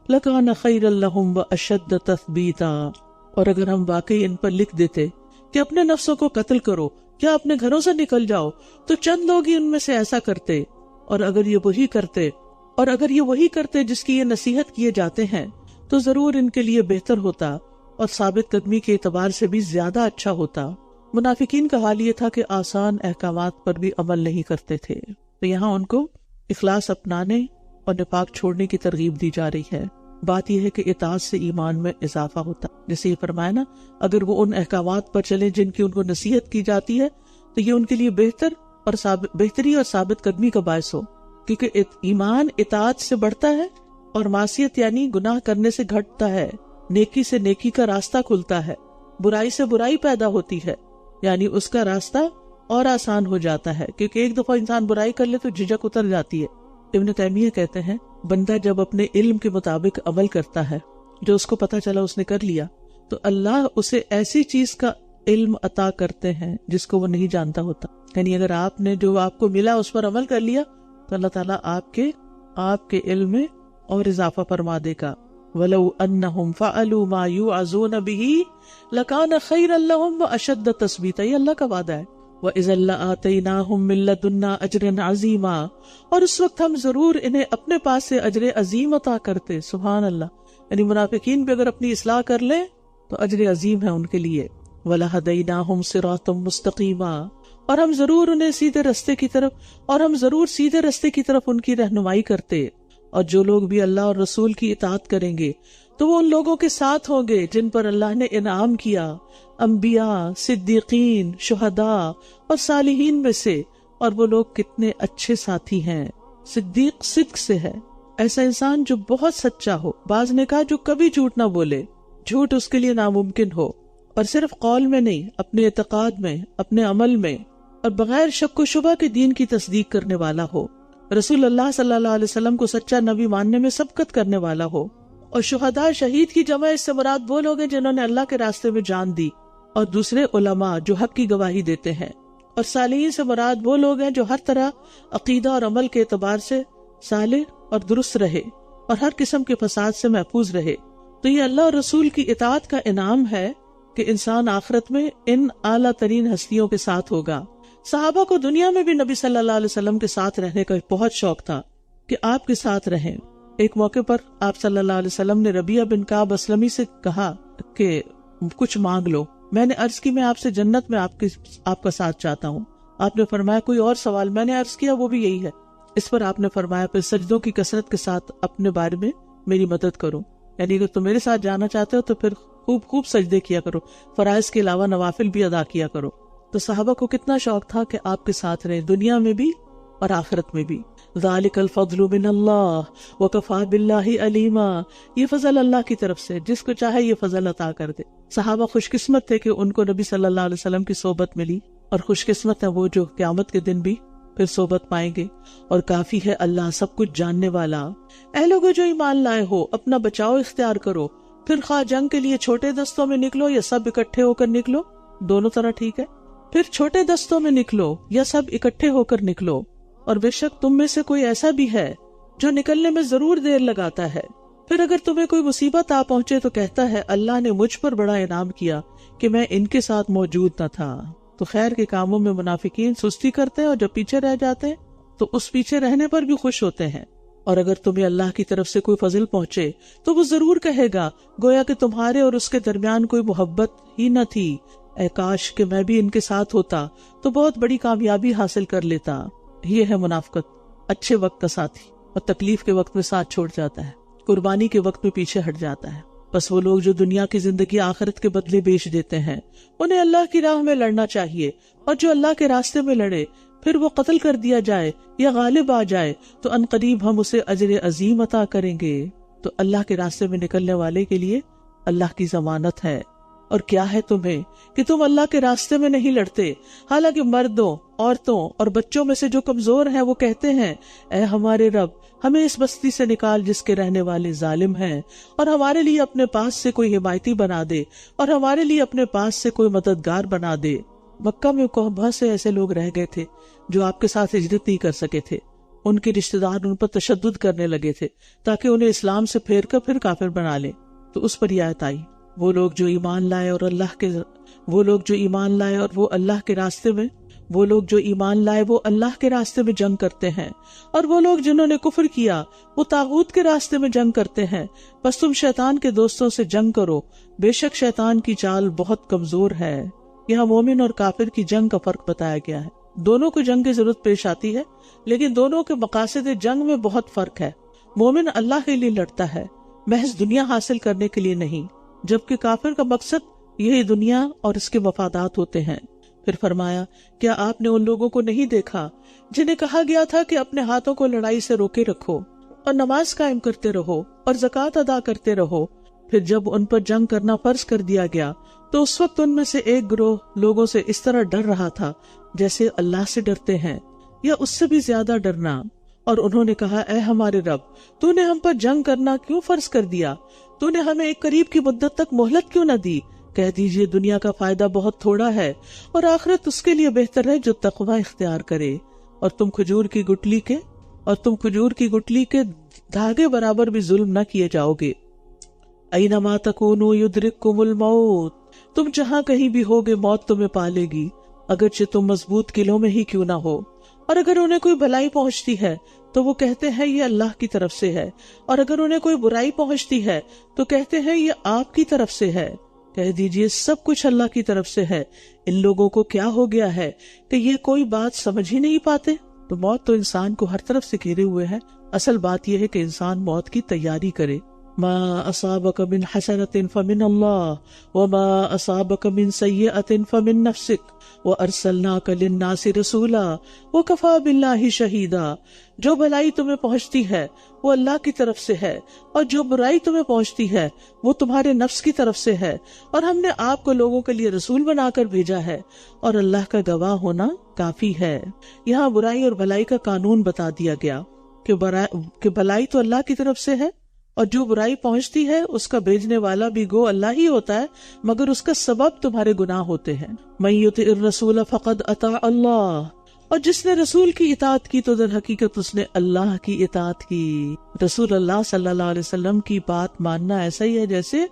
لَكَانَ خَيْرًا لَّهُمْ وَأَشَدَّ تَثْبِيتًا. اور اگر ہم واقعی ان پر لکھ دیتے کہ اپنے نفسوں کو قتل کرو یا اپنے گھروں سے نکل جاؤ، تو چند لوگ ہی ان میں سے ایسا کرتے، اور اگر یہ وہی کرتے جس کی یہ نصیحت کیے جاتے ہیں، تو ضرور ان کے لیے بہتر ہوتا اور ثابت قدمی کے اعتبار سے بھی زیادہ اچھا ہوتا. منافقین کا حال یہ تھا کہ آسان احکامات پر بھی عمل نہیں کرتے تھے، تو یہاں ان کو اخلاص اپنانے اور نفاق چھوڑنے کی ترغیب دی جا رہی ہے. بات یہ ہے کہ اطاعت سے ایمان میں اضافہ ہوتا، جیسے یہ فرمایا نا، اگر وہ ان احکامات پر چلیں جن کی ان کو نصیحت کی جاتی ہے تو یہ ان کے لیے بہتری اور ثابت قدمی کا باعث ہو، کیونکہ ایمان اطاعت سے بڑھتا ہے اور معصیت یعنی گناہ کرنے سے گھٹتا ہے. نیکی سے نیکی کا راستہ کھلتا ہے، برائی سے برائی پیدا ہوتی ہے، یعنی اس کا راستہ اور آسان ہو جاتا ہے، کیونکہ ایک دفعہ انسان برائی کر لے تو جھجک اتر جاتی ہے. ابن تیمیہ کہتے ہیں بندہ جب اپنے علم کے مطابق عمل کرتا ہے، جو اس کو پتا چلا اس نے کر لیا، تو اللہ اسے ایسی چیز کا علم عطا کرتے ہیں جس کو وہ نہیں جانتا ہوتا. یعنی اگر آپ نے جو آپ کو ملا اس پر عمل کر لیا تو اللہ تعالیٰ آپ کے علم میں اور اضافہ فرما دے گا. وَلَوْ أَنَّهُمْ فَعَلُوا مَا يُوعَظُونَ بِهِ لَكَانَ خَيْرًا لَّهُمْ وَأَشَدَّ تَثْبِيتًا. یہ اللہ کا وعدہ ہے. وَإِذًا لَّآتَيْنَاهُمْ مِن لَّدُنَّا أَجْرًا عَظِيمًا. اور اس وقت ہم ضرور انہیں اپنے پاس سے اجر عظیم عطا کرتے. سبحان اللہ. یعنی منافقین بھی اگر اپنی اصلاح کر لیں تو اجر عظیم ہے ان کے لیے. وَلَهَدَيْنَاهُمْ صِرَاطًا مُسْتَقِيمًا. اور ہم ضرور انہیں سیدھے رستے کی طرف ان کی رہنمائی کرتے. اور جو لوگ بھی اللہ اور رسول کی اطاعت کریں گے تو وہ ان لوگوں کے ساتھ ہوں گے جن پر اللہ نے انعام کیا، انبیاء، صدیقین، شہداء اور صالحین میں سے. اور وہ لوگ کتنے اچھے ساتھی ہیں. صدیق صدق سے ہے، ایسا انسان جو بہت سچا ہو. بعض نے کہا جو کبھی جھوٹ نہ بولے، جھوٹ اس کے لیے ناممکن ہو، اور صرف قول میں نہیں، اپنے اعتقاد میں، اپنے عمل میں، اور بغیر شک و شبہ کے دین کی تصدیق کرنے والا ہو. رسول اللہ صلی اللہ علیہ وسلم کو سچا نبی ماننے میں سبقت کرنے والا ہو. اور شہداء، شہید کی جمع اس سے مراد وہ لوگ ہیں جنہوں نے اللہ کے راستے میں جان دی. اور دوسرے علماء جو حق کی گواہی دیتے ہیں. اور صالحین سے مراد وہ لوگ ہیں جو ہر طرح عقیدہ اور عمل کے اعتبار سے صالح اور درست رہے اور ہر قسم کے فساد سے محفوظ رہے. تو یہ اللہ اور رسول کی اطاعت کا انعام ہے کہ انسان آخرت میں ان اعلیٰ ترین ہستیوں کے ساتھ ہوگا۔ صحابہ کو دنیا میں بھی نبی صلی اللہ علیہ وسلم کے ساتھ رہنے کا بہت شوق تھا کہ آپ کے ساتھ رہیں۔ ایک موقع پر آپ صلی اللہ علیہ وسلم نے ربیعہ بن کعب اسلمی سے کہا کہ کچھ مانگ لو۔ میں نے عرض کی میں آپ سے جنت میں آپ کا ساتھ چاہتا ہوں۔ آپ نے فرمایا کوئی اور سوال؟ میں نے عرض کیا وہ بھی یہی ہے۔ اس پر آپ نے فرمایا پھر سجدوں کی کثرت کے ساتھ اپنے بارے میں میری مدد کرو، یعنی اگر تم میرے ساتھ جانا چاہتے ہو تو پھر خوب خوب سجدے کیا کرو، فرائض کے علاوہ نوافل بھی ادا کیا کرو۔ تو صحابہ کو کتنا شوق تھا کہ آپ کے ساتھ رہیں، دنیا میں بھی اور آخرت میں بھی۔ ذالک الفضل من اللہ وکفی باللہ علیما، یہ فضل اللہ کی طرف سے، جس کو چاہے یہ فضل عطا کر دے۔ صحابہ خوش قسمت تھے کہ ان کو نبی صلی اللہ علیہ وسلم کی صحبت ملی، اور خوش قسمت ہے وہ جو قیامت کے دن بھی پھر صحبت پائیں گے۔ اور کافی ہے اللہ سب کچھ جاننے والا۔ اے لوگو جو ایمان لائے ہو، اپنا بچاؤ اختیار کرو، پھر خواہ جنگ کے لیے چھوٹے دستوں میں نکلو یا سب اکٹھے ہو کر نکلو، دونوں طرح ٹھیک ہے۔ پھر چھوٹے دستوں میں نکلو یا سب اکٹھے ہو کر نکلو، اور بے شک تم میں سے کوئی ایسا بھی ہے جو نکلنے میں ضرور دیر لگاتا ہے۔ پھر اگر تمہیں کوئی مصیبت آ پہنچے تو کہتا ہے اللہ نے مجھ پر بڑا انعام کیا کہ میں ان کے ساتھ موجود نہ تھا۔ تو خیر کے کاموں میں منافقین سستی کرتے ہیں، اور جب پیچھے رہ جاتے ہیں تو اس پیچھے رہنے پر بھی خوش ہوتے ہیں۔ اور اگر تمہیں اللہ کی طرف سے کوئی فضل پہنچے تو وہ ضرور کہے گا گویا کہ تمہارے اور اس کے درمیان کوئی محبت ہی نہ تھی، اے کاش کہ میں بھی ان کے ساتھ ہوتا تو بہت بڑی کامیابی حاصل کر لیتا۔ یہ ہے منافقت، اچھے وقت کا ساتھی اور تکلیف کے وقت میں ساتھ چھوڑ جاتا ہے، قربانی کے وقت میں پیچھے ہٹ جاتا ہے۔ بس وہ لوگ جو دنیا کی زندگی آخرت کے بدلے بیچ دیتے ہیں، انہیں اللہ کی راہ میں لڑنا چاہیے، اور جو اللہ کے راستے میں لڑے پھر وہ قتل کر دیا جائے یا غالب آ جائے تو ان قریب ہم اسے اجر عظیم عطا کریں گے۔ تو اللہ کے راستے میں نکلنے والے کے لیے اللہ کی ضمانت ہے۔ اور کیا ہے تمہیں کہ تم اللہ کے راستے میں نہیں لڑتے، حالانکہ مردوں، عورتوں اور بچوں میں سے جو کمزور ہیں وہ کہتے ہیں اے ہمارے رب ہمیں اس بستی سے نکال جس کے رہنے والے ظالم ہیں، اور ہمارے لیے اپنے پاس سے کوئی حمایتی بنا دے، اور ہمارے لیے اپنے پاس سے کوئی مددگار بنا دے۔ مکہ میں بہت سے ایسے لوگ رہ گئے تھے جو آپ کے ساتھ ہجرت نہیں کر سکے تھے، ان کے رشتہ دار ان پر تشدد کرنے لگے تھے تاکہ انہیں اسلام سے پھیر کر پھر کافر بنا لیں۔ تو اس پر یہ آیت آئی، وہ لوگ جو ایمان لائے اور وہ اللہ کے راستے میں جنگ کرتے ہیں، اور وہ لوگ جنہوں نے کفر کیا وہ طاغوت کے راستے میں جنگ کرتے ہیں، بس تم شیطان کے دوستوں سے جنگ کرو، بے شک شیطان کی چال بہت کمزور ہے۔ یہاں مومن اور کافر کی جنگ کا فرق بتایا گیا ہے۔ دونوں کو جنگ کی ضرورت پیش آتی ہے، لیکن دونوں کے مقاصد جنگ میں بہت فرق ہے۔ مومن اللہ کے لیے لڑتا ہے، محض دنیا حاصل کرنے کے لیے نہیں، جبکہ کافر کا مقصد یہی دنیا اور اس کے مفادات ہوتے ہیں۔ پھر فرمایا کیا آپ نے ان لوگوں کو نہیں دیکھا جنہیں کہا گیا تھا کہ اپنے ہاتھوں کو لڑائی سے روکے رکھو اور نماز قائم کرتے رہو اور زکوٰۃ ادا کرتے رہو؟ پھر جب ان پر جنگ کرنا فرض کر دیا گیا تو اس وقت ان میں سے ایک گروہ لوگوں سے اس طرح ڈر رہا تھا جیسے اللہ سے ڈرتے ہیں یا اس سے بھی زیادہ ڈرنا، اور انہوں نے کہا اے ہمارے رب تو نے ہم پر جنگ کرنا کیوں فرض کر دیا؟ تو نے ہمیں ایک قریب کی مدت تک مہلت کیوں نہ دی؟ کہہ دیجئے دنیا کا فائدہ بہت تھوڑا ہے اور آخرت اس کے لیے بہتر ہے جو تقوی اختیار کرے، اور تم کھجور کی گٹلی کے دھاگے برابر بھی ظلم نہ کیے جاؤ گے۔ اینما تکونوا یدرککم الموت، تم جہاں کہیں بھی ہوگے موت تمہیں پالے گی، اگرچہ تم مضبوط قلعوں میں ہی کیوں نہ ہو۔ اور اگر انہیں کوئی بھلائی پہنچتی ہے تو وہ کہتے ہیں یہ اللہ کی طرف سے ہے، اور اگر انہیں کوئی برائی پہنچتی ہے تو کہتے ہیں یہ آپ کی طرف سے ہے۔ کہہ دیجئے سب کچھ اللہ کی طرف سے ہے، ان لوگوں کو کیا ہو گیا ہے کہ یہ کوئی بات سمجھ ہی نہیں پاتے؟ تو موت تو انسان کو ہر طرف سے گھیرے ہوئے ہے، اصل بات یہ ہے کہ انسان موت کی تیاری کرے۔ ما اصابک من حسنۃ فمن اللہ وما اصابک من سیئۃ فمن نفسک وارسلناک للناس رسولا وکفی باللہ شہیدا۔ جو بھلائی تمہیں پہنچتی ہے وہ اللہ کی طرف سے ہے، اور جو برائی تمہیں پہنچتی ہے وہ تمہارے نفس کی طرف سے ہے، اور ہم نے آپ کو لوگوں کے لیے رسول بنا کر بھیجا ہے، اور اللہ کا گواہ ہونا کافی ہے۔ یہاں برائی اور بھلائی کا قانون بتا دیا گیا کہ بھلائی تو اللہ کی طرف سے ہے، اور جو برائی پہنچتی ہے اس کا بھیجنے والا بھی گو اللہ ہی ہوتا ہے، مگر اس کا سبب تمہارے گناہ ہوتے ہیں۔ من یطع الرسول فقد اطاع اللہ اور جس نے رسول کی اطاعت کی تو در حقیقت اس نے اللہ کی اطاعت کی. رسول اللہ صلی اللہ علیہ وسلم کی بات ماننا ایسا ہی ہے جیسے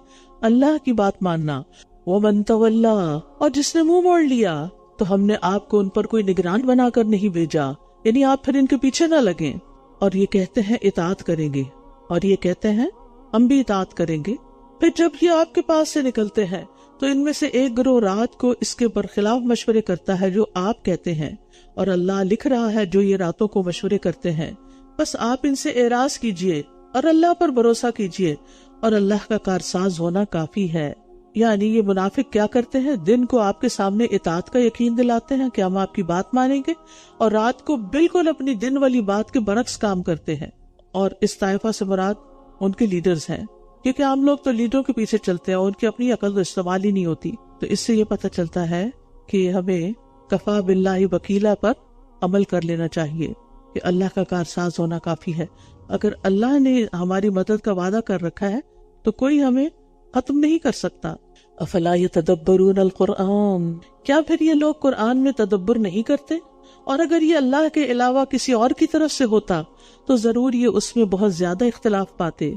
اللہ کی بات ماننا. وَمَن تَوَلَّا، اور جس نے منہ موڑ لیا تو ہم نے آپ کو ان پر کوئی نگران بنا کر نہیں بھیجا، یعنی آپ پھر ان کے پیچھے نہ لگیں. اور یہ کہتے ہیں اطاعت کریں گے، اور یہ کہتے ہیں ہم بھی اطاعت کریں گے. پھر جب یہ آپ کے پاس سے نکلتے ہیں تو ان میں سے ایک گروہ رات کو اس کے برخلاف مشورے کرتا ہے جو آپ کہتے ہیں، اور اللہ لکھ رہا ہے جو یہ راتوں کو مشورے کرتے ہیں. بس آپ ان سے اعراض کیجئے اور اللہ پر بھروسہ کیجئے، اور اللہ کا کارساز ہونا کافی ہے. یعنی یہ منافق کیا کرتے ہیں، دن کو آپ کے سامنے اطاعت کا یقین دلاتے ہیں کہ ہم آپ کی بات مانیں گے، اور رات کو بالکل اپنی دن والی بات کے برعکس کام کرتے ہیں. اور اس طائفہ سے مراد ان کے لیڈرز ہیں، کیونکہ عام لوگ تو لیڈروں کے پیچھے چلتے ہیں اور ان کی اپنی عقل تو استعمال ہی نہیں ہوتی. تو اس سے یہ پتہ چلتا ہے کہ ہمیں کفا باللہ وکیلا پر عمل کر لینا چاہیے کہ اللہ کا کارساز ہونا کافی ہے. اگر اللہ نے ہماری مدد کا وعدہ کر رکھا ہے تو کوئی ہمیں ختم نہیں کر سکتا. افلا یتدبرون القرآن، کیا پھر یہ لوگ قرآن میں تدبر نہیں کرتے؟ اور اگر یہ اللہ کے علاوہ کسی اور کی طرف سے ہوتا تو ضرور یہ اس میں بہت زیادہ اختلاف پاتے.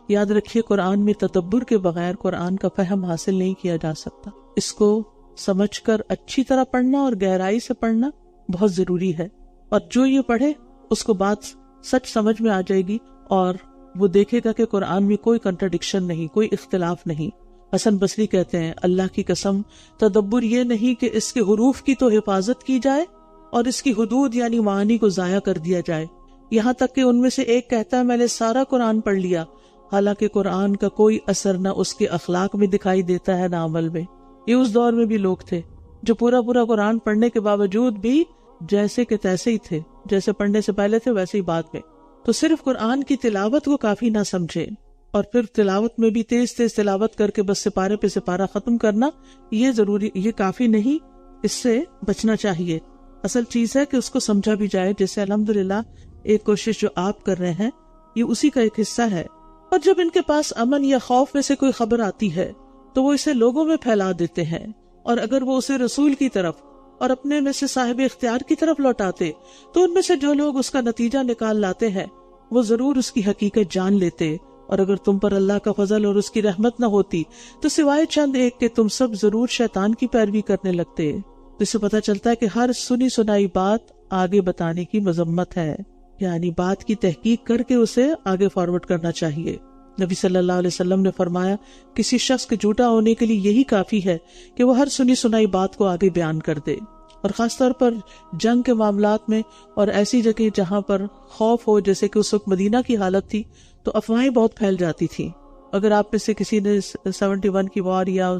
یاد رکھیے قرآن میں تدبر کے بغیر قرآن کا فہم حاصل نہیں کیا جا سکتا. اس کو سمجھ کر اچھی طرح پڑھنا اور گہرائی سے پڑھنا بہت ضروری ہے. اور جو یہ پڑھے اس کو بات سچ سمجھ میں آ جائے گی اور وہ دیکھے گا کہ قرآن میں کوئی کنٹرڈکشن نہیں، کوئی اختلاف نہیں. حسن بصری کہتے ہیں اللہ کی قسم تدبر یہ نہیں کہ اس کے حروف کی تو حفاظت کی جائے اور اس کی حدود یعنی معانی کو ضائع کر دیا جائے. یہاں تک کہ ان میں سے ایک کہتا ہے میں نے سارا قرآن پڑھ لیا، حالانکہ قرآن کا کوئی اثر نہ اس کے اخلاق میں دکھائی دیتا ہے نہ عمل میں. یہ اس دور میں بھی لوگ تھے جو پورا قرآن پڑھنے کے باوجود بھی جیسے کہ تیسے ہی تھے، جیسے پڑھنے سے پہلے تھے ویسے ہی بعد میں. تو صرف قرآن کی تلاوت کو کافی نہ سمجھے اور پھر تلاوت میں بھی تیز تلاوت کر کے بس سپارے پہ سپارہ ختم کرنا یہ ضروری، یہ کافی نہیں، اس سے بچنا چاہیے. اصل چیز ہے کہ اس کو سمجھا بھی جائے. جیسے الحمدللہ ایک کوشش جو آپ کر رہے ہیں یہ اسی کا ایک حصہ ہے. اور جب ان کے پاس امن یا خوف میں سے کوئی خبر آتی ہے تو وہ اسے لوگوں میں پھیلا دیتے ہیں، اور اگر وہ اسے رسول کی طرف اور اپنے میں سے صاحب اختیار کی طرف لوٹاتے تو ان میں سے جو لوگ اس کا نتیجہ نکال لاتے ہیں وہ ضرور اس کی حقیقت جان لیتے. اور اگر تم پر اللہ کا فضل اور اس کی رحمت نہ ہوتی تو سوائے چند ایک کہ تم سب ضرور شیطان کی پیروی کرنے لگتے. تو اس سے پتہ چلتا ہے کہ ہر سنی سنائی بات آگے بتانے کی مذمت ہے، یعنی بات کی تحقیق کر کے اسے آگے فارورڈ کرنا چاہیے. نبی صلی اللہ علیہ وسلم نے فرمایا کسی شخص کے جھوٹا ہونے کے لیے یہی کافی ہے کہ وہ ہر سنی سنائی بات کو آگے بیان کر دے. اور خاص طور پر جنگ کے معاملات میں اور ایسی جگہ جہاں پر خوف ہو، جیسے کہ اس وقت مدینہ کی حالت تھی تو افواہیں بہت پھیل جاتی تھی. اگر آپ میں سے کسی نے 71 کی وار یا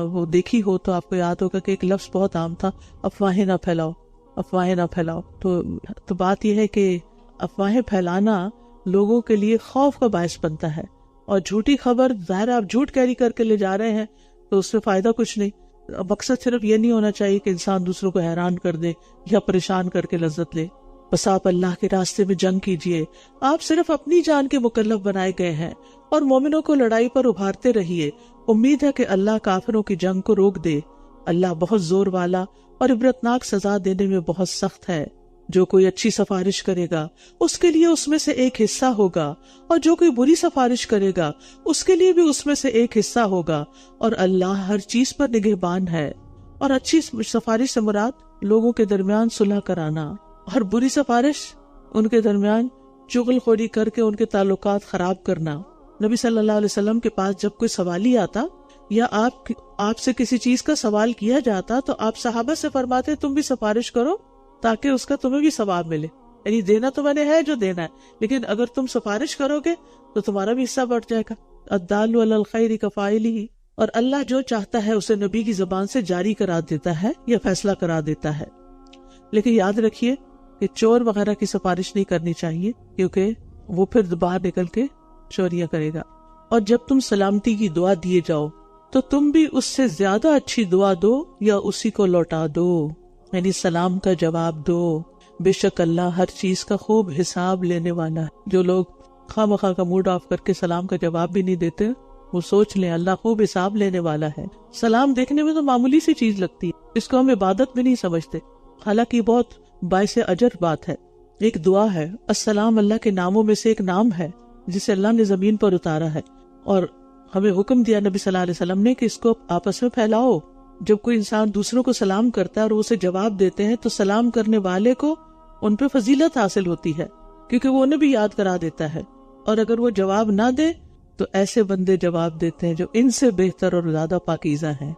وہ دیکھی ہو تو آپ کو یاد ہوگا کہ ایک لفظ بہت عام تھا، افواہیں نہ پھیلاؤ، افواہیں نہ پھیلاؤ. تو بات یہ ہے کہ افواہیں پھیلانا لوگوں کے لیے خوف کا باعث بنتا ہے، اور جھوٹی خبر ظاہر آپ جھوٹ کیری کر کے لے جا رہے ہیں تو اس میں فائدہ کچھ نہیں. مقصد صرف یہ نہیں ہونا چاہیے کہ انسان دوسروں کو حیران کر دے یا پریشان کر کے لذت لے. بس آپ اللہ کے راستے میں جنگ کیجئے، آپ صرف اپنی جان کے مکلف بنائے گئے ہیں، اور مومنوں کو لڑائی پر ابھارتے رہیے. امید ہے کہ اللہ کافروں کی جنگ کو روک دے. اللہ بہت زور والا اور عبرتناک سزا دینے میں بہت سخت ہے. جو کوئی اچھی سفارش کرے گا اس کے لیے اس میں سے ایک حصہ ہوگا، اور جو کوئی بری سفارش کرے گا اس کے لیے بھی اس میں سے ایک حصہ ہوگا، اور اللہ ہر چیز پر نگہبان ہے. اور اچھی سفارش سے مراد لوگوں کے درمیان صلح کرانا، اور بری سفارش ان کے درمیان چغل خوری کر کے ان کے تعلقات خراب کرنا. نبی صلی اللہ علیہ وسلم کے پاس جب کوئی سوالی آتا یا آپ سے کسی چیز کا سوال کیا جاتا تو آپ صحابہ سے فرماتے تم بھی سفارش کرو تاکہ اس کا تمہیں بھی ثواب ملے. یعنی دینا تو میں نے ہے جو دینا ہے، لیکن اگر تم سفارش کرو گے تو تمہارا بھی حصہ بڑھ جائے گا. الدال علی الخیر کفاعلہ، اور اللہ جو چاہتا ہے اسے نبی کی زبان سے جاری کرا دیتا ہے یا فیصلہ کرا دیتا ہے. لیکن یاد رکھیے کہ چور وغیرہ کی سفارش نہیں کرنی چاہیے، کیونکہ وہ پھر باہر نکل کے چوریاں کرے گا. اور جب تم سلامتی کی دعا دیے جاؤ تو تم بھی اس سے زیادہ اچھی دعا دو یا اسی کو لوٹا دو، یعنی سلام کا جواب دو. بے شک اللہ ہر چیز کا خوب حساب لینے والا ہے. جو لوگ خواہ مخواہ کا موڈ آف کر کے سلام کا جواب بھی نہیں دیتے وہ سوچ لیں اللہ خوب حساب لینے والا ہے. سلام دیکھنے میں تو معمولی سی چیز لگتی ہے، اس کو ہم عبادت بھی نہیں سمجھتے، حالانکہ بہت باعث اجر بات ہے. ایک دعا ہے، السلام اللہ کے ناموں میں سے ایک نام ہے جسے اللہ نے زمین پر اتارا ہے، اور ہمیں حکم دیا نبی صلی اللہ علیہ وسلم نے کہ اس کو آپس میں پھیلاؤ. جب کوئی انسان دوسروں کو سلام کرتا ہے اور اسے جواب دیتے ہیں تو سلام کرنے والے کو ان پہ فضیلت حاصل ہوتی ہے، کیونکہ وہ انہیں بھی یاد کرا دیتا ہے. اور اگر وہ جواب نہ دے تو ایسے بندے جواب دیتے ہیں جو ان سے بہتر اور زیادہ پاکیزہ ہیں،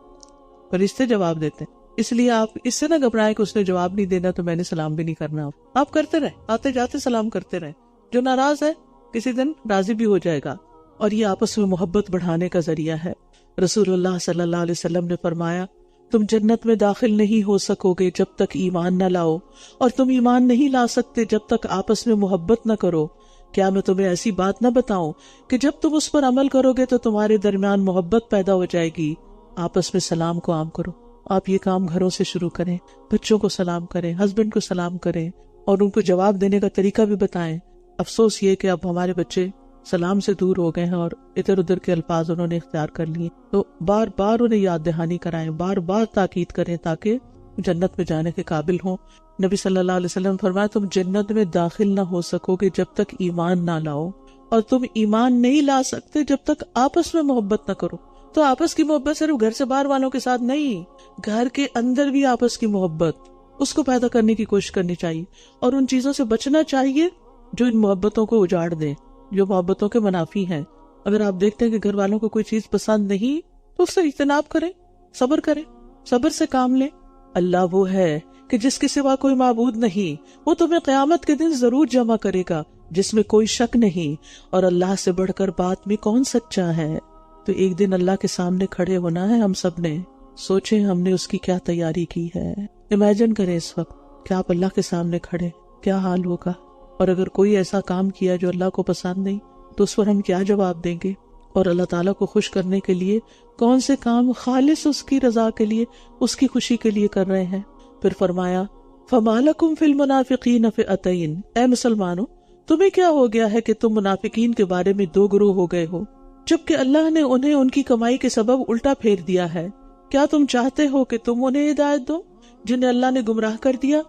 فرشتے جواب دیتے ہیں. اس لیے آپ اس سے نہ گھبرائیں کہ اس نے جواب نہیں دینا تو میں نے سلام بھی نہیں کرنا. آپ کرتے رہے، آتے جاتے سلام کرتے رہے. جو ناراض ہے کسی دن راضی بھی ہو جائے گا. اور یہ آپس میں محبت بڑھانے کا ذریعہ ہے. رسول اللہ صلی اللہ علیہ وسلم نے فرمایا، تم جنت میں داخل نہیں ہو سکو گے جب تک ایمان نہ لاؤ، اور تم ایمان نہیں لا سکتے جب تک آپس میں محبت نہ کرو. کیا میں تمہیں ایسی بات نہ بتاؤں کہ جب تم اس پر عمل کرو گے تو تمہارے درمیان محبت پیدا ہو جائے گی. آپس میں سلام کو عام کرو. آپ یہ کام گھروں سے شروع کریں، بچوں کو سلام کریں، ہسبینڈ کو سلام کریں، اور ان کو جواب دینے کا طریقہ بھی بتائیں. افسوس یہ کہ اب ہمارے بچے سلام سے دور ہو گئے ہیں اور ادھر ادھر کے الفاظ انہوں نے اختیار کر لیے. تو بار بار انہیں یاد دہانی کرائیں، بار بار تاکید کریں تاکہ جنت میں جانے کے قابل ہوں. نبی صلی اللہ علیہ وسلم فرمایا، تم جنت میں داخل نہ ہو سکو گے جب تک ایمان نہ لاؤ، اور تم ایمان نہیں لا سکتے جب تک آپس میں محبت نہ کرو. تو آپس کی محبت صرف گھر سے باہر والوں کے ساتھ نہیں، گھر کے اندر بھی آپس کی محبت، اس کو پیدا کرنے کی کوشش کرنی چاہیے، اور ان چیزوں سے بچنا چاہیے جو ان محبتوں کو اجاڑ دیں، جو محبتوں کے منافی ہیں. اگر آپ دیکھتے ہیں کہ گھر والوں کو کوئی چیز پسند نہیں تو اس سے اجتناب کریں، صبر کریں، صبر سے کام لیں. اللہ وہ ہے کہ جس کے سوا کوئی معبود نہیں، وہ تمہیں قیامت کے دن ضرور جمع کرے گا جس میں کوئی شک نہیں، اور اللہ سے بڑھ کر بات میں کون سچا ہے. تو ایک دن اللہ کے سامنے کھڑے ہونا ہے ہم سب نے. سوچیں ہم نے اس کی کیا تیاری کی ہے. امیجن کریں اس وقت کہ آپ اللہ کے سامنے کھڑے، کیا حال ہوگا. اور اگر کوئی ایسا کام کیا جو اللہ کو پسند نہیں تو اس پر ہم کیا جواب دیں گے. اور اللہ تعالیٰ کو خوش کرنے کے لیے کون سے کام خالص اس کی رضا کے لیے، اس کی خوشی کے لیے کر رہے ہیں. پھر فرمایا، فَمَا لَكُمْ فِي الْمُنَافِقِينَ فِئَتَيْنِ، اے مسلمانوں تمہیں کیا ہو گیا ہے کہ تم منافقین کے بارے میں دو گروہ ہو گئے ہو، جبکہ اللہ نے انہیں ان کی کمائی کے سبب الٹا پھیر دیا ہے. کیا تم چاہتے ہو کہ تم انہیں ہدایت دو جنہیں اللہ نے گمراہ کر دیا،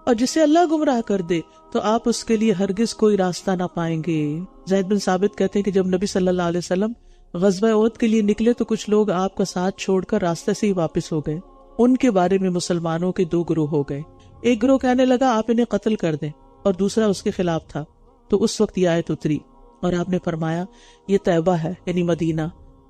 اور جسے اللہ گمراہ کر دے تو آپ اس کے لیے ہرگز کوئی راستہ نہ پائیں گے. زید بن ثابت کہتے ہیں کہ جب نبی صلی اللہ علیہ وسلم غزوہ احد کے لیے نکلے تو کچھ لوگ آپ کا ساتھ چھوڑ کر راستے سے ہی واپس ہو گئے. ان کے بارے میں مسلمانوں کے دو گروہ ہو گئے. ایک گروہ کہنے لگا آپ انہیں قتل کر دیں، اور دوسرا اس کے خلاف تھا. تو اس وقت یہ آیت اتری اور آپ نے فرمایا، یہ طیبہ ہے یعنی مدینہ،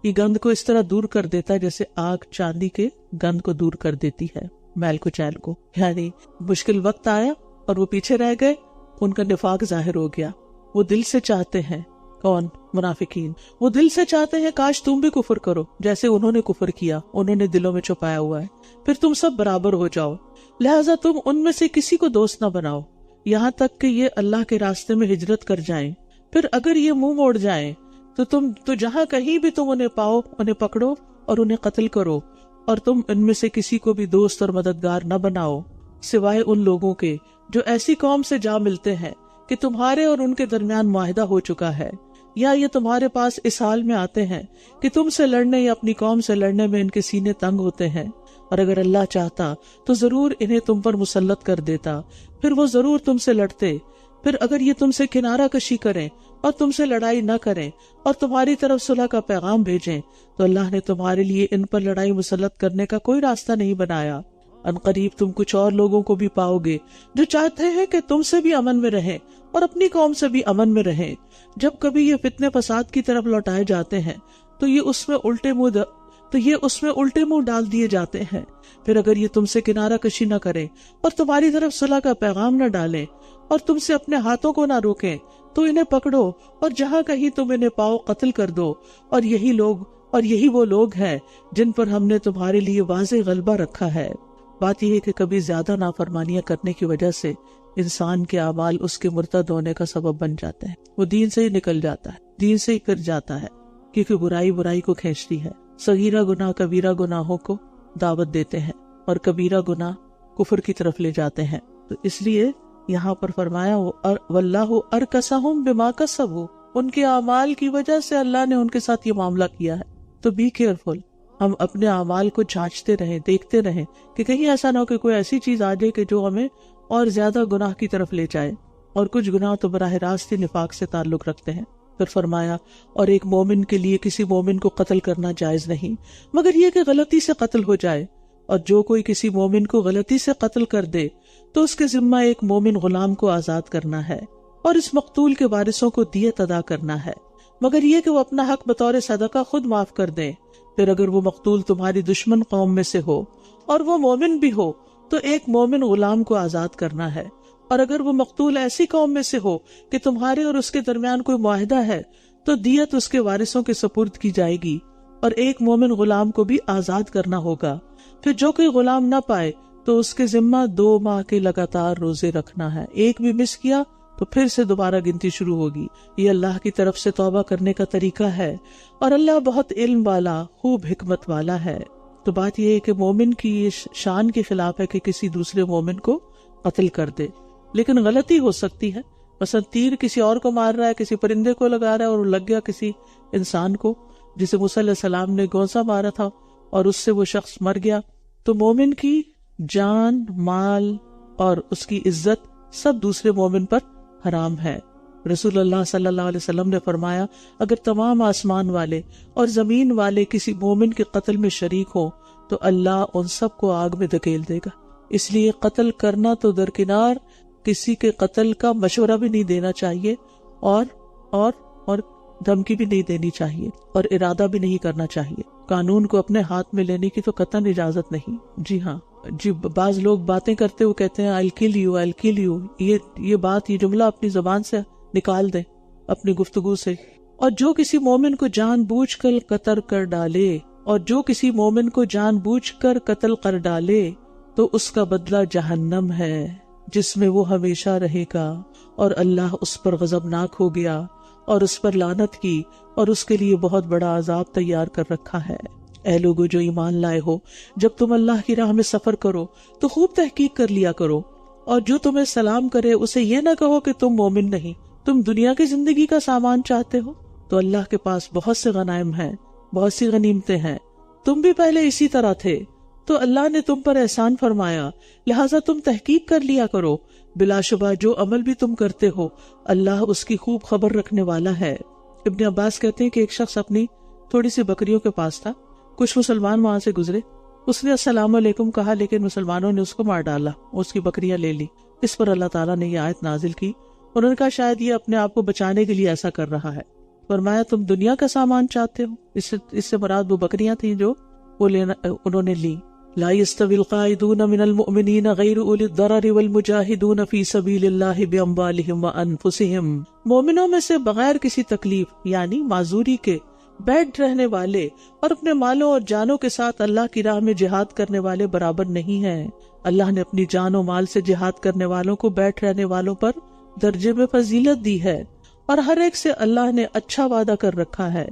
یہ گند کو اس طرح دور کر دیتا ہے جیسے آگ چاندی کے گند کو دور کر دیتی ہے، میل کو چیل کو. یعنی مشکل وقت آیا اور وہ پیچھے رہ گئے، ان کا نفاق ظاہر ہو گیا. وہ دل سے چاہتے ہیں، کون؟ منافقین. وہ دل سے چاہتے ہیں کاش تم بھی کفر کرو جیسے انہوں نے کفر کیا، انہوں نے دلوں میں چھپایا ہوا ہے، پھر تم سب برابر ہو جاؤ. لہٰذا تم ان میں سے کسی کو دوست نہ بناؤ یہاں تک کہ یہ اللہ کے راستے میں ہجرت کر جائیں. پھر اگر یہ منہ موڑ جائیں تو جہاں کہیں بھی تم انہیں پاؤ انہیں پکڑو اور انہیں قتل کرو، اور تم ان میں سے کسی کو بھی دوست اور مددگار نہ بناؤ سوائے ان لوگوں کے جو ایسی قوم سے جا ملتے ہیں کہ تمہارے اور ان کے درمیان معاہدہ ہو چکا ہے، یا یہ تمہارے پاس اس حال میں آتے ہیں کہ تم سے لڑنے یا اپنی قوم سے لڑنے میں ان کے سینے تنگ ہوتے ہیں، اور اگر اللہ چاہتا تو ضرور انہیں تم پر مسلط کر دیتا، پھر وہ ضرور تم سے لڑتے. پھر اگر یہ تم سے کنارہ کشی کریں اور تم سے لڑائی نہ کریں اور تمہاری طرف صلح کا پیغام بھیجیں تو اللہ نے تمہارے لیے ان پر لڑائی مسلط کرنے کا کوئی راستہ نہیں بنایا. ان قریب تم کچھ اور لوگوں کو بھی پاؤ گے جو چاہتے ہیں کہ تم سے بھی امن میں رہیں اور اپنی قوم سے بھی امن میں رہیں. جب کبھی یہ فتنے فساد کی طرف لوٹائے جاتے ہیں تو یہ اس میں الٹے منہ ڈال دیے جاتے ہیں. پھر اگر یہ تم سے کنارہ کشی نہ کریں اور تمہاری طرف صلح کا پیغام نہ ڈالیں اور تم سے اپنے ہاتھوں کو نہ روکیں تو انہیں پکڑو اور جہاں کہیں تم انہیں پاؤ قتل کر دو. اور یہی وہ لوگ ہیں جن پر ہم نے تمہارے لیے واضح غلبہ رکھا ہے. بات یہ ہے کہ کبھی زیادہ نافرمانیاں کرنے کی وجہ سے انسان کے اعمال اس کے مرتد ہونے کا سبب بن جاتے ہیں. وہ دین سے ہی نکل جاتا ہے، دین سے ہی پھر جاتا ہے، کیونکہ برائی کو کھینچتی ہے. صغیرہ گناہ کبیرہ گناہوں کو دعوت دیتے ہیں اور کبیرہ گناہ کفر کی طرف لے جاتے ہیں. تو اس لیے یہاں پر فرمایا واللہ ارکسہم بما کسبوا، ان کے اعمال کی وجہ سے اللہ نے ان کے ساتھ یہ معاملہ کیا ہے. تو بی کیئرفل، ہم اپنے اعمال کو جانچتے رہیں، دیکھتے رہیں کہ کہیں ایسا نہ ہو کہ کوئی ایسی چیز آ جائے کہ جو ہمیں اور زیادہ گناہ کی طرف لے جائے، اور کچھ گناہ تو براہ راست ہی نفاق سے تعلق رکھتے ہیں۔ پھر فرمایا اور ایک مومن کے لیے کسی مومن کو قتل کرنا جائز نہیں مگر یہ کہ غلطی سے قتل ہو جائے، اور جو کوئی کسی مومن کو غلطی سے قتل کر دے تو اس کے ذمہ ایک مومن غلام کو آزاد کرنا ہے، اور اس مقتول کے وارثوں کو دیت ادا کرنا ہے، مگر یہ کہ وہ اپنا حق بطور صدقہ خود معاف کر دیں۔ پھر اگر وہ مقتول تمہاری دشمن قوم میں سے ہو اور وہ مومن بھی ہو تو ایک مومن غلام کو آزاد کرنا ہے، اور اگر وہ مقتول ایسی قوم میں سے ہو کہ تمہارے اور اس کے درمیان کوئی معاہدہ ہے تو دیت اس کے وارثوں کے سپرد کی جائے گی، اور ایک مومن غلام کو بھی آزاد کرنا ہوگا۔ پھر جو کوئی غلام نہ پائے تو اس کے ذمہ 2 ماہ کے لگاتار روزے رکھنا ہے، ایک بھی مس کیا تو پھر سے دوبارہ گنتی شروع ہوگی۔ یہ اللہ کی طرف سے توبہ کرنے کا طریقہ ہے، اور اللہ بہت علم والا، خوب حکمت والا ہے۔ تو بات یہ ہے کہ مومن کی یہ شان کے خلاف ہے کہ کسی دوسرے مومن کو قتل کر دے، لیکن غلطی ہو سکتی ہے، مثلا تیر کسی اور کو مار رہا ہے، کسی پرندے کو لگا رہا ہے اور وہ لگ گیا کسی انسان کو، جسے موسیٰ علیہ السلام نے گونسا مارا تھا اور اس سے وہ شخص مر گیا۔ تو مومن کی جان، مال اور اس کی عزت سب دوسرے مومن پر حرام ہے۔ رسول اللہ صلی اللہ علیہ وسلم نے فرمایا اگر تمام آسمان والے اور زمین والے کسی مومن کے قتل میں شریک ہوں تو اللہ ان سب کو آگ میں دھکیل دے گا۔ اس لیے قتل کرنا تو درکنار، کسی کے قتل کا مشورہ بھی نہیں دینا چاہیے، اور دھمکی بھی نہیں دینی چاہیے، اور ارادہ بھی نہیں کرنا چاہیے۔ قانون کو اپنے ہاتھ میں لینے کی تو قطعاً اجازت نہیں۔ جی ہاں جی، بعض لوگ باتیں کرتے ہوئے کہتے ہیں I'll kill you, I'll kill you، یہ جملہ اپنی زبان سے نکال دیں، اپنی گفتگو سے۔ اور جو کسی مومن کو جان بوجھ کر قتل کر ڈالے تو اس کا بدلہ جہنم ہے جس میں وہ ہمیشہ رہے گا، اور اللہ اس پر غضبناک ہو گیا اور اس پر لعنت کی، اور اس کے لیے بہت بڑا عذاب تیار کر رکھا ہے۔ اے لوگو جو ایمان لائے ہو، جب تم اللہ کی راہ میں سفر کرو تو خوب تحقیق کر لیا کرو، اور جو تمہیں سلام کرے اسے یہ نہ کہو کہ تم مومن نہیں، تم دنیا کی زندگی کا سامان چاہتے ہو، تو اللہ کے پاس بہت سے غنائم ہیں، بہت سی غنیمتیں ہیں، تم بھی پہلے اسی طرح تھے، تو اللہ نے تم پر احسان فرمایا، لہٰذا تم تحقیق کر لیا کرو، بلا شبہ جو عمل بھی تم کرتے ہو اللہ اس کی خوب خبر رکھنے والا ہے۔ ابن عباس کہتے ہیں کہ ایک شخص اپنی تھوڑی سی بکریوں کے پاس تھا، کچھ مسلمان وہاں سے گزرے، اس نے السلام علیکم کہا لیکن مسلمانوں نے اس کو مار ڈالا، اس کی بکریاں لے لی۔ اس پر اللہ تعالیٰ نے یہ آیت نازل کی، انہوں نے کہا شاید یہ اپنے آپ کو بچانے کے لیے ایسا کر رہا ہے۔ فرمایا تم دنیا کا سامان چاہتے ہو، اس سے مراد وہ بکریاں تھیں جو وہ انہوں نے لی۔ لا يستوي القاعدون من المؤمنين غير اولي الضرر والمجاهدون في سبيل الله باموالهم وانفسهم، مومنوں میں سے بغیر کسی تکلیف یعنی معذوری کے بیٹھ رہنے والے اور اپنے مالوں اور جانوں کے ساتھ اللہ کی راہ میں جہاد کرنے والے برابر نہیں ہیں۔ اللہ نے اپنی جان و مال سے جہاد کرنے والوں کو بیٹھ رہنے والوں پر درجے میں فضیلت دی ہے، اور ہر ایک سے اللہ نے اچھا وعدہ کر رکھا ہے،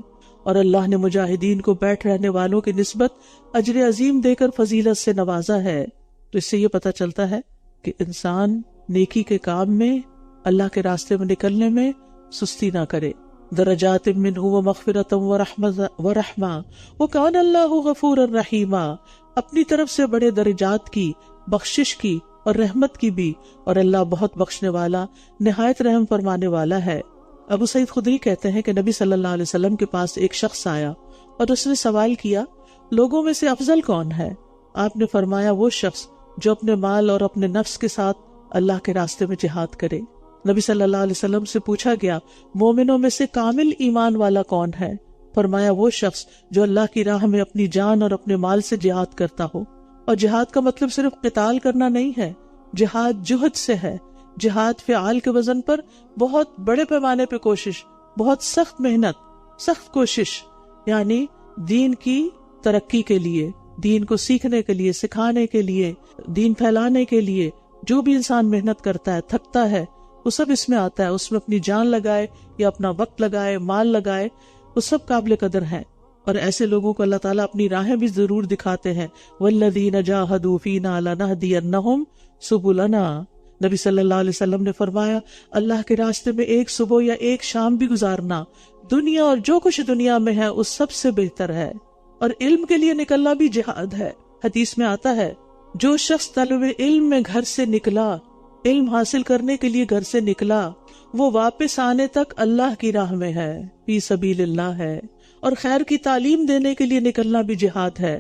اور اللہ نے مجاہدین کو بیٹھ رہنے والوں کی نسبت اجر عظیم دے کر فضیلت سے نوازا ہے۔ تو اس سے یہ پتہ چلتا ہے کہ انسان نیکی کے کام میں، اللہ کے راستے میں نکلنے میں سستی نہ کرے۔ درجات منہ ومغفرۃ ورحمہ وکان اللہ غفورا رحیما، اپنی طرف سے بڑے درجات کی، بخشش کی اور رحمت کی بھی، اور اللہ بہت بخشنے والا، نہایت رحم فرمانے والا ہے۔ ابو سعید خدری کہتے ہیں کہ نبی صلی اللہ علیہ وسلم کے پاس ایک شخص آیا اور اس نے سوال کیا لوگوں میں سے افضل کون ہے؟ آپ نے فرمایا وہ شخص جو اپنے مال اور اپنے نفس کے ساتھ اللہ کے راستے میں جہاد کرے۔ نبی صلی اللہ علیہ وسلم سے پوچھا گیا مومنوں میں سے کامل ایمان والا کون ہے؟ فرمایا وہ شخص جو اللہ کی راہ میں اپنی جان اور اپنے مال سے جہاد کرتا ہو۔ اور جہاد کا مطلب صرف قتال کرنا نہیں ہے، جہاد جہد سے ہے، جہاد فعال کے وزن پر بہت بڑے پیمانے پہ کوشش، بہت سخت محنت، سخت کوشش، یعنی دین کی ترقی کے لیے، دین کو سیکھنے کے لیے، سکھانے کے لیے، دین پھیلانے کے لیے جو بھی انسان محنت کرتا ہے، تھکتا ہے، وہ سب اس میں آتا ہے، اس میں اپنی جان لگائے یا اپنا وقت لگائے، مال لگائے، وہ سب قابل قدر ہیں۔ اور ایسے لوگوں کو اللہ تعالیٰ اپنی راہیں بھی ضرور دکھاتے ہیں، وَالَّذِينَ جَاهَدُوا فِينَا لَنَهْدِيَنَّهُمْ سُبُلَنَا۔ نبی صلی اللہ علیہ وسلم نے فرمایا اللہ کے راستے میں ایک صبح یا ایک شام بھی گزارنا دنیا اور جو کچھ دنیا میں ہے اس سب سے بہتر ہے۔ اور علم کے لیے نکلنا بھی جہاد ہے۔ حدیث میں آتا ہے جو شخص طلب علم میں گھر سے نکلا علم حاصل کرنے کے لیے گھر سے نکلا، وہ واپس آنے تک اللہ کی راہ میں ہے، فی سبیل اللہ ہے، اور خیر کی تعلیم دینے کے لیے نکلنا بھی جہاد ہے۔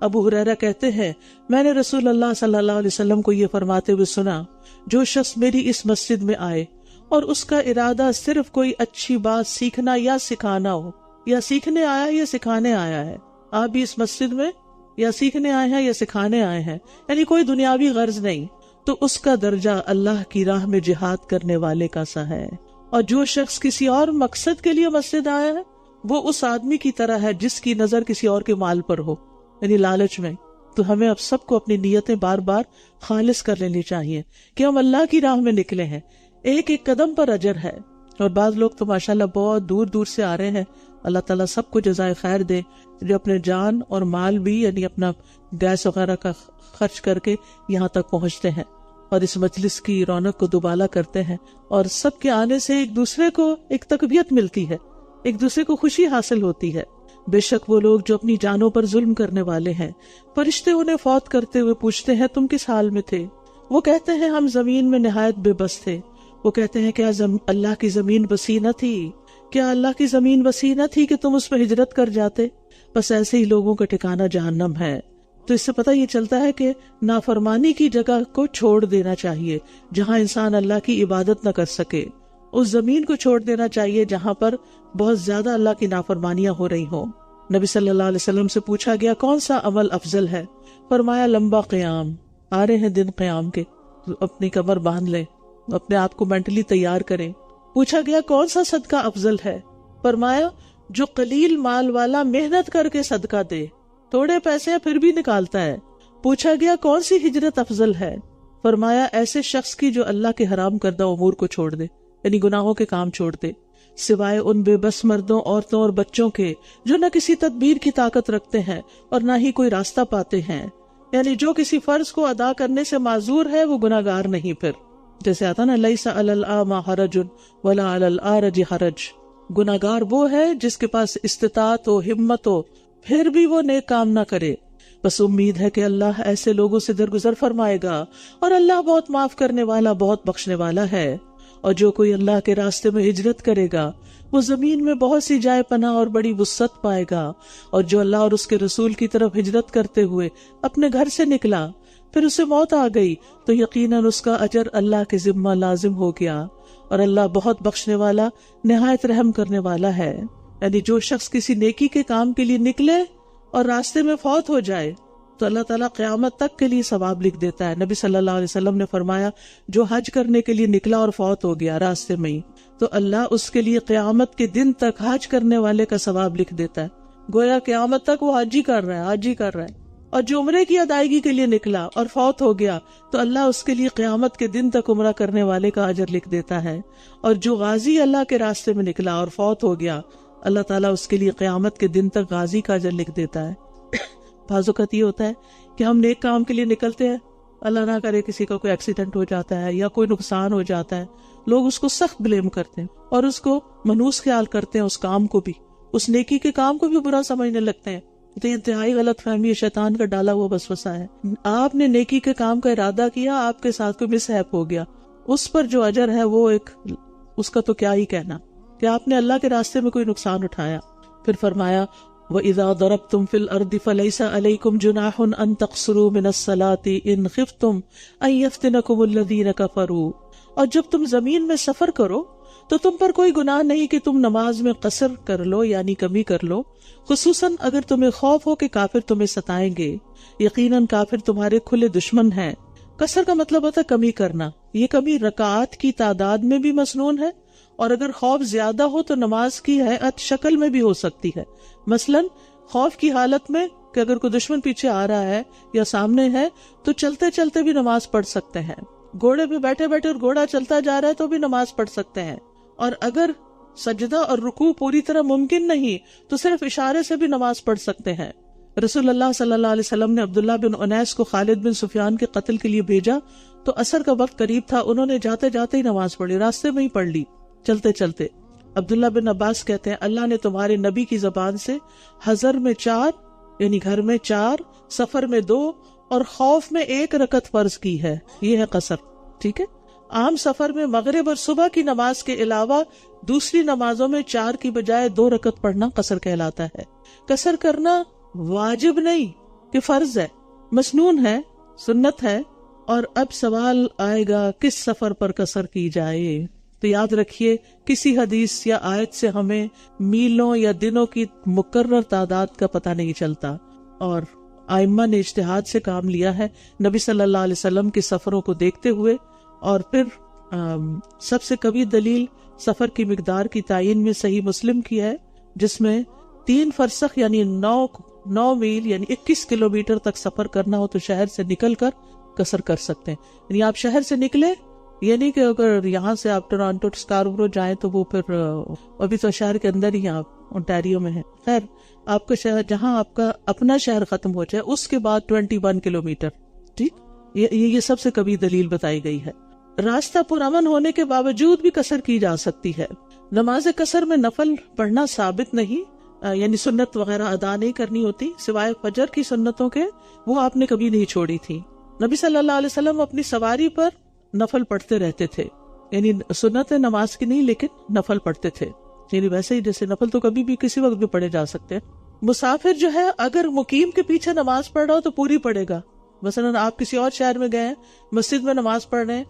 ابو ہریرہ کہتے ہیں میں نے رسول اللہ صلی اللہ علیہ وسلم کو یہ فرماتے ہوئے سنا، جو شخص میری اس مسجد میں آئے اور اس کا ارادہ صرف کوئی اچھی بات سیکھنا یا سکھانا ہو، یا سیکھنے آیا ہے یا سکھانے آیا ہے، آپ بھی اس مسجد میں یا سیکھنے آئے ہیں یا سکھانے آئے ہیں، یعنی کوئی دنیاوی غرض نہیں، تو اس کا درجہ اللہ کی راہ میں جہاد کرنے والے کا سا ہے۔ اور جو شخص کسی اور مقصد کے لیے مسجد آیا ہے وہ اس آدمی کی طرح ہے جس کی نظر کسی اور کے مال پر ہو، یعنی لالچ میں۔ تو ہمیں اب سب کو اپنی نیتیں بار بار خالص کر لینی چاہیے کہ ہم اللہ کی راہ میں نکلے ہیں، ایک ایک قدم پر اجر ہے۔ اور بعض لوگ تو ماشاءاللہ بہت دور دور سے آ رہے ہیں، اللہ تعالیٰ سب کو جزائے خیر دے، جو اپنے جان اور مال بھی یعنی اپنا گیس وغیرہ کا خرچ کر کے یہاں تک پہنچتے ہیں اور اس مجلس کی رونق کو دوبالا کرتے ہیں، اور سب کے آنے سے ایک دوسرے کو ایک تقویت ملتی ہے، ایک دوسرے کو خوشی حاصل ہوتی ہے۔ بے شک وہ لوگ جو اپنی جانوں پر ظلم کرنے والے ہیں، فرشتے انہیں فوت کرتے ہوئے پوچھتے ہیں تم کس حال میں تھے؟ وہ کہتے ہیں ہم زمین میں نہایت بے بس تھے۔ وہ کہتے ہیں کیا اللہ کی زمین وسیع نہ تھی؟ کیا اللہ کی زمین وسیع نہ تھی کہ تم اس میں ہجرت کر جاتے؟ بس ایسے ہی لوگوں کا ٹھکانہ جہنم ہے۔ تو اس سے پتہ یہ چلتا ہے کہ نافرمانی کی جگہ کو چھوڑ دینا چاہیے جہاں انسان اللہ کی عبادت نہ کر سکے، اس زمین کو چھوڑ دینا چاہیے جہاں پر بہت زیادہ اللہ کی نافرمانیاں ہو رہی ہوں۔ نبی صلی اللہ علیہ وسلم سے پوچھا گیا کون سا عمل افضل ہے؟ فرمایا لمبا قیام، آ رہے ہیں دن قیام کے، اپنی کمر باندھ لیں، اپنے آپ کو مینٹلی تیار کریں۔ پوچھا گیا کون سا صدقہ افضل ہے؟ فرمایا جو قلیل مال والا محنت کر کے صدقہ دے، تھوڑے پیسے پھر بھی نکالتا ہے۔ پوچھا گیا کون سی ہجرت افضل ہے؟ فرمایا ایسے شخص کی جو اللہ کے حرام کردہ امور کو چھوڑ دے، یعنی گناہوں کے کام چھوڑ دے، سوائے ان بے بس مردوں، عورتوں اور بچوں کے جو نہ کسی تدبیر کی طاقت رکھتے ہیں اور نہ ہی کوئی راستہ پاتے ہیں، یعنی جو کسی فرض کو ادا کرنے سے معذور ہے وہ گناہگار نہیں۔ پھر جیسے آتا نا لیس علی الاعمی حرج ولا علی الاعرج حرج، گناہگار وہ ہے جس کے پاس استطاعت ہو، ہمت ہو، پھر بھی وہ نیک کام نہ کرے۔ بس امید ہے کہ اللہ ایسے لوگوں سے درگزر فرمائے گا، اور اللہ بہت معاف کرنے والا، بہت بخشنے والا ہے۔ اور جو کوئی اللہ کے راستے میں ہجرت کرے گا وہ زمین میں بہت سی جائے پناہ اور بڑی وسعت پائے گا، اور جو اللہ اور اس کے رسول کی طرف ہجرت کرتے ہوئے اپنے گھر سے نکلا پھر اسے موت آ گئی تو یقیناً اس کا اجر اللہ کے ذمہ لازم ہو گیا، اور اللہ بہت بخشنے والا، نہایت رحم کرنے والا ہے۔ یعنی جو شخص کسی نیکی کے کام کے لیے نکلے اور راستے میں فوت ہو جائے تو اللہ تعالیٰ قیامت تک کے لیے ثواب لکھ دیتا ہے۔ نبی صلی اللہ علیہ وسلم نے فرمایا جو حج کرنے کے لیے نکلا اور فوت ہو گیا راستے میں ہی، تو اللہ اس کے لیے قیامت کے دن تک حج کرنے والے کا ثواب لکھ دیتا ہے، گویا قیامت تک وہ حج ہی کر رہا ہے، حج ہی کر رہا ہے۔ اور جو عمرے کی ادائیگی کے لیے نکلا اور فوت ہو گیا تو اللہ اس کے لیے قیامت کے دن تک عمرہ کرنے والے کا اجر لکھ دیتا ہے۔ اور جو غازی اللہ کے راستے میں نکلا اور فوت ہو گیا اللہ تعالیٰ اس کے لیے قیامت کے دن تک غازی کا اجر لکھ دیتا ہے۔ بعض اوقات یہ ہوتا ہے کہ ہم نیک کام کے لیے نکلتے ہیں، اللہ نہ کرے کسی کا کوئی ایکسیڈنٹ ہو جاتا ہے یا کوئی نقصان ہو جاتا ہے، لوگ اس کو سخت بلیم کرتے ہیں اور اس کو منحوس خیال کرتے ہیں، اس کام کو بھی، اس نیکی کے کام کو بھی برا سمجھنے لگتے ہیں۔ تو یہ انتہائی غلط فہمی، شیطان کا ڈالا ہوا وسوسہ ہے۔ آپ نے نیکی کے کام کا ارادہ کیا، آپ کے ساتھ کوئی مس ہیپ ہو گیا، اس پر جو اجر ہے وہ اس کا تو کیا ہی کہنا کہ آپ نے اللہ کے راستے میں کوئی نقصان اٹھایا۔ پھر فرمایا وَإِذَا ضَرَبْتُمْ فِي الْأَرْضِ فَلَيْسَ عَلَيْكُمْ جُنَاحٌ أَن تَقْصُرُوا مِنَ الصَّلَاةِ إِنْ خِفْتُمْ أَن يَفْتِنَكُمُ الَّذِينَ كَفَرُوا، اور جب تم زمین میں سفر کرو تو تم پر کوئی گناہ نہیں کہ تم نماز میں قصر کر لو یعنی کمی کر لو، خصوصاً اگر تمہیں خوف ہو کہ کافر تمہیں ستائیں گے، یقیناً کافر تمہارے کھلے دشمن ہیں۔ قصر کا مطلب ہوتا ہے کمی کرنا، یہ کمی رکعات کی تعداد میں بھی مسنون ہے، اور اگر خوف زیادہ ہو تو نماز کی ہیئت شکل میں بھی ہو سکتی ہے۔ مثلاً خوف کی حالت میں کہ اگر کوئی دشمن پیچھے آ رہا ہے یا سامنے ہے تو چلتے چلتے بھی نماز پڑھ سکتے ہیں، گھوڑے پہ بیٹھے بیٹھے اور گھوڑا چلتا جا رہا ہے تو بھی نماز پڑھ سکتے ہیں، اور اگر سجدہ اور رکوع پوری طرح ممکن نہیں تو صرف اشارے سے بھی نماز پڑھ سکتے ہیں۔ رسول اللہ صلی اللہ علیہ وسلم نے عبداللہ بن انیس کو خالد بن سفیان کے قتل کے لیے بھیجا تو عصر کا وقت قریب تھا، انہوں نے جاتے جاتے ہی نماز پڑھی، راستے میں ہی پڑھ لی چلتے چلتے۔ عبداللہ بن عباس کہتے ہیں اللہ نے تمہارے نبی کی زبان سے حضر میں 4 یعنی گھر میں 4، سفر میں 2 اور خوف میں 1 رکعت فرض کی ہے، یہ ہے قصر، ٹھیک ہے۔ عام سفر میں مغرب اور صبح کی نماز کے علاوہ دوسری نمازوں میں 4 کی بجائے 2 رکعت پڑھنا قصر کہلاتا ہے۔ قصر کرنا واجب نہیں کہ فرض ہے، مسنون ہے، سنت ہے۔ اور اب سوال آئے گا کس سفر پر قصر کی جائے؟ تو یاد رکھیے کسی حدیث یا آیت سے ہمیں میلوں یا دنوں کی مقرر تعداد کا پتہ نہیں چلتا، اور ائمہ نے اجتہاد سے کام لیا ہے نبی صلی اللہ علیہ وسلم کے سفروں کو دیکھتے ہوئے۔ اور پھر سب سے قوی دلیل سفر کی مقدار کی تعین میں صحیح مسلم کی ہے، جس میں 3 فرسخ یعنی 9 میل یعنی 21 کلومیٹر تک سفر کرنا ہو تو شہر سے نکل کر قصر کر سکتے ہیں۔ یعنی آپ شہر سے نکلے، یعنی کہ اگر یہاں سے آپ ٹورانٹو سکاربرو جائیں تو وہ پھر ابھی تو شہر کے اندر ہی آپ اونٹاریو میں ہیں، خیر آپ کا شہر جہاں آپ کا اپنا شہر ختم ہو جائے اس کے بعد 21 کلومیٹر، ٹھیک، یہ سب سے کبھی دلیل بتائی گئی ہے۔ راستہ پرامن ہونے کے باوجود بھی قصر کی جا سکتی ہے۔ نماز قصر میں نفل پڑھنا ثابت نہیں، یعنی سنت وغیرہ ادا نہیں کرنی ہوتی سوائے فجر کی سنتوں کے، وہ آپ نے کبھی نہیں چھوڑی تھی۔ نبی صلی اللہ علیہ وسلم اپنی سواری پر نفل پڑھتے رہتے تھے، یعنی سنت نماز کی نہیں لیکن نفل پڑھتے تھے، یعنی ویسے ہی جیسے نفل تو کبھی بھی کسی وقت بھی پڑھے جا سکتے ہیں۔ مسافر جو ہے اگر مقیم کے پیچھے نماز پڑھ رہا ہو تو پوری پڑھے گا۔ مثلا آپ کسی اور شہر میں گئے ہیں، مسجد میں نماز پڑھ رہے ہیں،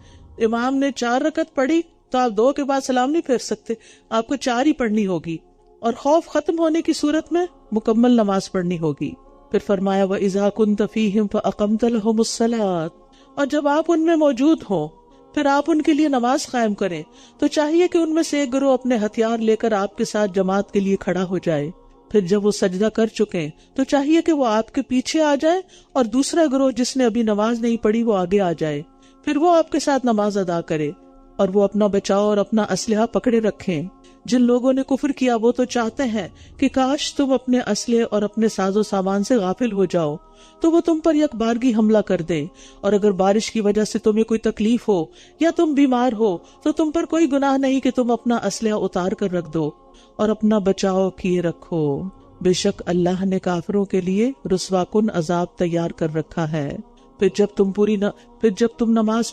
امام نے 4 رکعت پڑھی تو آپ 2 کے بعد سلام نہیں پھیر سکتے، آپ کو 4 ہی پڑھنی ہوگی، اور خوف ختم ہونے کی صورت میں مکمل نماز پڑھنی ہوگی۔ پھر فرمایا وَإِذَا كُنْتَ فِيهِمْ فَأَقَمْتَ لَهُمُ الصَّلَاةَ، اور جب آپ ان میں موجود ہوں پھر آپ ان کے لیے نماز قائم کریں تو چاہیے کہ ان میں سے ایک گروہ اپنے ہتھیار لے کر آپ کے ساتھ جماعت کے لیے کھڑا ہو جائے۔ پھر جب وہ سجدہ کر چکے تو چاہیے کہ وہ آپ کے پیچھے آ جائے اور دوسرا گروہ جس نے ابھی نماز نہیں پڑھی وہ آگے آ جائے، پھر وہ آپ کے ساتھ نماز ادا کرے، اور وہ اپنا بچاؤ اور اپنا اسلحہ پکڑے رکھیں۔ جن لوگوں نے کفر کیا وہ تو چاہتے ہیں کہ کاش تم اپنے اسلحے اور اپنے ساز و سامان سے غافل ہو جاؤ تو وہ تم پر یک بارگی حملہ کر دیں، اور اگر بارش کی وجہ سے تمہیں کوئی تکلیف ہو یا تم بیمار ہو تو تم پر کوئی گناہ نہیں کہ تم اپنا اسلحہ اتار کر رکھ دو اور اپنا بچاؤ کیے رکھو، بے شک اللہ نے کافروں کے لیے رسوا کن عذاب تیار کر رکھا ہے۔ پھر جب تم نماز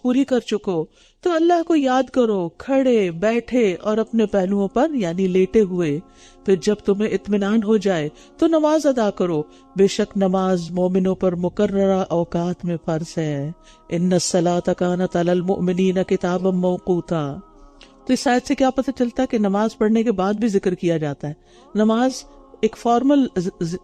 پوری کر چکو تو اللہ کو یاد کرو کھڑے بیٹھے اور اپنے پہلوؤں پر یعنی لیٹے ہوئے۔ پھر جب تمہیں اطمینان ہو جائے تو نماز ادا کرو، بے شک نماز مومنوں پر مقررہ اوقات میں فرض ہے۔ ان الصلاۃ کانت علی المؤمنین کتابا موقوتا۔ تو اس آیت سے کیا پتہ چلتا ہے کہ نماز پڑھنے کے بعد بھی ذکر کیا جاتا ہے۔ نماز ایک فارمل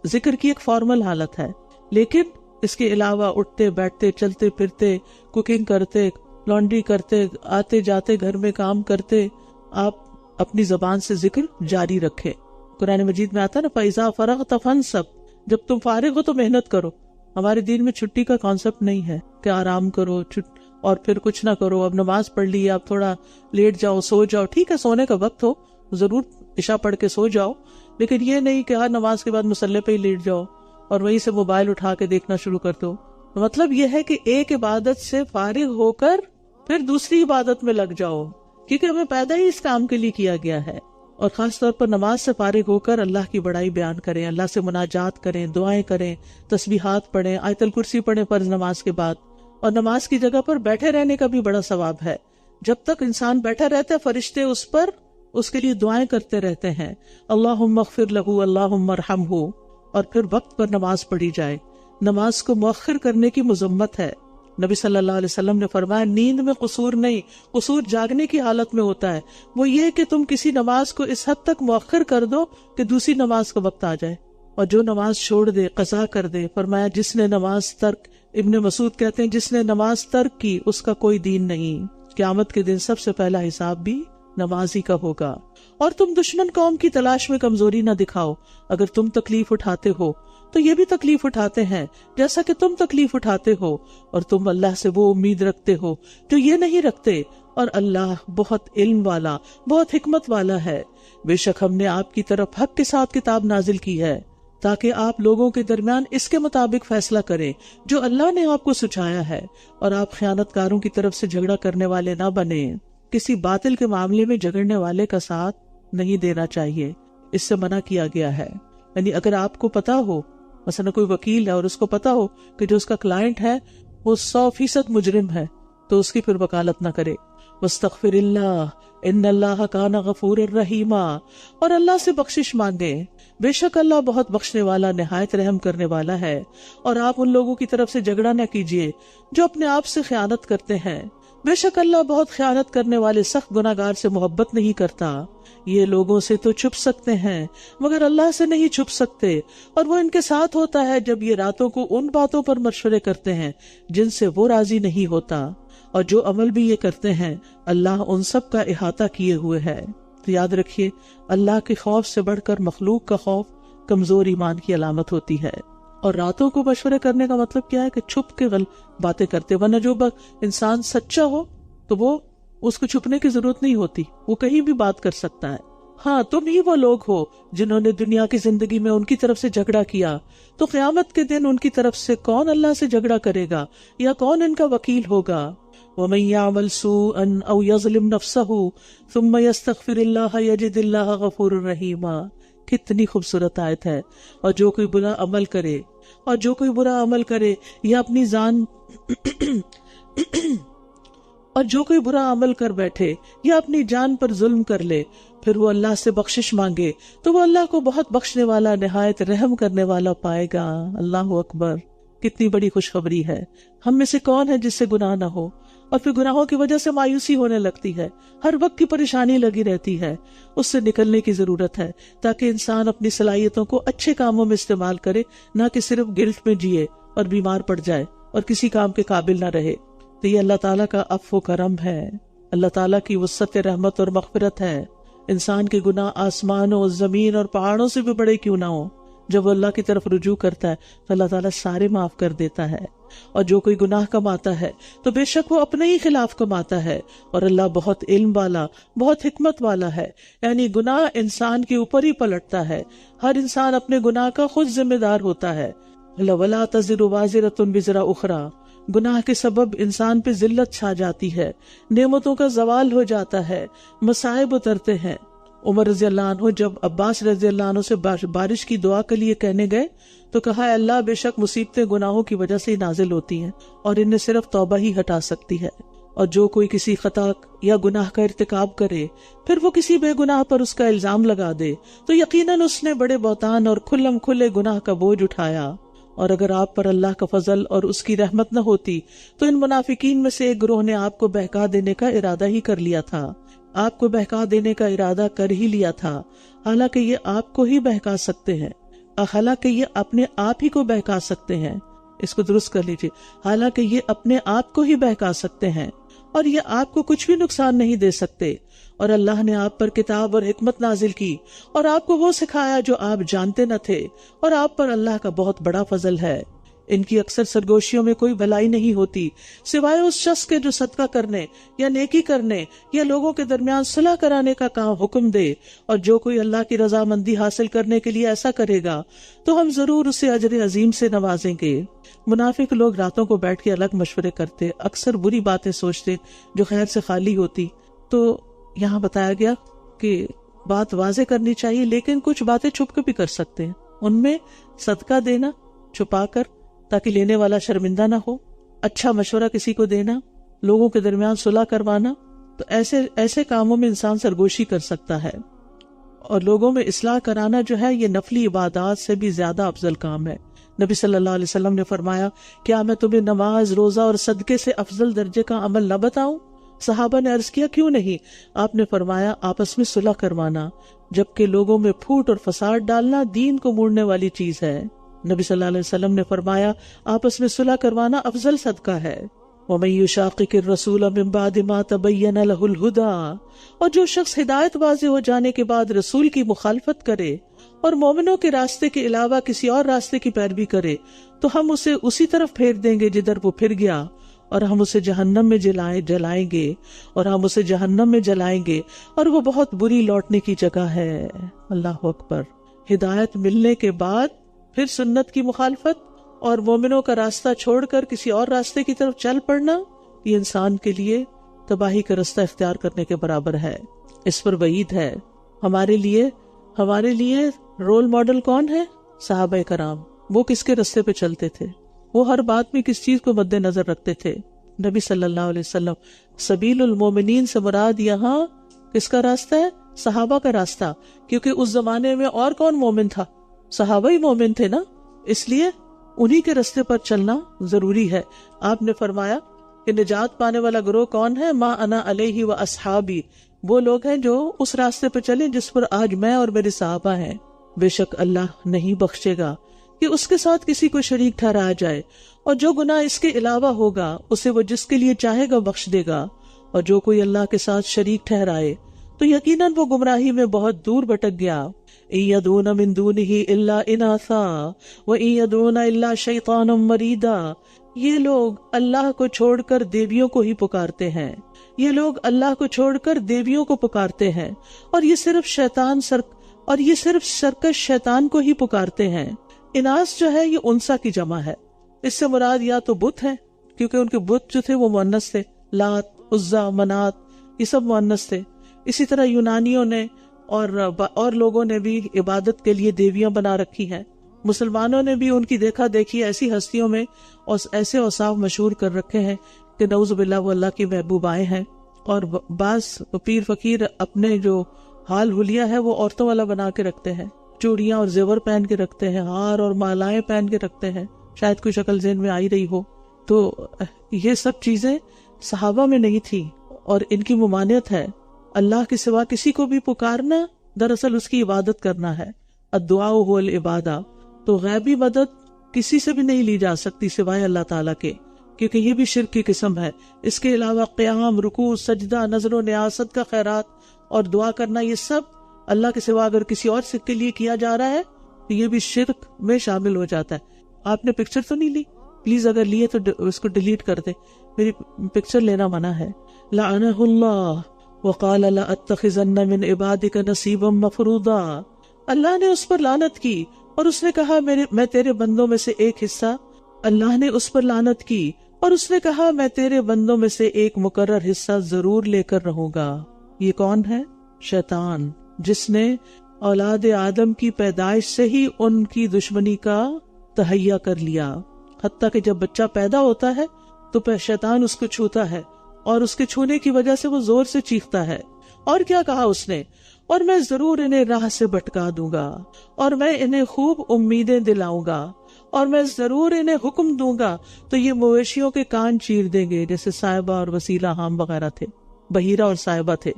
ذکر کی ایک فارمل حالت ہے، لیکن اس کے علاوہ اٹھتے بیٹھتے چلتے پھرتے کوکنگ کرتے لانڈری کرتے آتے جاتے گھر میں کام کرتے آپ اپنی زبان سے ذکر جاری رکھیں۔ قرآن مجید میں آتا ہے نا فَإِذَا فَرَغْتَ فَانْصَبْ، جب تم فارغ ہو تو محنت کرو۔ ہمارے دین میں چھٹی کا کانسیپٹ نہیں ہے کہ آرام کرو اور پھر کچھ نہ کرو، اب نماز پڑھ لی اب تھوڑا لیٹ جاؤ سو جاؤ، ٹھیک ہے سونے کا وقت ہو ضرور عشاء پڑھ کے سو جاؤ، لیکن یہ نہیں کہ ہر نماز کے بعد مصلی پہ ہی لیٹ جاؤ اور وہیں سے موبائل اٹھا کے دیکھنا شروع کر دو۔ مطلب یہ ہے کہ ایک عبادت سے فارغ ہو کر پھر دوسری عبادت میں لگ جاؤ، کیونکہ ہمیں پیدا ہی اس کام کے لیے کیا گیا ہے۔ اور خاص طور پر نماز سے فارغ ہو کر اللہ کی بڑائی بیان کریں، اللہ سے مناجات کریں، دعائیں کریں، تسبیحات پڑھیں، آیت الکرسی پڑھیں فرض نماز کے بعد۔ اور نماز کی جگہ پر بیٹھے رہنے کا بھی بڑا ثواب ہے۔ جب تک انسان بیٹھا رہتا ہے فرشتے اس کے لیے دعائیں کرتے رہتے ہیں، اللہم اغفر لہ اللہم ارحمہ، اور پھر وقت پر نماز پڑھی جائے۔ نماز کو مؤخر کرنے کی مذمت ہے۔ نبی صلی اللہ علیہ وسلم نے فرمایا نیند میں قصور نہیں، قصور جاگنے کی حالت میں ہوتا ہے، وہ یہ کہ تم کسی نماز کو اس حد تک مؤخر کر دو کہ دوسری نماز کا وقت آ جائے، اور جو نماز چھوڑ دے قضا کر دے۔ فرمایا جس نے نماز ترک، ابن مسعود کہتے ہیں جس نے نماز ترک کی اس کا کوئی دین نہیں، قیامت کے دن سب سے پہلا حساب بھی نمازی کا ہوگا۔ اور تم دشمن قوم کی تلاش میں کمزوری نہ دکھاؤ، اگر تم تکلیف اٹھاتے ہو تو یہ بھی تکلیف اٹھاتے ہیں جیسا کہ تم تکلیف اٹھاتے ہو، اور تم اللہ سے وہ امید رکھتے ہو جو یہ نہیں رکھتے، اور اللہ بہت علم والا بہت حکمت والا ہے۔ بے شک ہم نے آپ کی طرف حق کے ساتھ کتاب نازل کی ہے تاکہ آپ لوگوں کے درمیان اس کے مطابق فیصلہ کریں جو اللہ نے آپ کو سکھایا ہے، اور آپ خیانت کاروں کی طرف سے جھگڑا کرنے والے نہ بنیں۔ کسی باطل کے معاملے میں جھگڑنے والے کا ساتھ نہیں دینا چاہیے، اس سے منع کیا گیا ہے۔ یعنی اگر آپ کو پتا ہو، مثلا کوئی وکیل ہے اور اس کو پتا ہو کہ جو اس کا کلائنٹ ہے وہ 100% مجرم ہے تو اس کی پھر وکالت نہ کرے. واستغفر اللہ ان اللہ کان غفور الرحیم، اور اللہ سے بخشش مانگے، بے شک اللہ بہت بخشنے والا نہایت رحم کرنے والا ہے. اور آپ ان لوگوں کی طرف سے جھگڑا نہ کیجیے جو اپنے آپ سے خیانت کرتے ہیں، بے شک اللہ بہت خیانت کرنے والے سخت گناہگار سے محبت نہیں کرتا. یہ لوگوں سے تو چھپ سکتے ہیں مگر اللہ سے نہیں چھپ سکتے، اور وہ ان کے ساتھ ہوتا ہے جب یہ راتوں کو ان باتوں پر مشورے کرتے ہیں جن سے وہ راضی نہیں ہوتا. اور جو عمل بھی یہ کرتے ہیں اللہ ان سب کا احاطہ کیے ہوئے ہے. تو یاد رکھیے اللہ کے خوف سے بڑھ کر مخلوق کا خوف کمزور ایمان کی علامت ہوتی ہے. اور راتوں کو مشورے کرنے کا مطلب کیا ہے کہ چھپ کے باتیں کرتے، ورنہ جو انسان سچا ہو تو وہ اس کو چھپنے کی ضرورت نہیں ہوتی، وہ کہیں بھی بات کر سکتا ہے. ہاں تم ہی وہ لوگ ہو جنہوں نے دنیا کی زندگی میں ان کی طرف سے جھگڑا کیا، تو قیامت کے دن ان کی طرف سے کون اللہ سے جھگڑا کرے گا یا کون ان کا وکیل ہوگا؟ وَمَن يَعْمَلْ سُوءًا أَوْ يَظْلِمْ نَفْسَهُ ثُمَّ يَسْتَغْفِرِ اللَّهَ يَجِدِ اللَّهَ غَفُورًا رَحِيمًا. کتنی خوبصورت آیت ہے. اور جو کوئی برا عمل کرے یا اپنی جان اور جو کوئی برا عمل کر بیٹھے یا اپنی جان پر ظلم کر لے پھر وہ اللہ سے بخشش مانگے تو وہ اللہ کو بہت بخشنے والا نہایت رحم کرنے والا پائے گا. اللہ اکبر. کتنی بڑی خوشخبری ہے. ہم میں سے کون ہے جس سے گناہ نہ ہو، اور پھر گناہوں کی وجہ سے مایوسی ہونے لگتی ہے، ہر وقت کی پریشانی لگی رہتی ہے. اس سے نکلنے کی ضرورت ہے تاکہ انسان اپنی صلاحیتوں کو اچھے کاموں میں استعمال کرے، نہ کہ صرف گلٹ میں جیے اور بیمار پڑ جائے اور کسی کام کے قابل نہ رہے. تو یہ اللہ تعالیٰ کا عفو و کرم ہے، اللہ تعالیٰ کی وسعت رحمت اور مغفرت ہے. انسان کے گناہ آسمانوں، زمین اور پہاڑوں سے بھی بڑے کیوں نہ ہوں، جب وہ اللہ کی طرف رجوع کرتا ہے تو اللہ تعالیٰ سارے معاف کر دیتا ہے. اور جو کوئی گناہ کماتا ہے تو بے شک وہ اپنے ہی خلاف کماتا ہے، اور اللہ بہت علم والا، بہت حکمت والا ہے. یعنی گناہ انسان کے اوپر ہی پلٹتا ہے، ہر انسان اپنے گناہ کا خود ذمہ دار ہوتا ہے. وَلَا تَزِرُ وَازِرَةٌ وِزْرَ أُخْرَىٰ. گناہ کے سبب انسان پہ ذلت چھا جاتی ہے، نعمتوں کا زوال ہو جاتا ہے، مصائب اترتے ہیں. عمر رضی اللہ عنہ جب عباس رضی اللہ عنہ سے بارش کی دعا کے لیے کہنے گئے تو کہا، اے اللہ بے شک مصیبتیں گناہوں کی وجہ سے ہی نازل ہوتی ہیں اور انہیں صرف توبہ ہی ہٹا سکتی ہے. اور جو کوئی کسی خطا یا گناہ کا ارتکاب کرے پھر وہ کسی بے گناہ پر اس کا الزام لگا دے تو یقیناً اس نے بڑے بہتان اور کھلم کھلے گناہ کا بوجھ اٹھایا. اور اگر آپ پر اللہ کا فضل اور اس کی رحمت نہ ہوتی تو ان منافقین میں سے ایک گروہ نے آپ کو بہکا دینے کا ارادہ ہی کر لیا تھا. آپ کو بہکا دینے کا ارادہ کر ہی لیا تھا، حالانکہ یہ آپ کو ہی بہکا سکتے ہیں، حالانکہ یہ اپنے آپ ہی کو بہکا سکتے ہیں. اس کو درست کر لیجیے. حالانکہ یہ اپنے آپ کو ہی بہکا سکتے ہیں اور یہ آپ کو کچھ بھی نقصان نہیں دے سکتے. اور اللہ نے آپ پر کتاب اور حکمت نازل کی اور آپ کو وہ سکھایا جو آپ جانتے نہ تھے، اور آپ پر اللہ کا بہت بڑا فضل ہے. ان کی اکثر سرگوشیوں میں کوئی بھلائی نہیں ہوتی سوائے اس شخص کے جو صدقہ کرنے یا نیکی کرنے یا لوگوں کے درمیان صلح کرانے کا کام حکم دے. اور جو کوئی اللہ کی رضامندی حاصل کرنے کے لیے ایسا کرے گا تو ہم ضرور اسے اجر عظیم سے نوازیں گے. منافق لوگ راتوں کو بیٹھ کے الگ مشورے کرتے، اکثر بری باتیں سوچتے جو خیر سے خالی ہوتی. تو یہاں بتایا گیا کہ بات واضح کرنی چاہیے، لیکن کچھ باتیں چھپ کے بھی کر سکتے ہیں. ان میں صدقہ دینا چھپا کر تاکہ لینے والا شرمندہ نہ ہو، اچھا مشورہ کسی کو دینا، لوگوں کے درمیان صلح کروانا. تو ایسے کاموں میں انسان سرگوشی کر سکتا ہے. اور لوگوں میں اصلاح کرانا جو ہے یہ نفلی عبادات سے بھی زیادہ افضل کام ہے. نبی صلی اللہ علیہ وسلم نے فرمایا، کیا میں تمہیں نماز، روزہ اور صدقے سے افضل درجے کا عمل نہ بتاؤں؟ صحابہ نے عرض کیا، کیوں نہیں؟ آپ نے فرمایا، آپس میں صلح کروانا، جبکہ لوگوں میں پھوٹ اور فساد ڈالنا دین کو موڑنے والی چیز ہے. نبی صلی اللہ علیہ وسلم نے فرمایا، آپس میں صلح کروانا افضل صدقہ ہے. وَمَن يُشَاقِقِ الرَّسُولَ مِن بَعْدِ مَا تَبَيَّنَ لَهُ الْهُدَىٰ. اور جو شخص ہدایت واضح ہو جانے کے بعد رسول کی مخالفت کرے اور مومنوں کے راستے کے علاوہ کسی اور راستے کی پیروی کرے تو ہم اسے اسی طرف پھیر دیں گے جدھر وہ پھر گیا، اور ہم اسے جہنم میں جلائیں گے اور وہ بہت بری لوٹنے کی جگہ ہے. اللہ اکبر. ہدایت ملنے کے بعد پھر سنت کی مخالفت اور مومنوں کا راستہ چھوڑ کر کسی اور راستے کی طرف چل پڑنا، یہ انسان کے لیے تباہی کا راستہ اختیار کرنے کے برابر ہے. اس پر وعید ہے. ہمارے لیے رول ماڈل کون ہے؟ صحابہ کرام. وہ کس کے راستے پہ چلتے تھے؟ وہ ہر بات میں کس چیز کو مد نظر رکھتے تھے؟ نبی صلی اللہ علیہ وسلم. سبیل المومنین سے مراد یہاں کس کا راستہ ہے؟ صحابہ کا راستہ، کیونکہ اس زمانے میں اور کون مومن تھا؟ صحابہ ہی مومن تھے نا، اس لیے انہی کے راستے پر چلنا ضروری ہے. آپ نے فرمایا کہ نجات پانے والا گروہ کون ہے؟ ما انا علیہ و اصحابی، وہ لوگ ہیں جو اس راستے پر چلیں جس پر آج میں اور میرے صحابہ ہیں. بے شک اللہ نہیں بخشے گا کہ اس کے ساتھ کسی کو شریک ٹھہرایا جائے، اور جو گناہ اس کے علاوہ ہوگا اسے وہ جس کے لیے چاہے گا بخش دے گا، اور جو کوئی اللہ کے ساتھ شریک ٹھہرائے تو یقیناً وہ گمراہی میں بہت دور بھٹک گیا. ان يدعون من دونه الا اناثا وان يدعون الا شیطانا مریدا، یہ لوگ اللہ کو چھوڑ کر دیویوں کو ہی پکارتے ہیں، یہ لوگ اللہ کو چھوڑ کر دیویوں کو پکارتے ہیں، اور یہ صرف سرکش شیطان کو ہی پکارتے ہیں. اناس جو ہے یہ انسا کی جمع ہے، اس سے مراد یا تو بت ہے، کیونکہ ان کے بت جو تھے وہ مؤنث تھے، لات، عزا، منات، یہ سب مؤنث تھے. اسی طرح یونانیوں نے اور لوگوں نے بھی عبادت کے لیے دیویاں بنا رکھی ہیں. مسلمانوں نے بھی ان کی دیکھا دیکھی ایسی ہستیوں میں اور ایسے اوصاف مشہور کر رکھے ہیں کہ نعوذ باللہ وہ اللہ کی محبوبائیں ہیں. اور بعض پیر فقیر اپنے جو حال حلیہ ہے وہ عورتوں والا بنا کے رکھتے ہیں، چوڑیاں اور زیور پہن کے رکھتے ہیں، ہار اور مالائیں پہن کے رکھتے ہیں. شاید کوئی شکل ذہن میں آئی رہی ہو. تو یہ سب چیزیں صحابہ میں نہیں تھی اور ان کی ممانعت ہے. اللہ کے سوا کسی کو بھی پکارنا دراصل اس کی عبادت کرنا ہے. الدعاء هو العبادہ. تو غیبی مدد کسی سے بھی نہیں لی جا سکتی سوائے اللہ تعالیٰ کے، کیونکہ یہ بھی شرک کی قسم ہے. اس کے علاوہ قیام، رکوع، سجدہ، نذر و نیاست کا خیرات اور دعا کرنا، یہ سب اللہ کے سوا اگر کسی اور کے لیے کیا جا رہا ہے تو یہ بھی شرک میں شامل ہو جاتا ہے. آپ نے پکچر تو نہیں لی؟ پلیز اگر لیے تو اس کو ڈیلیٹ کر دے، میری پکچر لینا منع ہے. لعنہ اللہ وقال لأتخذن من عبادک نصیبا مفروضا. اللہ نے اس پر لعنت کی اور اس نے کہا میں تیرے بندوں میں سے ایک حصہ، اللہ نے اس پر لعنت کی اور اس نے کہا میں تیرے بندوں میں سے ایک مقرر حصہ ضرور لے کر رہوں گا. یہ کون ہے؟ شیطان، جس نے اولاد آدم کی پیدائش سے ہی ان کی دشمنی کا تہیہ کر لیا. حتیٰ کہ جب بچہ پیدا ہوتا ہے تو شیطان اس کو چھوتا ہے اور اس کے چھونے کی وجہ سے وہ زور سے چیختا ہے. اور کیا کہا اس نے؟ اور میں ضرور انہیں راہ سے بھٹکا دوں گا، اور میں انہیں خوب امیدیں دلاؤں گا، اور میں ضرور انہیں حکم دوں گا تو یہ مویشیوں کے کان چیر دیں گے، جیسے صائبہ اور وسیلہ حام وغیرہ تھے، بحیرہ اور صائبہ تھے.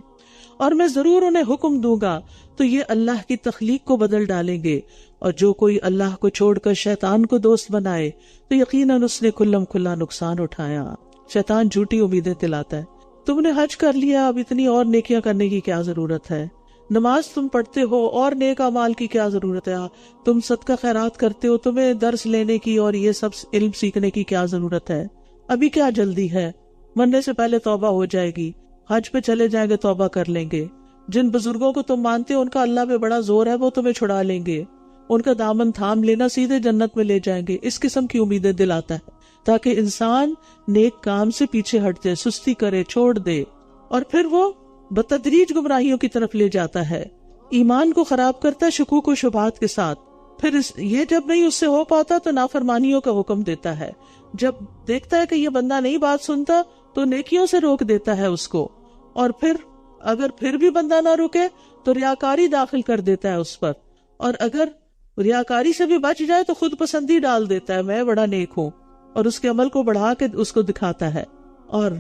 اور میں ضرور انہیں حکم دوں گا تو یہ اللہ کی تخلیق کو بدل ڈالیں گے. اور جو کوئی اللہ کو چھوڑ کر شیطان کو دوست بنائے تو یقیناً اس نے کھلم کھلا نقصان اٹھایا. شیطان جھوٹی امیدیں دلاتا ہے. تم نے حج کر لیا، اب اتنی اور نیکیاں کرنے کی کیا ضرورت ہے؟ نماز تم پڑھتے ہو، اور نیک اعمال کی کیا ضرورت ہے؟ تم صدقہ خیرات کرتے ہو، تمہیں درس لینے کی اور یہ سب علم سیکھنے کی کیا ضرورت ہے؟ ابھی کیا جلدی ہے؟ مرنے سے پہلے توبہ ہو جائے گی. حج پہ چلے جائیں گے توبہ کر لیں گے. جن بزرگوں کو تم مانتے ہو ان کا اللہ پہ بڑا زور ہے، وہ تمہیں چھڑا لیں گے. ان کا دامن تھام لینا، سیدھے جنت میں لے جائیں گے. اس قسم کی امیدیں دلاتا ہے تاکہ انسان نیک کام سے پیچھے ہٹ جائے، سستی کرے، چھوڑ دے، اور پھر وہ بتدریج گمراہیوں کی طرف لے جاتا ہے. ایمان کو خراب کرتا ہے شکوک و شبہات کے ساتھ. پھر یہ جب نہیں اس سے ہو پاتا تو نافرمانیوں کا حکم دیتا ہے. جب دیکھتا ہے کہ یہ بندہ نہیں بات سنتا تو نیکیوں سے روک دیتا ہے اس کو، اور پھر اگر پھر بھی بندہ نہ رکے تو ریاکاری داخل کر دیتا ہے اس پر، اور اگر ریاکاری سے بھی بچ جائے تو خود پسندی ڈال دیتا ہے، میں بڑا نیک ہوں، اور اس کے عمل کو بڑھا کے اس کو دکھاتا ہے. اور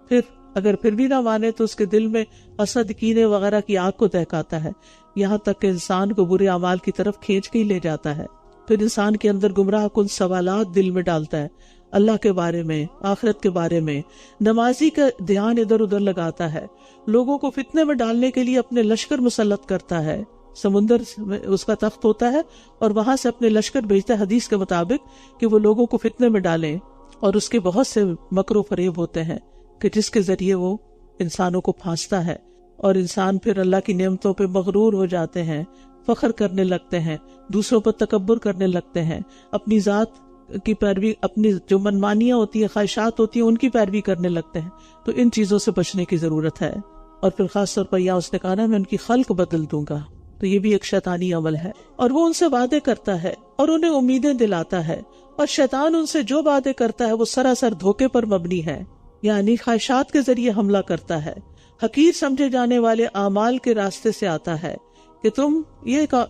پھر اگر پھر بھی نہ مانے تو اس کے دل میں حسد، کینے وغیرہ کی آگ کو دہکاتا ہے، یہاں تک کہ انسان کو برے اعمال کی طرف کھینچ کے ہی لے جاتا ہے. پھر انسان کے اندر گمراہ کن سوالات دل میں ڈالتا ہے، اللہ کے بارے میں، آخرت کے بارے میں. نمازی کا دھیان ادھر ادھر لگاتا ہے، لوگوں کو فتنے میں ڈالنے کے لیے اپنے لشکر مسلط کرتا ہے. سمندر میں اس کا تخت ہوتا ہے اور وہاں سے اپنے لشکر بھیجتا ہے حدیث کے مطابق کہ وہ لوگوں کو فتنے میں ڈالیں. اور اس کے بہت سے مکر و فریب ہوتے ہیں کہ جس کے ذریعے وہ انسانوں کو پھانستا ہے، اور انسان پھر اللہ کی نعمتوں پہ مغرور ہو جاتے ہیں، فخر کرنے لگتے ہیں، دوسروں پر تکبر کرنے لگتے ہیں، اپنی ذات کی پیروی، اپنی جو منمانیاں ہوتی ہیں، خواہشات ہوتی ہیں، ان کی پیروی کرنے لگتے ہیں. تو ان چیزوں سے بچنے کی ضرورت ہے. اور پھر خاص طور پر یہاں اس نے کہا نا میں ان کی خلق بدل دوں گا. تو یہ بھی ایک شیطانی عمل ہے، اور وہ ان سے وعدے کرتا ہے اور انہیں امیدیں دلاتا ہے، اور شیطان ان سے جو وعدے کرتا ہے وہ سراسر دھوکے پر مبنی ہے، یعنی خواہشات کے ذریعے حملہ کرتا ہے، حقیر سمجھے جانے والے اعمال کے راستے سے آتا ہے کہ تم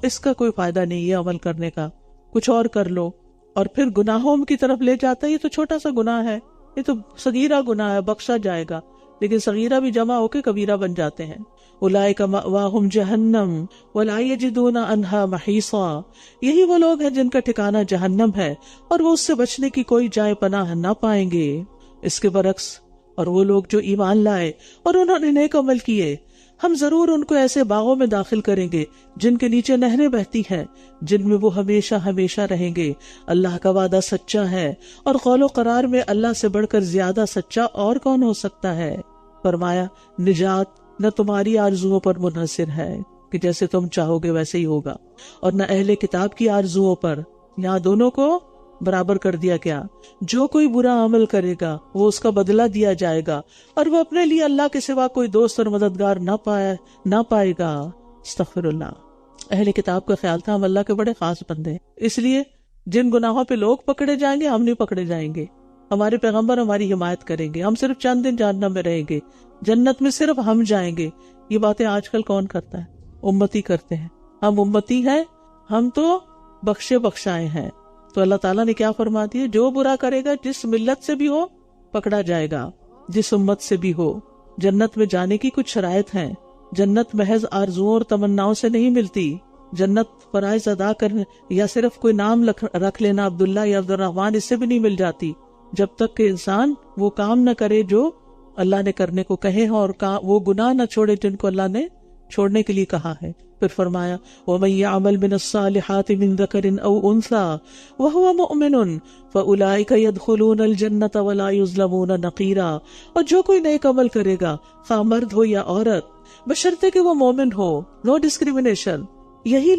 اس کا کوئی فائدہ نہیں یہ عمل کرنے کا، کچھ اور کر لو، اور پھر گناہوں کی طرف لے جاتا ہے۔ یہ تو چھوٹا سا گناہ ہے، یہ تو صغیرہ گناہ ہے، بخشا جائے گا، لیکن صغیرہ بھی جمع ہو کے کبیرہ بن جاتے ہیں۔ اولئک مأواہم جہنم ولا یجدون عنہا محیصا، یہی وہ لوگ ہیں جن کا ٹھکانہ جہنم ہے اور وہ اس سے بچنے کی کوئی جائے پناہ نہ پائیں گے۔ اس کے برعکس اور وہ لوگ جو ایمان لائے اور انہوں نے نیک عمل کیے، ہم ضرور ان کو ایسے باغوں میں داخل کریں گے جن کے نیچے نہریں بہتی ہیں، جن میں وہ ہمیشہ ہمیشہ رہیں گے۔ اللہ کا وعدہ سچا ہے، اور قول و قرار میں اللہ سے بڑھ کر زیادہ سچا اور کون ہو سکتا ہے؟ فرمایا، نجات نہ تمہاری آرزوؤں پر منحصر ہے کہ جیسے تم چاہو گے ویسے ہی ہوگا، اور نہ اہل کتاب کی آرزوؤں پر، یہاں دونوں کو برابر کر دیا گیا۔ جو کوئی برا عمل کرے گا وہ اس کا بدلہ دیا جائے گا، اور وہ اپنے لیے اللہ کے سوا کوئی دوست اور مددگار نہ پائے گا۔ استغفر اللہ۔ اہل کتاب کا خیال تھا ہم اللہ کے بڑے خاص بندے ہیں، اس لیے جن گناہوں پہ لوگ پکڑے جائیں گے ہم نہیں پکڑے جائیں گے، ہمارے پیغمبر ہماری حمایت کریں گے، ہم صرف چند دن جہنم میں رہیں گے، جنت میں صرف ہم جائیں گے۔ یہ باتیں آج کل کون کرتا ہے؟ امتی کرتے ہیں۔ ہم امتی ہیں، ہم تو بخشے بخشائے ہیں۔ تو اللہ تعالیٰ نے کیا فرما دیا؟ جو برا کرے گا جس ملت سے بھی ہو پکڑا جائے گا، جس امت سے بھی ہو۔ جنت میں جانے کی کچھ شرائط ہیں۔ جنت محض آرزوؤں اور تمناؤں سے نہیں ملتی۔ جنت فرائض ادا کرنے یا صرف کوئی نام رکھ لینا عبداللہ یا عبدالرحمن، اس سے بھی نہیں مل جاتی جب تک کہ انسان وہ کام نہ کرے جو اللہ نے کرنے کو کہے ہیں، اور وہ گناہ نہ چھوڑے جن کو اللہ نے چھوڑنے کے لیے کہا ہے۔ پھر فرمایا، وَمَن يَعْمَلْ مِنَ الصَّالِحَاتِ مِن ذَكَرٍ أَوْ أُنثَىٰ وَهُوَ مُؤْمِنٌ فَأُولَٰئِكَ يَدْخُلُونَ الْجَنَّةَ وَلَا يُظْلَمُونَ نَقِيرًا، اور جو کوئی نیک عمل کرے گا، خواہ مرد ہو یا عورت، بشرطے کہ وہ مومن ہو، نو ڈسکریمنیشن، یہی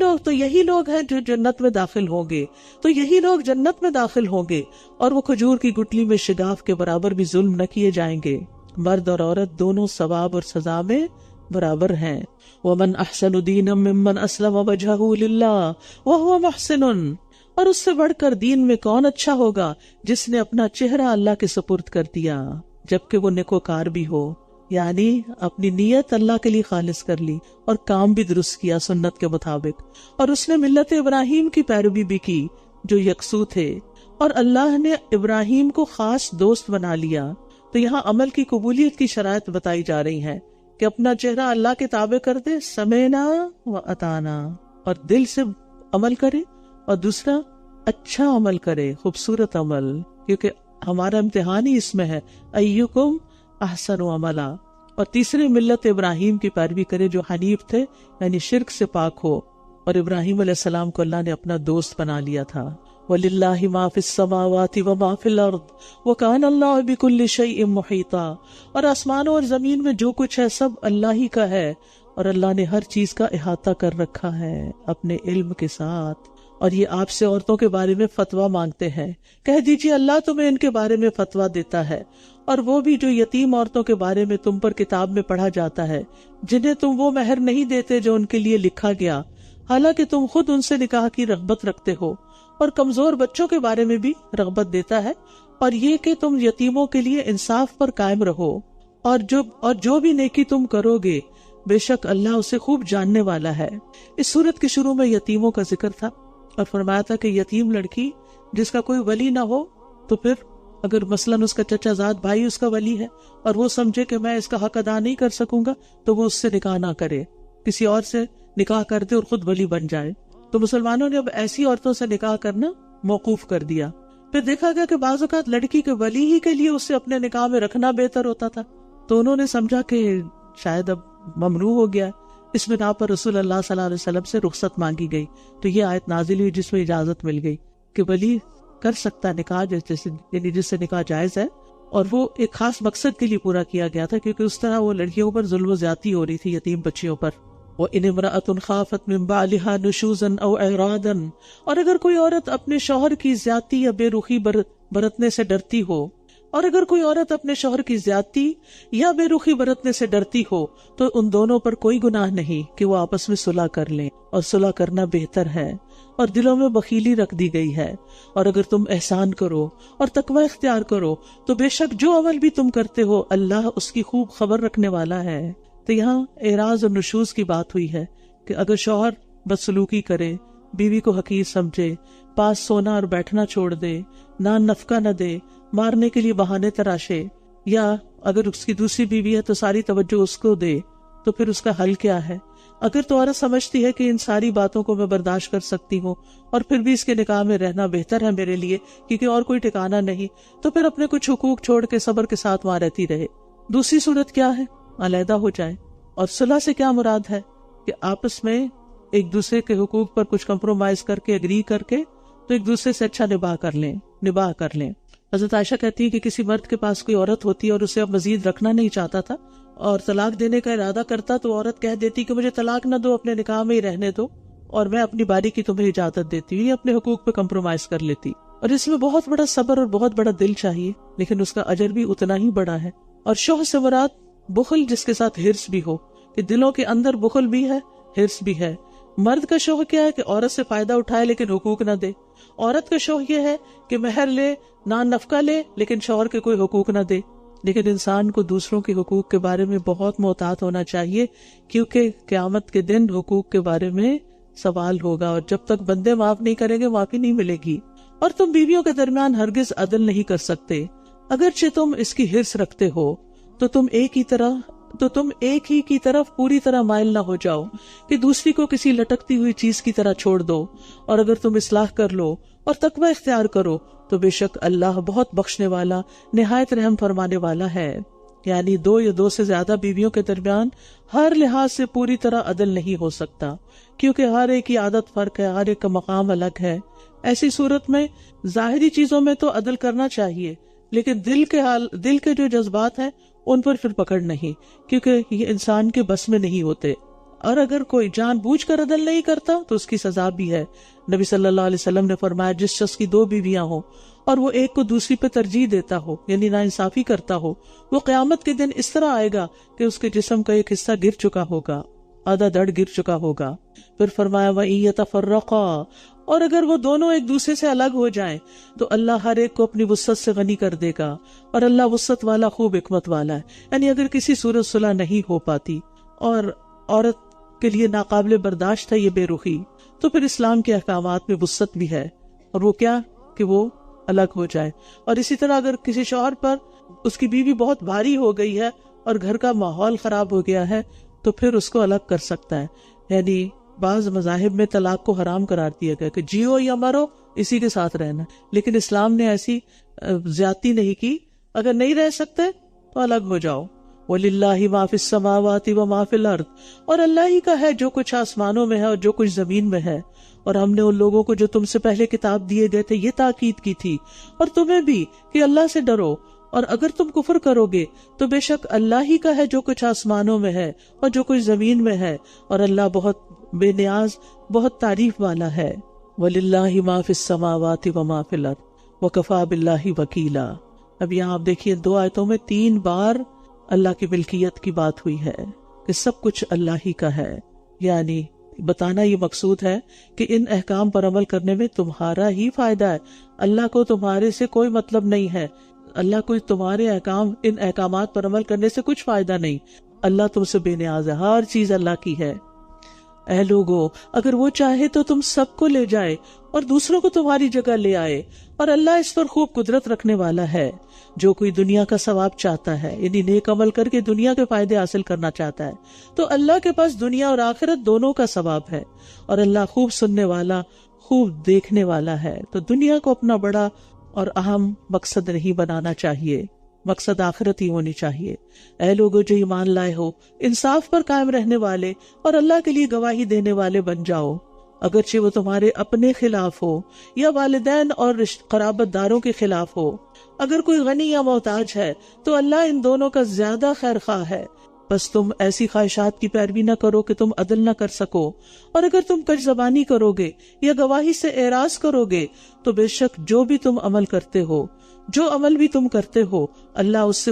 لوگ ہیں جو جنت میں داخل ہوں گے۔ تو یہی لوگ جنت میں داخل ہوں گے، اور وہ کھجور کی گٹلی میں شگاف کے برابر بھی ظلم نہ کیے جائیں گے۔ مرد اور عورت دونوں ثواب اور سزا میں برابر ہیں۔ وَمَنْ أَحْسَنُ دِينًا مِّمَّنْ أَسْلَمَ وَجْهَهُ لِلَّهِ وَهُوَ مُحْسِنٌ، اور اس سے بڑھ کر دین میں کون اچھا ہوگا جس نے اپنا چہرہ اللہ کے سپرد کر دیا جبکہ وہ نیکوکار بھی ہو، یعنی اپنی نیت اللہ کے لیے خالص کر لی اور کام بھی درست کیا سنت کے مطابق، اور اس نے ملت ابراہیم کی پیروی بھی کی جو یکسو تھے، اور اللہ نے ابراہیم کو خاص دوست بنا لیا۔ تو یہاں عمل کی قبولیت کی شرائط بتائی جا رہی ہیں کہ اپنا چہرہ اللہ کے تابع کر دے، سمعنا و اطعنا، اور دل سے عمل کرے، اور دوسرا اچھا عمل کرے، خوبصورت عمل، کیونکہ ہمارا امتحان ہی اس میں ہے، ایکم احسن عملا، اور تیسرے ملت ابراہیم کی پیروی کرے جو حنیف تھے، یعنی شرک سے پاک ہو، اور ابراہیم علیہ السلام کو اللہ نے اپنا دوست بنا لیا تھا۔ وَلِلَّهِ مَا فِي السَّمَاوَاتِ وَمَا فِي الْأَرْضِ وَكَانَ اللَّهُ بِكُلِّ شَيْءٍ مُحِيطًا، اور آسمانوں اور زمین میں جو کچھ ہے سب اللہ ہی کا ہے، اور اللہ نے ہر چیز کا احاطہ کر رکھا ہے اپنے علم کے ساتھ۔ اور یہ آپ سے عورتوں کے بارے میں فتویٰ مانگتے ہیں، کہہ دیجئے اللہ تمہیں ان کے بارے میں فتویٰ دیتا ہے، اور وہ بھی جو یتیم عورتوں کے بارے میں تم پر کتاب میں پڑھا جاتا ہے، جنہیں تم وہ مہر نہیں دیتے جو ان کے لیے لکھا گیا، حالانکہ تم خود ان سے نکاح کی رغبت رکھتے ہو، اور کمزور بچوں کے بارے میں بھی رغبت دیتا ہے، اور یہ کہ تم یتیموں کے لیے انصاف پر قائم رہو، اور جو بھی نیکی تم کرو گے بے شک اللہ اسے خوب جاننے والا ہے۔ اس سورت کے شروع میں یتیموں کا ذکر تھا، اور فرمایا تھا کہ یتیم لڑکی جس کا کوئی ولی نہ ہو، تو پھر اگر مثلاً اس کا چچا زاد بھائی اس کا ولی ہے اور وہ سمجھے کہ میں اس کا حق ادا نہیں کر سکوں گا، تو وہ اس سے نکاح نہ کرے، کسی اور سے نکاح کر دے اور خود ولی بن جائے۔ تو مسلمانوں نے اب ایسی عورتوں سے نکاح کرنا موقوف کر دیا۔ پھر دیکھا گیا کہ بعض اوقات لڑکی کے ولی ہی کے لیے اسے اپنے نکاح میں رکھنا بہتر ہوتا تھا، تو انہوں نے سمجھا کہ شاید اب ممنوع ہو گیا۔ اس بنا پر رسول اللہ صلی اللہ علیہ وسلم سے رخصت مانگی گئی، تو یہ آیت نازل ہوئی جس میں اجازت مل گئی کہ ولی کر سکتا نکاح، یعنی جس سے نکاح جائز ہے، اور وہ ایک خاص مقصد کے لیے پورا کیا گیا تھا، کیونکہ اس طرح وہ لڑکیوں پر ظلم و زیادتی ہو رہی تھی، یتیم بچیوں پر۔ وَإِنِ امْرَأَةٌ خَافَتْ مِنْ بَعْلِهَا نُشُوزًا أَوْ إِعْرَاضًا، اور اگر کوئی عورت اپنے شوہر کی زیادتی یا بے رخی برتنے سے ڈرتی ہو، اور اگر کوئی عورت اپنے شوہر کی زیادتی یا بے رخی برتنے سے ڈرتی ہو تو ان دونوں پر کوئی گناہ نہیں کہ وہ آپس میں صلح کر لیں، اور صلح کرنا بہتر ہے، اور دلوں میں بخیلی رکھ دی گئی ہے۔ اور اگر تم احسان کرو اور تقوی اختیار کرو تو بے شک جو عمل بھی تم کرتے ہو اللہ اس کی خوب خبر رکھنے والا ہے۔ تو یہاں اعراض اور نشوز کی بات ہوئی ہے کہ اگر شوہر بدسلوکی کرے، بیوی کو حقیر سمجھے، پاس سونا اور بیٹھنا چھوڑ دے، نان نفقہ نہ دے، مارنے کے لیے بہانے تراشے، یا اگر اس کی دوسری بیوی ہے تو ساری توجہ اس کو دے، تو پھر اس کا حل کیا ہے؟ اگر تو عورت سمجھتی ہے کہ ان ساری باتوں کو میں برداشت کر سکتی ہوں اور پھر بھی اس کے نکاح میں رہنا بہتر ہے میرے لیے کیونکہ اور کوئی ٹھکانہ نہیں، تو پھر اپنے کچھ حقوق چھوڑ کے صبر کے ساتھ وہاں رہتی رہے۔ دوسری صورت کیا ہے؟ علیحدہ ہو جائے۔ اور صلح سے کیا مراد ہے؟ کہ آپس میں ایک دوسرے کے حقوق پر کچھ کمپرومائز کر کے، اگری کر کے، تو ایک دوسرے سے اچھا نباہ کر لیں۔ حضرت عائشہ کہتی ہے کہ کسی مرد کے پاس کوئی عورت ہوتی اور اسے اب مزید رکھنا نہیں چاہتا تھا اور طلاق دینے کا ارادہ کرتا تو عورت کہہ دیتی کہ مجھے طلاق نہ دو، اپنے نکاح میں ہی رہنے دو اور میں اپنی باری کی تمہیں اجازت دیتی ہوں، یہ اپنے حقوق پہ کمپرومائز کر لیتی۔ اور اس میں بہت بڑا صبر اور بہت بڑا دل چاہیے، لیکن اس کا اجر بھی اتنا ہی بڑا ہے۔ اور شوہ سے مراد بخل جس کے ساتھ ہرس بھی ہو، کہ دلوں کے اندر بخل بھی ہے، ہرس بھی ہے۔ مرد کا شوہ کیا ہے کہ عورت سے فائدہ اٹھائے لیکن حقوق نہ دے، عورت کا شوہ یہ ہے کہ مہر لے، نان نفقہ لے، لیکن شوہر کے کوئی حقوق نہ دے۔ لیکن انسان کو دوسروں کے حقوق کے بارے میں بہت محتاط ہونا چاہیے، کیونکہ قیامت کے دن حقوق کے بارے میں سوال ہوگا، اور جب تک بندے معاف نہیں کریں گے معافی نہیں ملے گی۔ اور تم بیویوں کے درمیان ہرگز عدل نہیں کر سکتے، اگرچہ تم اس کی ہرس رکھتے ہو تو تم ایک ہی کی طرف پوری طرح مائل نہ ہو جاؤ کہ دوسری کو کسی لٹکتی ہوئی چیز کی طرح چھوڑ دو۔ اور اگر تم اصلاح کر لو اور تقوی اختیار کرو تو بے شک اللہ بہت بخشنے والا، نہایت رحم فرمانے والا ہے۔ یعنی دو یا دو سے زیادہ بیویوں کے درمیان ہر لحاظ سے پوری طرح عدل نہیں ہو سکتا، کیونکہ ہر ایک کی عادت فرق ہے، ہر ایک کا مقام الگ ہے۔ ایسی صورت میں ظاہری چیزوں میں تو عدل کرنا چاہیے، لیکن دل کے جو جذبات ہیں ان پر پھر پکڑ نہیں، کیونکہ یہ انسان کے بس میں نہیں ہوتے۔ اور اگر کوئی جان بوجھ کر عدل نہیں کرتا تو اس کی سزا بھی ہے۔ نبی صلی اللہ علیہ وسلم نے فرمایا جس شخص کی 2 بیویاں ہوں اور وہ ایک کو دوسری پہ ترجیح دیتا ہو، یعنی ناانصافی کرتا ہو، وہ قیامت کے دن اس طرح آئے گا کہ اس کے جسم کا ایک حصہ گر چکا ہوگا، آدھا دھڑ گر چکا ہوگا۔ پھر فرمایا وَإِن يَتَفَرَّقَا، اور اگر وہ دونوں ایک دوسرے سے الگ ہو جائیں تو اللہ ہر ایک کو اپنی وسعت سے غنی کر دے گا، اور اللہ وسعت والا خوب حکمت والا ہے۔ یعنی اگر کسی صورت صلح نہیں ہو پاتی اور عورت کے لیے ناقابل برداشت ہے یہ بے رخی، تو پھر اسلام کے احکامات میں وسعت بھی ہے، اور وہ کیا کہ وہ الگ ہو جائے۔ اور اسی طرح اگر کسی شوہر پر اس کی بیوی بہت بھاری ہو گئی ہے اور گھر کا ماحول خراب ہو گیا ہے تو پھر اس کو الگ کر سکتا ہے۔ یعنی بعض مذاہب میں طلاق کو حرام قرار دیا گیا کہ جیو یا مرو اسی کے ساتھ رہنا، لیکن اسلام نے ایسی زیادتی نہیں کی، اگر نہیں رہ سکتے تو الگ ہو جاؤ۔ وَلِلَّهِ مَا فِي السَّمَاوَاتِ وَمَا فِي الْأَرْضِ، اور اللہ ہی کا ہے جو کچھ آسمانوں میں ہے اور جو کچھ زمین میں ہے۔ اور ہم نے ان لوگوں کو جو تم سے پہلے کتاب دیے گئے تھے یہ تاکید کی تھی، اور تمہیں بھی، کہ اللہ سے ڈرو، اور اگر تم کفر کرو گے تو بے شک اللہ ہی کا ہے جو کچھ آسمانوں میں ہے اور جو کچھ زمین میں ہے، اور اللہ بہت بے نیاز، بہت تعریف والا ہے۔ وَلِلَّهِ مَا فِي السَّمَاوَاتِ وَمَا فِي الْأَرْضِ وَكَفَى بِاللَّهِ وَكِيلًا۔ اب یہاں آپ دیکھیے 2 آیتوں میں 3 بار اللہ کی ملکیت کی بات ہوئی ہے کہ سب کچھ اللہ ہی کا ہے۔ یعنی بتانا یہ مقصود ہے کہ ان احکام پر عمل کرنے میں تمہارا ہی فائدہ ہے، اللہ کو تمہارے سے کوئی مطلب نہیں ہے، اللہ کو تمہارے ان احکامات پر عمل کرنے سے کچھ فائدہ نہیں، اللہ تم سے بے نیاز ہے، ہر چیز اللہ کی ہے۔ اے لوگو، اگر وہ چاہے تو تم سب کو لے جائے اور دوسروں کو تمہاری جگہ لے آئے، اور اللہ اس پر خوب قدرت رکھنے والا ہے۔ جو کوئی دنیا کا ثواب چاہتا ہے، یعنی نیک عمل کر کے دنیا کے فائدے حاصل کرنا چاہتا ہے، تو اللہ کے پاس دنیا اور آخرت دونوں کا ثواب ہے، اور اللہ خوب سننے والا، خوب دیکھنے والا ہے۔ تو دنیا کو اپنا بڑا اور اہم مقصد نہیں بنانا چاہیے، مقصد آخرت ہی ہونی چاہیے۔ اے لوگو جو ایمان لائے ہو، انصاف پر قائم رہنے والے اور اللہ کے لیے گواہی دینے والے بن جاؤ، اگرچہ وہ تمہارے اپنے خلاف ہو یا والدین اور قرابت داروں کے خلاف ہو۔ اگر کوئی غنی یا محتاج ہے تو اللہ ان دونوں کا زیادہ خیر خواہ ہے، بس تم ایسی خواہشات کی پیروی نہ کرو کہ تم عدل نہ کر سکو، اور اگر تم کج زبانی کرو گے یا گواہی سے اعراض کرو گے تو بے شک جو بھی تم عمل کرتے ہو جو عمل بھی تم کرتے ہو اللہ اس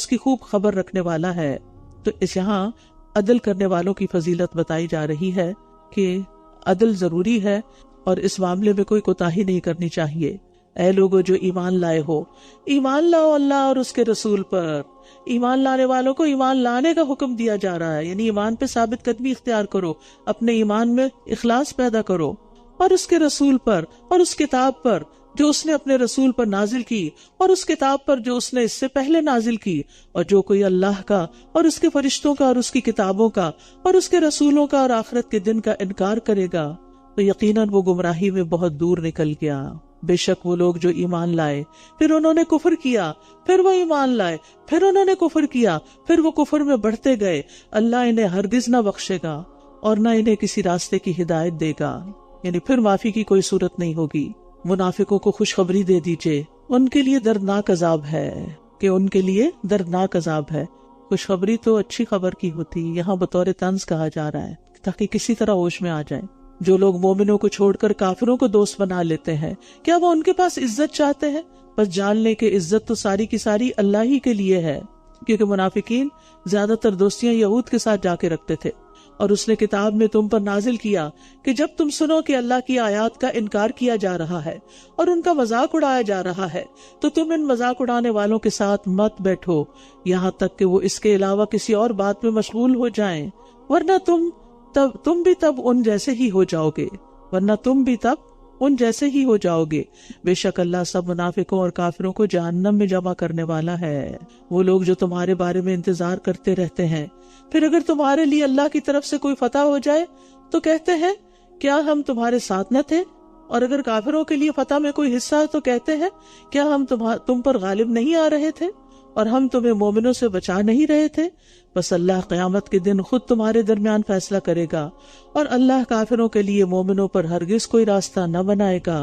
کی خوب خبر رکھنے والا ہے۔ تو اس یہاں عدل کرنے والوں کی فضیلت بتائی جا رہی ہے کہ عدل ضروری ہے اور اس معاملے میں کوئی کوتاہی نہیں کرنی چاہیے۔ اے لوگو جو ایمان لائے ہو، ایمان لاؤ اللہ اور اس کے رسول پر۔ ایمان لانے والوں کو ایمان لانے کا حکم دیا جا رہا ہے، یعنی ایمان پہ ثابت قدمی اختیار کرو، اپنے ایمان میں اخلاص پیدا کرو، اور اس کے رسول پر اور اس کتاب پر جو اس نے اپنے رسول پر نازل کی، اور اس کتاب پر جو اس نے اس سے پہلے نازل کی، اور جو کوئی اللہ کا اور اس کے فرشتوں کا اور اس کی کتابوں کا اور اس کے رسولوں کا اور آخرت کے دن کا انکار کرے گا تو یقیناً وہ گمراہی میں بہت دور نکل گیا۔ بے شک وہ لوگ جو ایمان لائے پھر انہوں نے کفر کیا، پھر وہ ایمان لائے پھر انہوں نے کفر کیا، پھر وہ کفر میں بڑھتے گئے، اللہ انہیں ہرگز نہ بخشے گا اور نہ انہیں کسی راستے کی ہدایت دے گا، یعنی پھر معافی کی کوئی صورت نہیں ہوگی۔ منافقوں کو خوشخبری دے دیجئے، ان کے لیے دردناک عذاب ہے، کہ ان کے لیے دردناک عذاب ہے۔ خوشخبری تو اچھی خبر کی ہوتی، یہاں بطور طنز کہا جا رہا ہے تاکہ کسی طرح ہوش میں آ جائیں۔ جو لوگ مومنوں کو چھوڑ کر کافروں کو دوست بنا لیتے ہیں، کیا وہ ان کے پاس عزت چاہتے ہیں؟ بس جان لیں کہ عزت تو ساری کی ساری اللہ ہی کے لیے ہے، کیونکہ منافقین زیادہ تر دوستیاں یہود کے ساتھ جا کے رکھتے تھے، اور اس نے کتاب میں تم پر نازل کیا کہ جب تم سنو کہ اللہ کی آیات کا انکار کیا جا رہا ہے اور ان کا مذاق اڑایا جا رہا ہے تو تم ان مذاق اڑانے والوں کے ساتھ مت بیٹھو یہاں تک کہ وہ اس کے علاوہ کسی اور بات میں مشغول ہو جائیں، ورنہ تم بھی تب ان جیسے ہی ہو جاؤ گے۔ بے شک اللہ سب منافقوں اور کافروں کو جہنم میں جمع کرنے والا ہے۔ وہ لوگ جو تمہارے بارے میں انتظار کرتے رہتے ہیں، پھر اگر تمہارے لیے اللہ کی طرف سے کوئی فتح ہو جائے تو کہتے ہیں کیا ہم تمہارے ساتھ نہ تھے، اور اگر کافروں کے لیے فتح میں کوئی حصہ ہے تو کہتے ہیں کیا ہم تم پر غالب نہیں آ رہے تھے اور ہم تمہیں مومنوں سے بچا نہیں رہے تھے۔ بس اللہ قیامت کے دن خود تمہارے درمیان فیصلہ کرے گا، اور اللہ کافروں کے لیے مومنوں پر ہرگز کوئی راستہ نہ بنائے گا۔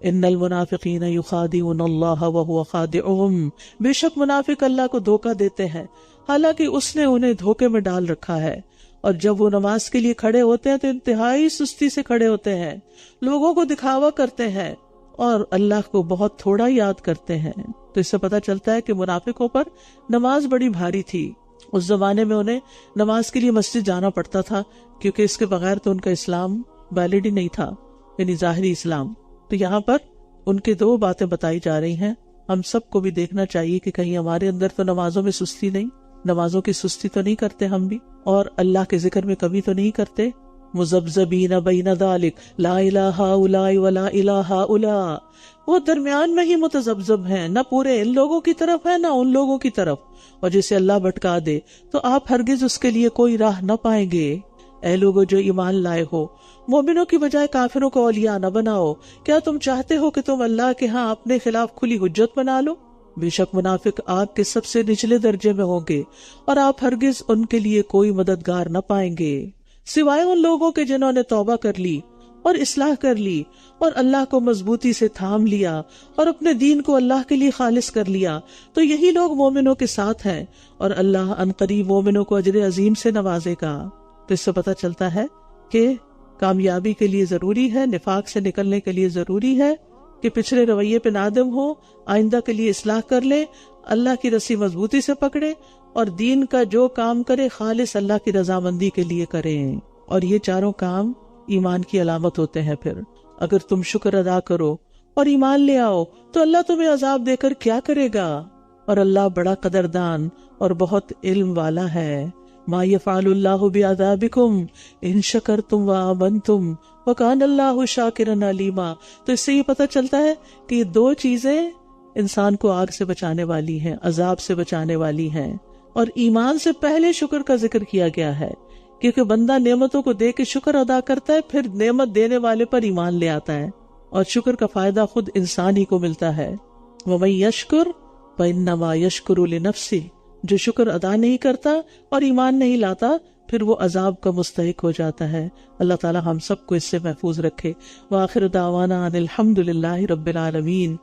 ان المنافقین یخادعون اللہ وہو خادعهم، بے شک منافق اللہ کو دھوکہ دیتے ہیں حالانکہ اس نے انہیں دھوکے میں ڈال رکھا ہے، اور جب وہ نماز کے لیے کھڑے ہوتے ہیں تو انتہائی سستی سے کھڑے ہوتے ہیں، لوگوں کو دکھاوا کرتے ہیں اور اللہ کو بہت تھوڑا یاد کرتے ہیں۔ تو اس سے پتہ چلتا ہے کہ منافقوں پر نماز بڑی بھاری تھی۔ اس زمانے میں انہیں نماز کے لیے مسجد جانا پڑتا تھا، کیونکہ اس کے بغیر تو ان کا اسلام ویلڈ ہی نہیں تھا، یعنی ظاہری اسلام۔ تو یہاں پر ان کی دو باتیں بتائی جا رہی ہیں، ہم سب کو بھی دیکھنا چاہیے کہ کہیں ہمارے اندر تو نمازوں میں سستی نہیں، نمازوں کی سستی تو نہیں کرتے ہم بھی، اور اللہ کے ذکر میں کمی تو نہیں کرتے۔ مذبذبین بین ذلک لا الہ ہؤلاء ولا الہ ہؤلاء، وہ درمیان میں ہی متذبذب ہیں، نہ پورے ان لوگوں کی طرف ہے نہ ان لوگوں کی طرف، اور جسے اللہ بھٹکا دے تو آپ ہرگز اس کے لیے کوئی راہ نہ پائیں گے۔ اے لوگو جو ایمان لائے ہو، مومنوں کی بجائے کافروں کو اولیاء نہ بناؤ۔ کیا تم چاہتے ہو کہ تم اللہ کے ہاں اپنے خلاف کھلی حجت بنا لو؟ بے شک منافق آگ کے سب سے نچلے درجے میں ہوں گے، اور آپ ہرگز ان کے لیے کوئی مددگار نہ پائیں گے سوائے ان لوگوں کے جنہوں نے توبہ کر لی اور اصلاح کر لی اور اللہ کو مضبوطی سے تھام لیا اور اپنے دین کو اللہ کے لیے خالص کر لیا، تو یہی لوگ مومنوں کے ساتھ ہیں، اور اللہ عنقریب مومنوں کو اجر عظیم سے نوازے گا۔ تو اس سے پتہ چلتا ہے کہ کامیابی کے لیے ضروری ہے، نفاق سے نکلنے کے لیے ضروری ہے کہ پچھلے رویے پہ نادم ہو، آئندہ کے لیے اصلاح کر لے، اللہ کی رسی مضبوطی سے پکڑے، اور دین کا جو کام کرے خالص اللہ کی رضامندی کے لیے کریں۔ اور یہ چاروں کام ایمان کی علامت ہوتے ہیں۔ پھر اگر تم شکر ادا کرو اور ایمان لے آؤ تو اللہ تمہیں عذاب دے کر کیا کرے گا، اور اللہ بڑا قدردان اور بہت علم والا ہے۔ ما یفعل اللہ بعذابکم ان شکرتم وآمنتم وکان اللہ شاکرا علیما۔ تو اس سے یہ پتہ چلتا ہے کہ یہ دو چیزیں انسان کو آگ سے بچانے والی ہیں، عذاب سے بچانے والی ہیں، اور ایمان سے پہلے شکر کا ذکر کیا گیا ہے، کیونکہ بندہ نعمتوں کو دے کے شکر ادا کرتا ہے، پھر نعمت دینے والے پر ایمان لے آتا ہے، اور شکر کا فائدہ خود انسان ہی کو ملتا ہے۔ وَمَن يَشْكُرْ فَإِنَّمَا يَشْكُرُ لِنَفْسِهِ، جو شکر ادا نہیں کرتا اور ایمان نہیں لاتا پھر وہ عذاب کا مستحق ہو جاتا ہے۔ اللہ تعالی ہم سب کو اس سے محفوظ رکھے۔ وآخر دعوانا ان الحمد للہ رب العالمین۔